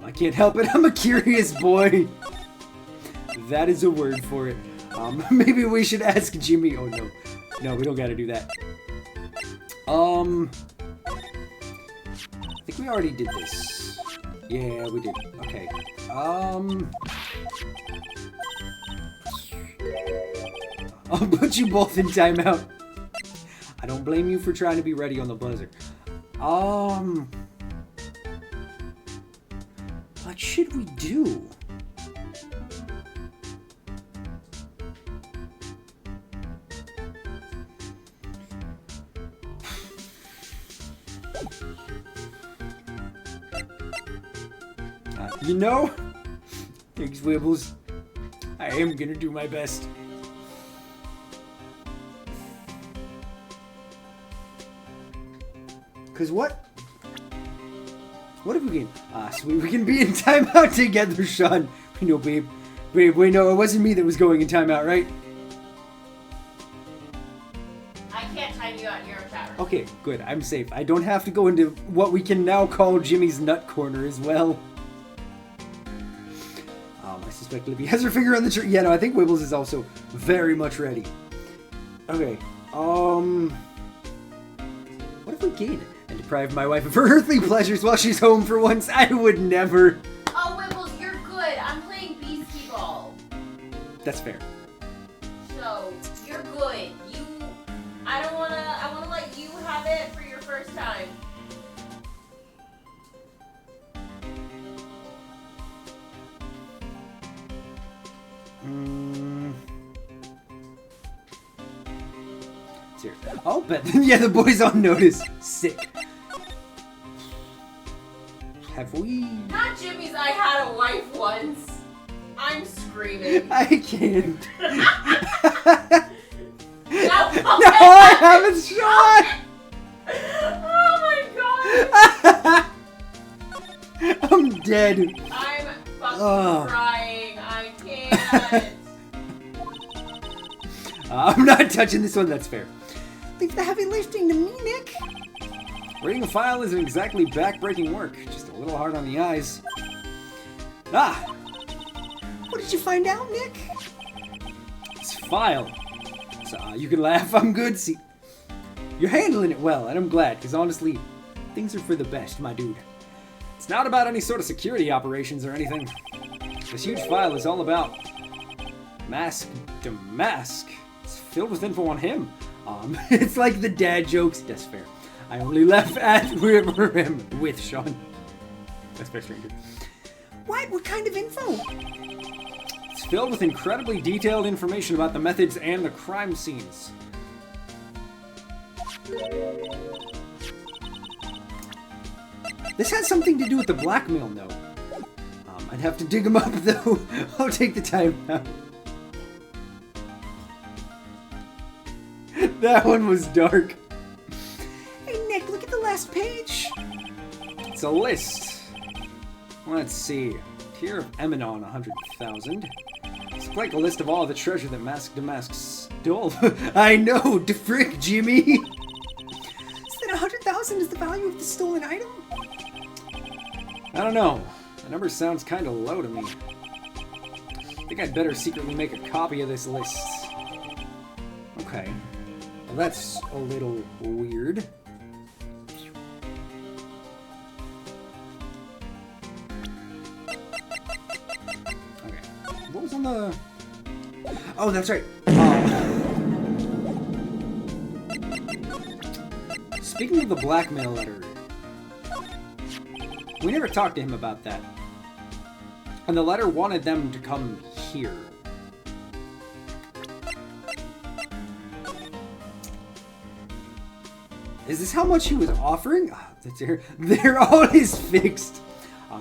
B: I can't help it. I'm a curious boy. That is a word for it. Maybe we should ask Jimmy. Oh no. No, we don't gotta do that. I think we already did this. Yeah, we did. Okay. I'll put you both in timeout. I don't blame you for trying to be ready on the buzzer. What should we do? You know, thanks, Wibbles. I am gonna do my best. Cause what? What if we can? Sweet, we can be in timeout together, Sean. We know, babe. Babe, wait, no, it wasn't me that was going in timeout, right?
A: I can't time you out in your chat room.
B: Okay, good. I'm safe. I don't have to go into what we can now call Jimmy's nut corner as well. I suspect Libby has her finger on the trigger. Yeah, no, I think Wibbles is also very much ready. Okay, what if we gain it and deprive my wife of her earthly pleasures while she's home for once? I would never.
A: Oh, Wibbles, you're good. I'm playing Beastie Ball.
B: That's fair.
A: So, you're good. I wanna let you have it for your first time.
B: Here. I'll bet. Yeah, the boy's on notice. Sick. Have we?
A: Not Jimmy's I had a wife once. I'm screaming.
B: I can't.
A: No,
B: No, I haven't shot.
A: Oh my god.
B: I'm dead.
A: I'm fucking crying. I can't.
B: I'm not touching this one. That's fair.
C: Leave the heavy lifting to me, Nick.
B: Reading a file isn't exactly back-breaking work. Just a little hard on the eyes. Ah!
C: What did you find out, Nick?
B: It's a file. So, you can laugh. I'm good. See, you're handling it well, and I'm glad, because honestly, things are for the best, my dude. It's not about any sort of security operations or anything. This huge file is all about Mask to Mask. It's filled with info on him. It's like the dad jokes. That's fair. I only laugh at him with Sean. That's fair, stranger.
C: What? What kind of info?
B: It's filled with incredibly detailed information about the methods and the crime scenes. This has something to do with the blackmail note. I'd have to dig him up, though. I'll take the time now. That one was dark.
C: Hey, Nick, look at the last page.
B: It's a list. Let's see. Tier of Eminon, 100,000. It's like a list of all the treasure that Mask to Mask stole. I know, frick, Jimmy.
C: $10,000 is the value of the stolen item?
B: I don't know. The number sounds kind of low to me. I think I'd better secretly make a copy of this list. Okay. Well, that's a little weird. Okay. What was on the... Oh, that's right. Speaking of the blackmail letter, we never talked to him about that. And the letter wanted them to come here. Is this how much he was offering? They're always fixed.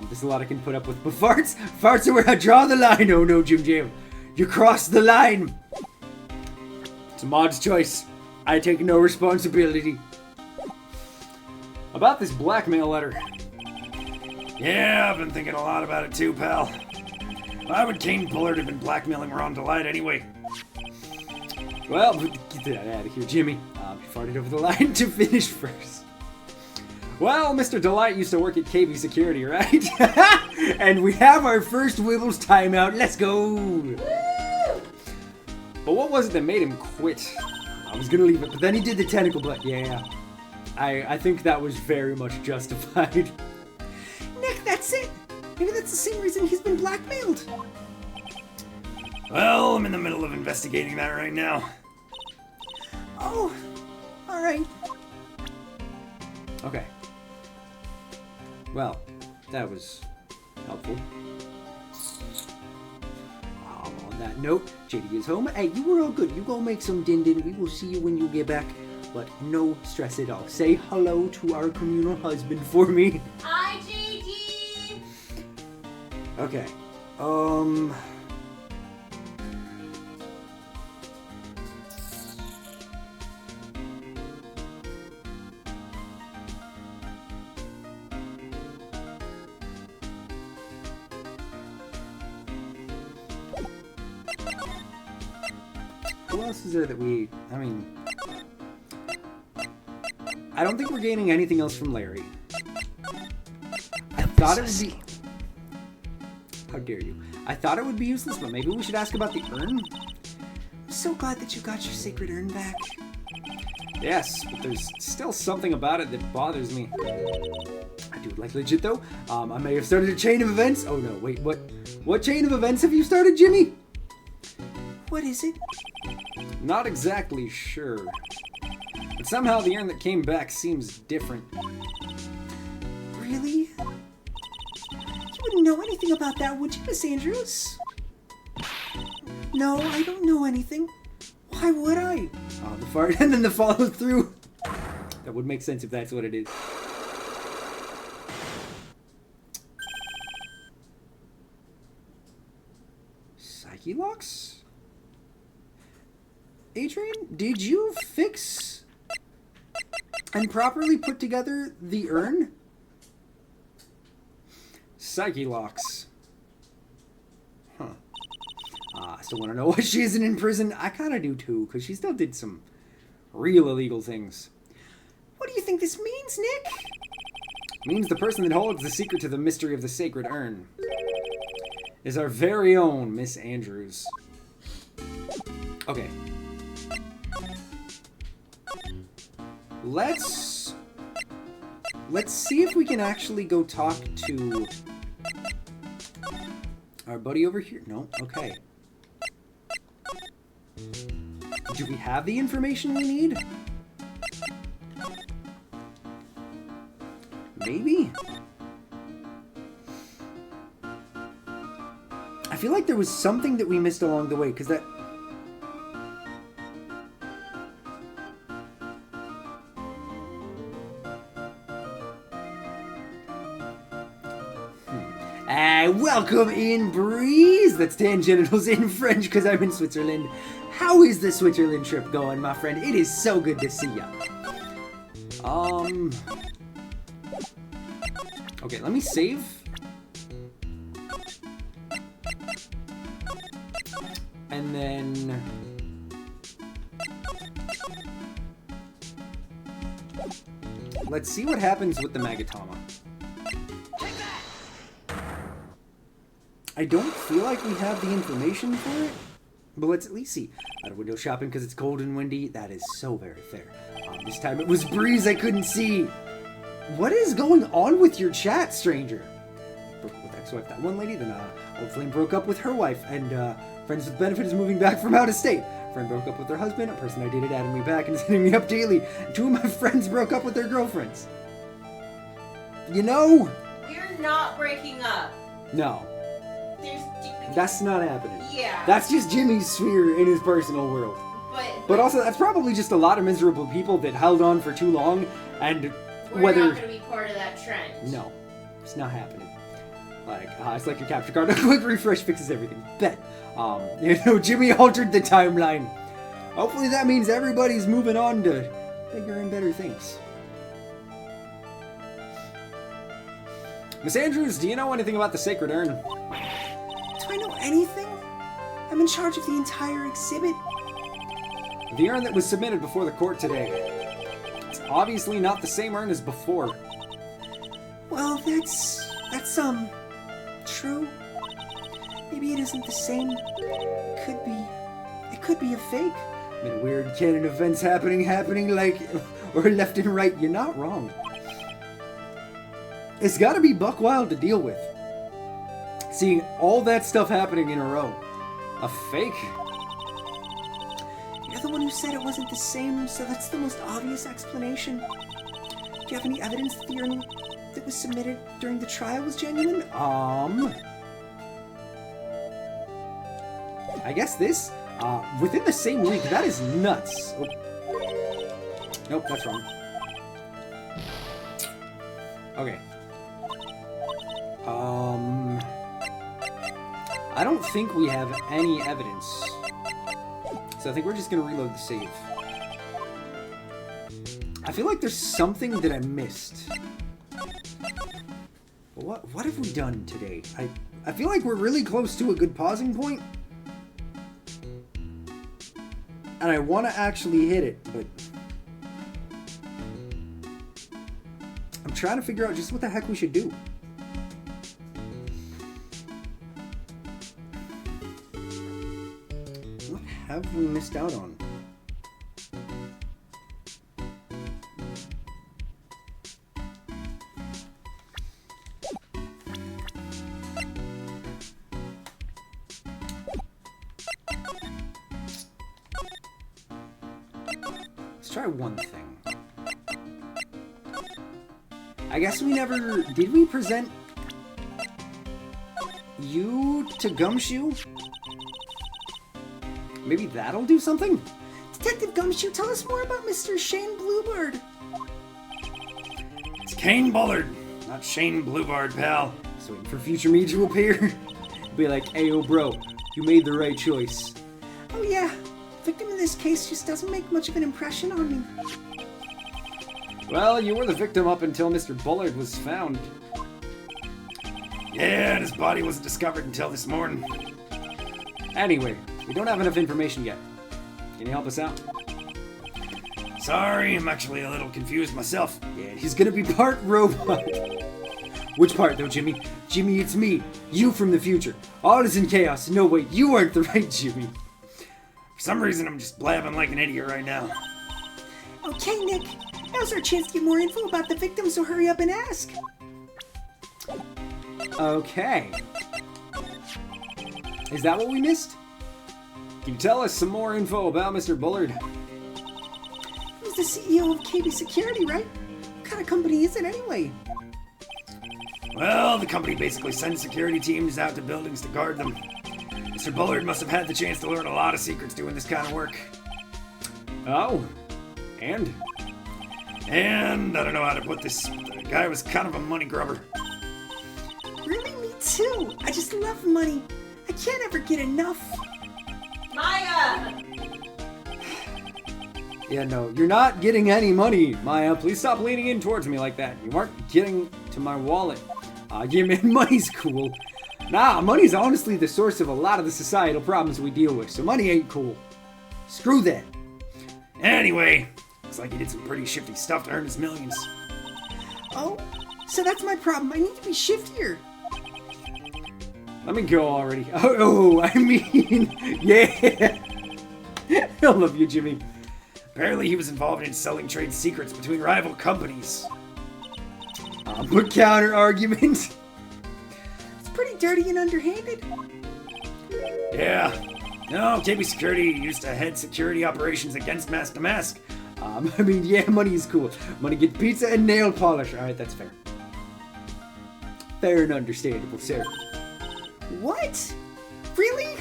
B: There's a lot I can put up with, but farts are where I draw the line. Oh no, Jim Jam. You crossed the line. It's a mod's choice. I take no responsibility. About this blackmail letter.
E: Yeah, I've been thinking a lot about it too, pal. Why would Kane Bullard have been blackmailing Ron Delight anyway?
B: Well, get that out of here, Jimmy. You farted over the line to finish first. Well, Mr. Delight used to work at KB Security, right? And we have our first Wibbles timeout. Let's go! Woo! But what was it that made him quit? I was gonna leave it, but then he did the tentacle blood. Yeah. I think that was very much justified.
C: Nick, that's it! Maybe that's the same reason he's been blackmailed.
E: Well, I'm in the middle of investigating that right now.
C: Oh, alright.
B: Okay. Well, that was helpful. On that note, JD is home. Hey, you were all good. You go make some din-din. We will see you when you get back. But no stress at all. Say hello to our communal husband for me.
A: Hi, JD!
B: Okay. Who else is there that we... I mean... I don't think we're gaining anything else from Larry. I thought it would be... How dare you? I thought it would be useless, but maybe we should ask about the urn?
C: I'm so glad that you got your sacred urn back.
B: Yes, but there's still something about it that bothers me. I do it like legit though. I may have started a chain of events. Oh no, wait, what? What chain of events have you started, Jimmy?
C: What is it?
B: Not exactly sure. But somehow the urn that came back seems different.
C: Really? You wouldn't know anything about that, would you, Miss Andrews? No, I don't know anything. Why would I?
B: The fart and then the follow through. That would make sense if that's what it is. Psyche locks? Adrian, did you fix and properly put together the urn? Psyche locks. Huh. I still want to know why she isn't in prison. I kind of do too, because she still did some real illegal things.
C: What do you think this means, Nick?
B: Means the person that holds the secret to the mystery of the sacred urn is our very own Miss Andrews. Okay. Let's see if we can actually go talk to our buddy over here. No? Okay. Do we have the information we need? Maybe? I feel like there was something that we missed along the way, because that... welcome in, Breeze! That's Tangenitals in French, because I'm in Switzerland. How is the Switzerland trip going, my friend? It is so good to see ya. Okay, let me save. And then... let's see what happens with the Magatama. I don't feel like we have the information for it, but let's at least see. Out of window shopping because it's cold and windy. That is so very fair. This time it was breeze I couldn't see. What is going on with your chat, stranger? Broke up with ex-wife, that one lady. Then old flame broke up with her wife, and friends with benefit is moving back from out of state. Friend broke up with her husband. A person I dated added me back and is hitting me up daily. 2 of my friends broke up with their girlfriends. You know?
A: We're not breaking up.
B: No.
A: There's...
B: That's not happening.
A: Yeah.
B: That's just Jimmy's sphere in his personal world. But also, that's probably just a lot of miserable people that held on for too long, and
A: we're not going to be part of that trend.
B: No. It's not happening. Like, it's like your capture card. A quick refresh fixes everything. Bet. You know, Jimmy altered the timeline. Hopefully that means everybody's moving on to bigger and better things. Miss Andrews, do you know anything about the Sacred Urn?
C: Do I know anything? I'm in charge of the entire exhibit.
B: The urn that was submitted before the court today. It's obviously not the same urn as before.
C: Well, that's true. Maybe it isn't the same. It could be a fake.
B: Been weird canon events happening like, or left and right. You're not wrong. It's gotta be buck wild to deal with. Seeing all that stuff happening in a row. A fake?
C: You're the one who said it wasn't the same, so that's the most obvious explanation. Do you have any evidence that the urn that was submitted during the trial was genuine?
B: I guess this? Within the same week, that is nuts. Oh. Nope, that's wrong. Okay. I don't think we have any evidence. So I think we're just gonna reload the save. I feel like there's something that I missed. What have we done today? I feel like we're really close to a good pausing point. And I want to actually hit it, but I'm trying to figure out just what the heck we should do. What have we missed out on? Try one thing. I guess we never... Did we present you to Gumshoe? Maybe that'll do something?
C: Detective Gumshoe, tell us more about Mr. Shane Bluebird.
E: It's Kane Bullard, not Shane Bluebird, pal.
B: Just waiting for future me to appear. Be like, ayo bro, you made the right choice.
C: Oh yeah. Victim in this case just doesn't make much of an impression on me.
B: Well, you were the victim up until Mr. Bullard was found.
E: Yeah, and his body wasn't discovered until this morning.
B: Anyway, we don't have enough information yet. Can you help us out?
E: Sorry, I'm actually a little confused myself.
B: Yeah, he's gonna be part robot. Which part though, Jimmy? Jimmy, it's me. You from the future. All is in chaos. No, wait, you aren't the right Jimmy.
E: For some reason, I'm just blabbing like an idiot right now.
C: Okay, Nick. Now's our chance to get more info about the victim, so hurry up and ask.
B: Okay. Is that what we missed? Can you tell us some more info about Mr. Bullard?
C: He's the CEO of KB Security, right? What kind of company is it anyway?
E: Well, the company basically sends security teams out to buildings to guard them. Mr. Bullard must have had the chance to learn a lot of secrets doing this kind of work.
B: Oh. And?
E: And I don't know how to put this. The guy was kind of a money grubber.
C: Really? Me too. I just love money. I can't ever get enough.
A: Maya!
B: Yeah, no, you're not getting any money, Maya. Please stop leaning in towards me like that. You aren't getting to my wallet. Yeah, man, money's cool. Nah, money's honestly the source of a lot of the societal problems we deal with, so money ain't cool. Screw that.
E: Anyway, looks like he did some pretty shifty stuff to earn his millions.
C: Oh, so that's my problem. I need to be shiftier.
B: Let me go already. Oh, I mean, yeah. I love you, Jimmy.
E: Apparently he was involved in selling trade secrets between rival companies.
B: But counter argument.
C: It's pretty dirty and underhanded.
E: Yeah. No, KB Security used to head security operations against Mask to Mask.
B: I mean, yeah, money is cool. Money get pizza and nail polish. Alright, that's fair. Fair and understandable, sir.
C: What? Really?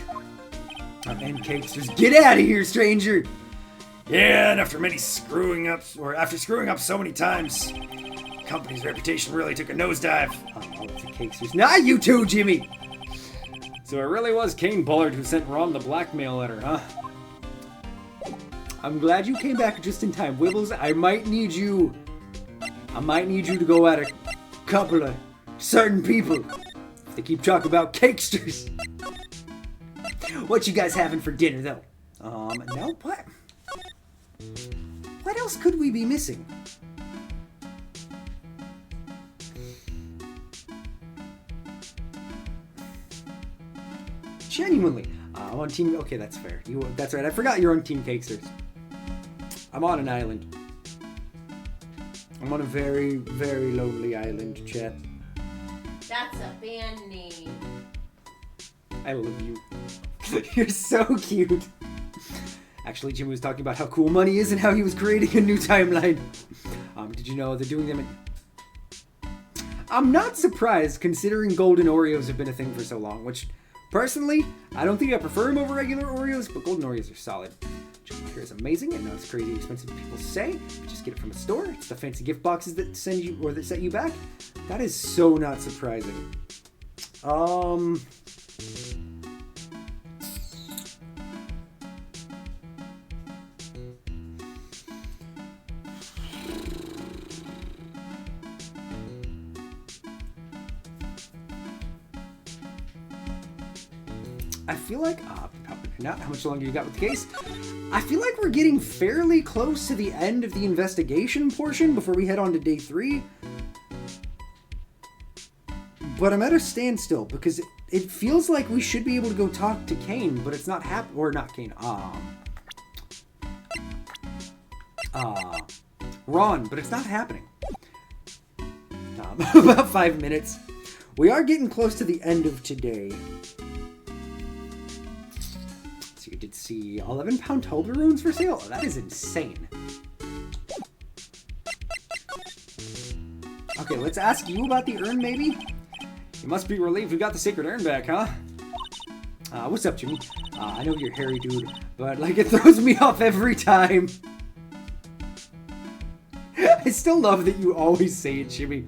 B: And cakes, just get out of here, stranger!
E: Yeah, and after screwing up so many times, the company's reputation really took a nosedive.
B: Oh, it's a cakes. Not you too, Jimmy! So it really was Kane Bullard who sent Ron the blackmail letter, huh? I'm glad you came back just in time. Wibbles, I might need you to go at a couple of certain people. If they keep talking about cakesters. What you guys having for dinner, though?
C: No, what? What else could we be missing?
B: Genuinely. I'm on team... Okay, that's fair. That's right. I forgot you're on Team Cakesters. I'm on an island. I'm on a very, very lonely island, chat.
A: That's a band name.
B: I love you. You're so cute. Actually, Jimmy was talking about how cool money is and how he was creating a new timeline. Did you know they're doing them in... I'm not surprised, considering golden Oreos have been a thing for so long, which, personally, I don't think I prefer them over regular Oreos, but golden Oreos are solid. Chocolate here is amazing, and not as crazy expensive as people say. Just get it from a store. It's the fancy gift boxes that send you, or that set you back. That is so not surprising. I feel like, now how much longer you got with the case? I feel like we're getting fairly close to the end of the investigation portion before we head on to day 3. But I'm at a standstill because it feels like we should be able to go talk to Kane, but it's not or not Kane, Ron, but it's not happening. About 5 minutes. We are getting close to the end of today. So you did see 11-pound Toblerones for sale? Oh, that is insane. Okay, let's ask you about the urn, maybe? You must be relieved we got the sacred urn back, huh? What's up, Jimmy? I know you're a hairy dude, but, like, it throws me off every time. I still love that you always say it, Jimmy.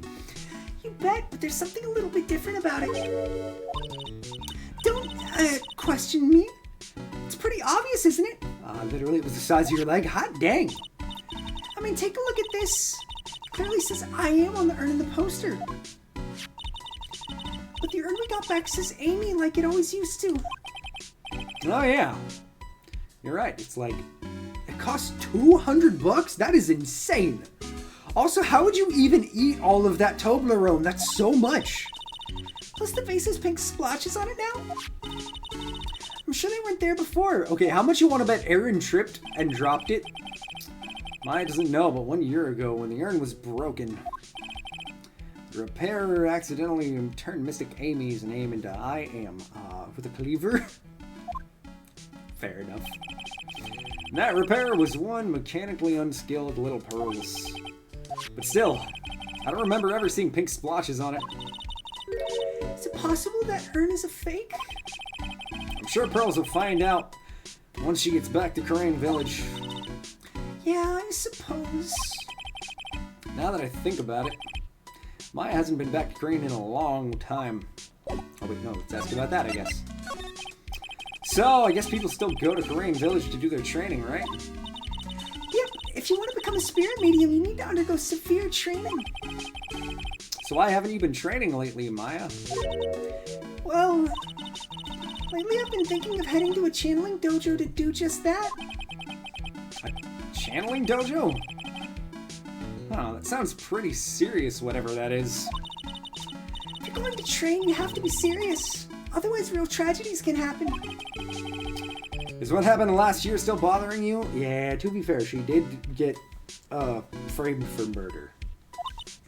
C: You bet, but there's something a little bit different about it. Don't, question me. It's pretty obvious, isn't it?
B: Literally, it was the size of your leg. Hot dang.
C: I mean, take a look at this. It clearly says I am on the urn in the poster. But the urn we got back says Amy like it always used to.
B: Oh, yeah. You're right. It's like, it costs $200? That is insane. Also, how would you even eat all of that Toblerone? That's so much.
C: Plus the vase has pink splotches on it now.
B: I'm sure they weren't there before. Okay, how much you want to bet Aaron tripped and dropped it? Maya doesn't know, but 1 year ago when the urn was broken, the repairer accidentally turned Mystic Amy's name into I Am, with a cleaver. Fair enough. And that repairer was one mechanically unskilled little pearls. But still, I don't remember ever seeing pink splotches on it.
C: Is it possible that urn is a fake?
B: I'm sure Pearls will find out once she gets back to Crane Village.
C: Yeah, I suppose.
B: Now that I think about it, Maya hasn't been back to Crane in a long time. Oh wait, no, let's ask about that, I guess. So, I guess people still go to Crane Village to do their training, right?
C: Yep, if you want to become a spirit medium, you need to undergo severe training.
B: So why haven't you been training lately, Maya?
C: Well, lately I've been thinking of heading to a channeling dojo to do just that.
B: A channeling dojo? Oh, that sounds pretty serious, whatever that is.
C: If you're going to train, you have to be serious. Otherwise, real tragedies can happen.
B: Is what happened last year still bothering you? Yeah, to be fair, she did get framed for murder.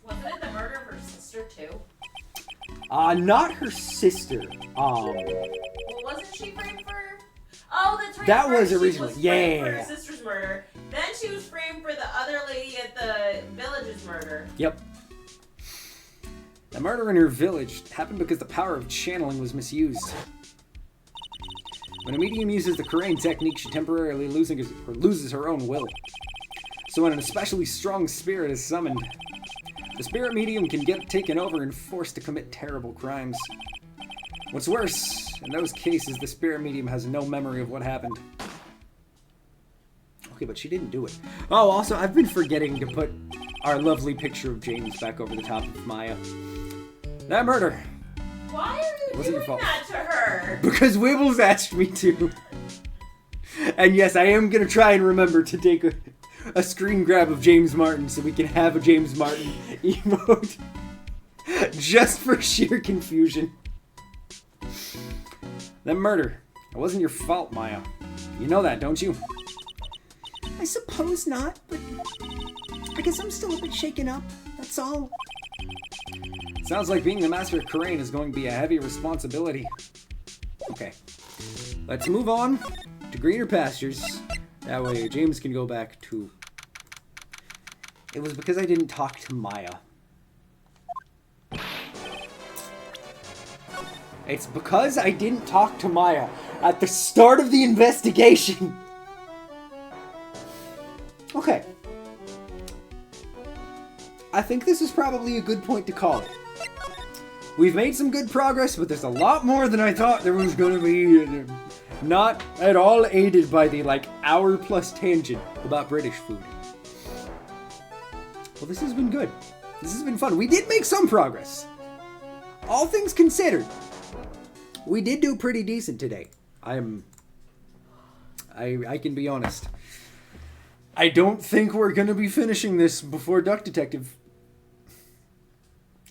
A: Wasn't it the murder of her sister too?
B: Not her sister.
A: Well, wasn't she framed for? Oh, that's right.
B: That was
A: First
B: originally,
A: she was framed for
B: yeah.
A: her sister's murder. Then she was framed for the other lady at the village's murder.
B: Yep. The murder in her village happened because the power of channeling was misused. When a medium uses the Korean technique, she temporarily loses her own will. So when an especially strong spirit is summoned, the spirit medium can get taken over and forced to commit terrible crimes. What's worse, in those cases, the spirit medium has no memory of what happened. Okay, but she didn't do it. Oh, also, I've been forgetting to put our lovely picture of James back over the top of Maya. That murder.
A: Why are you
B: Wasn't your
A: doing
B: fault.
A: that to her?
B: Because Wibbles asked me to. And yes, I am going to try and remember to take a screen grab of James Martin so we can have a James Martin emote. Just for sheer confusion. That murder. It wasn't your fault, Maya. You know that, don't you?
C: I suppose not, but I guess I'm still a bit shaken up. That's all.
B: Sounds like being the master of Korean is going to be a heavy responsibility. Okay. Let's move on to greener pastures. That way James can go back to... It was because I didn't talk to Maya. It's because I didn't talk to Maya at the start of the investigation. Okay. I think this is probably a good point to call it. We've made some good progress, but there's a lot more than I thought there was going to be. Not at all aided by the, hour-plus tangent about British food. Well, this has been good. This has been fun. We did make some progress. All things considered, we did do pretty decent today. I can be honest. I don't think we're going to be finishing this before Duck Detective.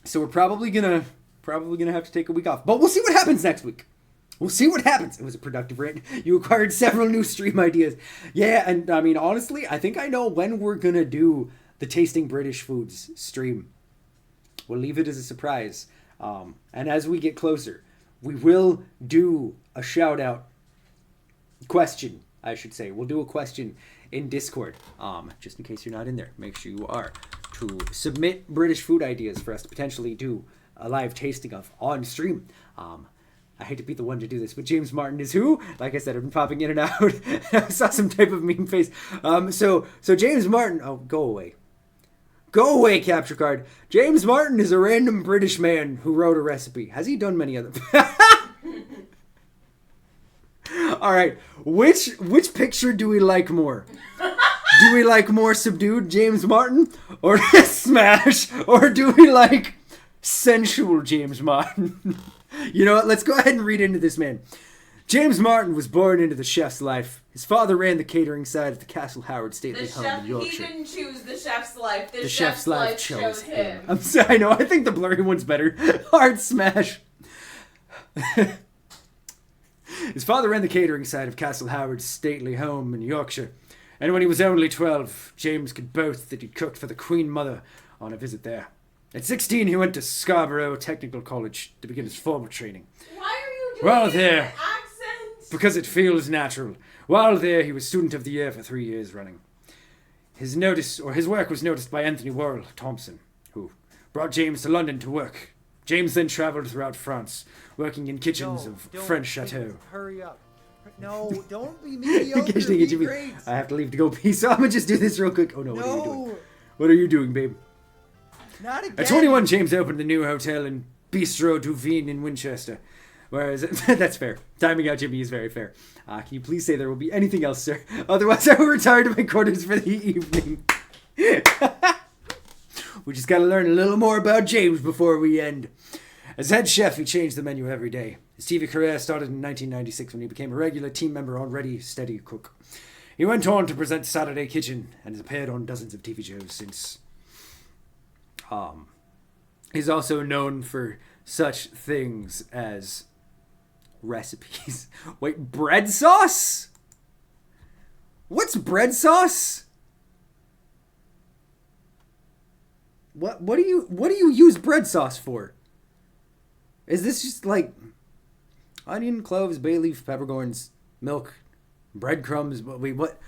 B: So we're probably gonna have to take a week off. But we'll see what happens next week. We'll see what happens. It was a productive rant. You acquired several new stream ideas. Yeah, and I mean, honestly, I think I know when we're gonna do the Tasting British Foods stream. We'll leave it as a surprise. And as we get closer, we will do a shout out question, I should say. We'll do a question in Discord. Just in case you're not in there, make sure you are. To submit British food ideas for us to potentially do a live tasting of on stream. I hate to be the one to do this, but James Martin is who? Like I said, I've been popping in and out. I saw some type of meme face. So James Martin, oh, go away. Go away, capture card. James Martin is a random British man who wrote a recipe. Has he done many other? All right, which picture do we like more? Do we like more subdued James Martin or Smash? Or do we like sensual James Martin? You know what? Let's go ahead and read into this man. James Martin was born into the chef's life. His father ran the catering side of the Castle Howard stately home in Yorkshire.
A: He didn't choose the chef's life. The
B: chef's life
A: chose him.
B: I'm sorry, I know. I think the blurry one's better. Hard Smash. His father ran the catering side of Castle Howard's stately home in Yorkshire. And when he was only 12, James could boast that he cooked for the Queen Mother on a visit there. At 16, he went to Scarborough Technical College to begin his formal training.
A: Why are you doing
B: there,
A: an accent?
B: because it feels natural. While there, he was Student of the Year for 3 years running. His work was noticed by Anthony Worrell Thompson, who brought James to London to work. James then travelled throughout France, working in kitchens of French chateaux.
F: Hurry up. No, don't be mediocre.
B: Be
F: Be great.
B: I have to leave to go pee, so I'm gonna just do this real quick. Oh no, what are you doing?
F: No,
B: What are you doing, babe?
F: not again.
B: At 21, James opened the new hotel in Bistro du Vin in Winchester. Whereas, that's fair. Timing out Jimmy is very fair. Can you please say there will be anything else, sir? Otherwise, I will retire to my quarters for the evening. We just gotta learn a little more about James before we end. As head chef, he changed the menu every day. His TV career started in 1996 when he became a regular team member on Ready, Steady, Cook. He went on to present Saturday Kitchen and has appeared on dozens of TV shows since. He's also known for such things as recipes. Wait, bread sauce? What's bread sauce? What do you use bread sauce for? Is this just like onion, cloves, bay leaf, peppercorns, milk, breadcrumbs? Wait, what?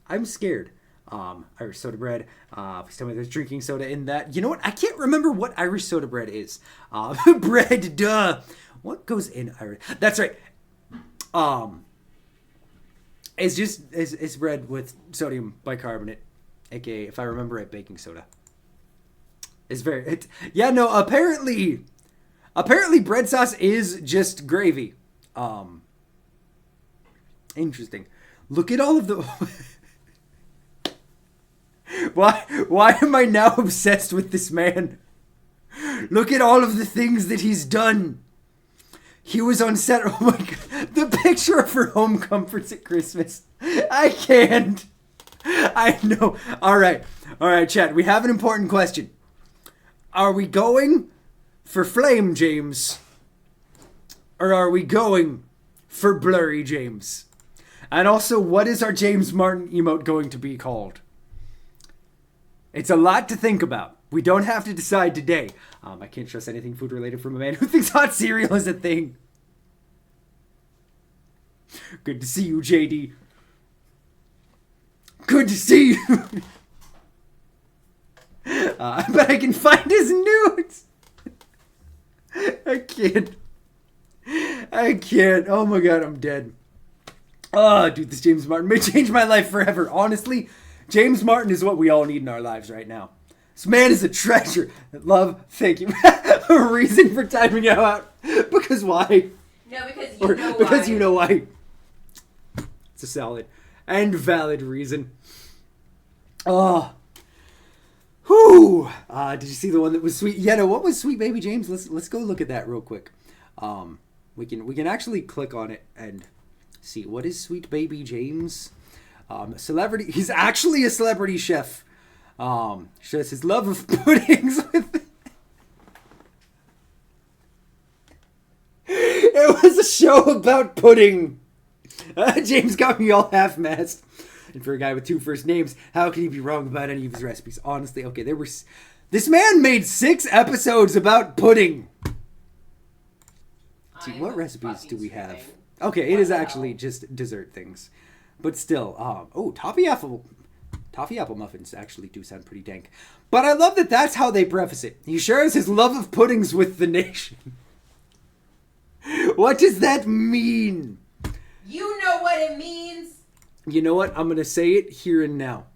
B: I'm scared. Irish soda bread. Please tell me there's drinking soda in that. You know what? I can't remember what Irish soda bread is. Bread, duh. What goes in Irish? That's right. It's bread with sodium bicarbonate, aka, if I remember right, baking soda. Apparently bread sauce is just gravy. Interesting. Look at all of the... Why am I now obsessed with this man? Look at all of the things that he's done. He was on set. Oh my god. The picture of her home comforts at Christmas. I can't. I know. All right, chat. We have an important question. Are we going for Flame James? Or are we going for Blurry James? And also, what is our James Martin emote going to be called? It's a lot to think about. We don't have to decide today. I can't trust anything food related from a man who thinks hot cereal is a thing. Good to see you, JD. Good to see you. But I can find his nudes. I can't. Oh my god, I'm dead. Oh, dude, this James Martin may change my life forever. Honestly, James Martin is what we all need in our lives right now. This man is a treasure. Love, thank you. A reason for timing out. Because why?
A: No, because
B: Because you know why. It's a solid and valid reason. Oh. Whew. Did you see the one that was sweet? Yeah, no, what was Sweet Baby James? Let's go look at that real quick. We can actually click on it and see what is Sweet Baby James. Celebrity. He's actually a celebrity chef. Shares his love of puddings with. It was a show about pudding. James got me all half-mast. And for a guy with two first names, how can he be wrong about any of his recipes? Honestly, okay, this man made 6 episodes about pudding. See, what recipes do we have? Okay, it is actually just dessert things. But still, toffee apple muffins actually do sound pretty dank. But I love that that's how they preface it. He shares his love of puddings with the nation. What does that mean?
A: You know what it means.
B: You know what? I'm going to say it here and now.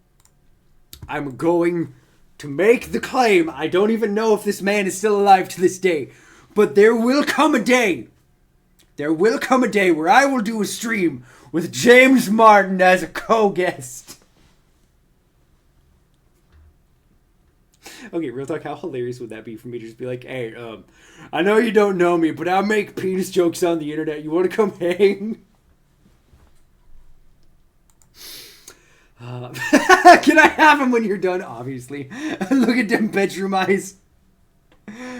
B: I'm going to make the claim. I don't even know if this man is still alive to this day. But there will come a day. There will come a day where I will do a stream with James Martin as a co-guest. Okay, real talk, how hilarious would that be for me to just be like, hey, I know you don't know me, but I make penis jokes on the internet. You want to come hang? Can I have him when you're done? Obviously. Look at them bedroom eyes.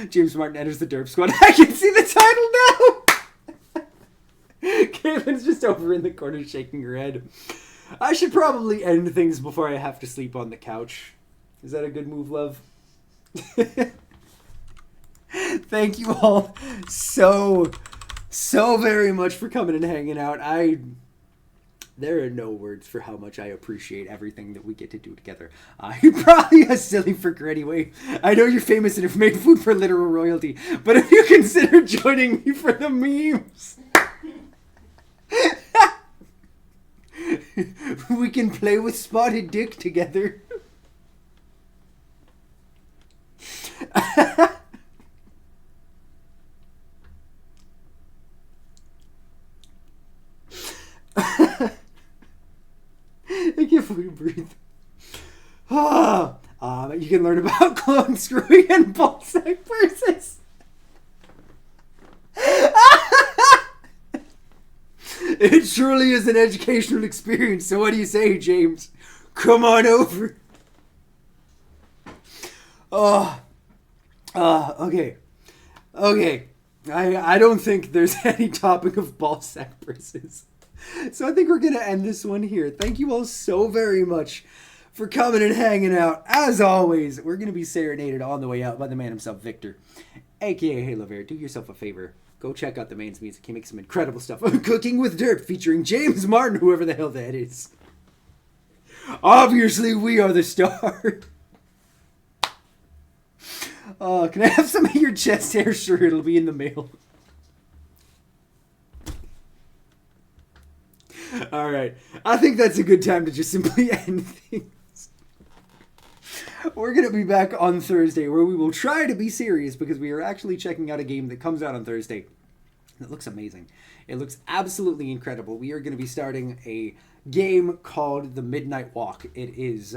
B: James Martin enters the Derp Squad. I can see the title now! Caitlin's just over in the corner shaking her head. I should probably end things before I have to sleep on the couch. Is that a good move, love? Thank you all so very much for coming and hanging out. There are no words for how much I appreciate everything that we get to do together. You're probably a silly fricker anyway. I know you're famous and have made food for literal royalty, but if you consider joining me for the memes, we can play with Spotted Dick together. I can't fucking breathe. You can learn about clone screwing and ballsack purses. It truly is an educational experience. So what do you say, James? Come on over. Okay. I don't think there's any topic of ball sack purses. So I think we're going to end this one here. Thank you all so very much for coming and hanging out. As always, we're going to be serenaded on the way out by the man himself, Victor, a.k.a. Halo Bear. Do yourself a favor. Go check out the man's music. He makes some incredible stuff. Cooking with Dirt, featuring James Martin, whoever the hell that is. Obviously, we are the star. Can I have some of your chest hair? Sure, it'll be in the mail. Alright, I think that's a good time to just simply end things. We're going to be back on Thursday, where we will try to be serious, because we are actually checking out a game that comes out on Thursday. It looks amazing. It looks absolutely incredible. We are going to be starting a game called The Midnight Walk. It is,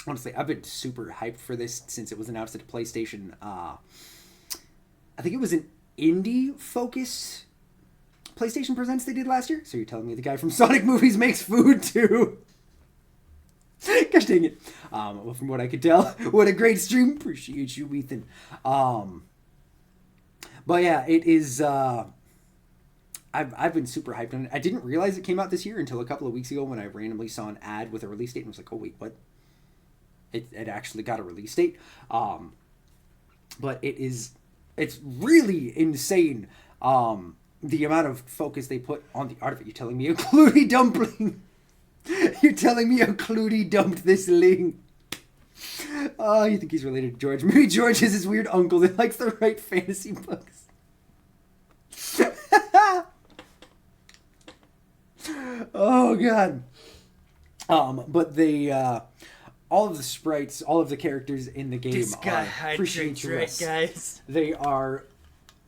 B: honestly, I've been super hyped for this since it was announced at PlayStation. I think it was an indie-focused PlayStation Presents they did last year. So you're telling me the guy from Sonic movies makes food too? Gosh dang it. Well, from what I could tell, what a great stream. Appreciate you, Ethan. But yeah, it is, I've been super hyped on it. I didn't realize it came out this year until a couple of weeks ago when I randomly saw an ad with a release date and was like, oh wait, what? It actually got a release date. But it's really insane. The amount of focus they put on the art of it. You're telling me a Clutie dumpling. You're telling me a Clutie dumped this ling. Oh, you think he's related to George? Maybe George is his weird uncle that likes to write fantasy books. Oh, God. But they, all of the sprites, all of the characters in the game
F: This guy
B: are
F: hydrates right, guys.
B: They are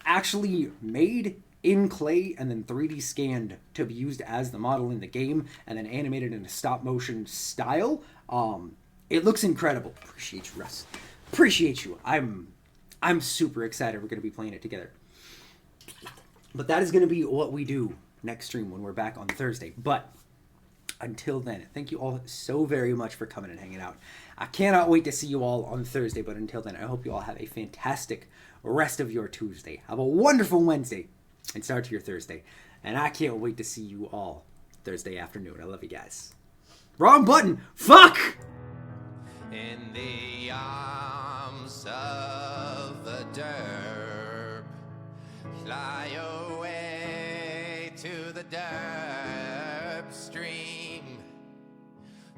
B: actually made in clay and then 3D scanned to be used as the model in the game and then animated in a stop motion style. It looks incredible. Appreciate you, Russ. Appreciate you. I'm super excited we're going to be playing it together. But that is going to be what we do next stream when we're back on Thursday. But until then, thank you all so very much for coming and hanging out. I cannot wait to see you all on Thursday. But until then, I hope you all have a fantastic rest of your Tuesday. Have a wonderful Wednesday and start to your Thursday. And I can't wait to see you all Thursday afternoon. I love you guys. Wrong button. Fuck!
G: In the arms of the derp, fly away to the derp stream.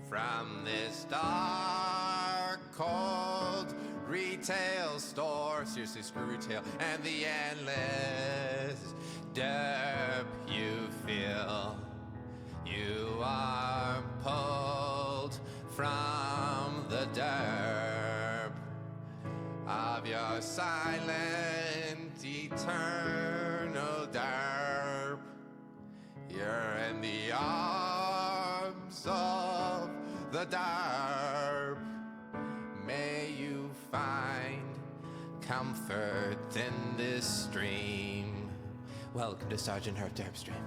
G: From this dark, cold retail store, seriously, screw retail, and the endless derp you feel. You are pulled from the derp of your silent, eternal derp. You're in the arms of the derp. May you find comfort in this stream. Welcome to Sergeant Herp Derp Stream.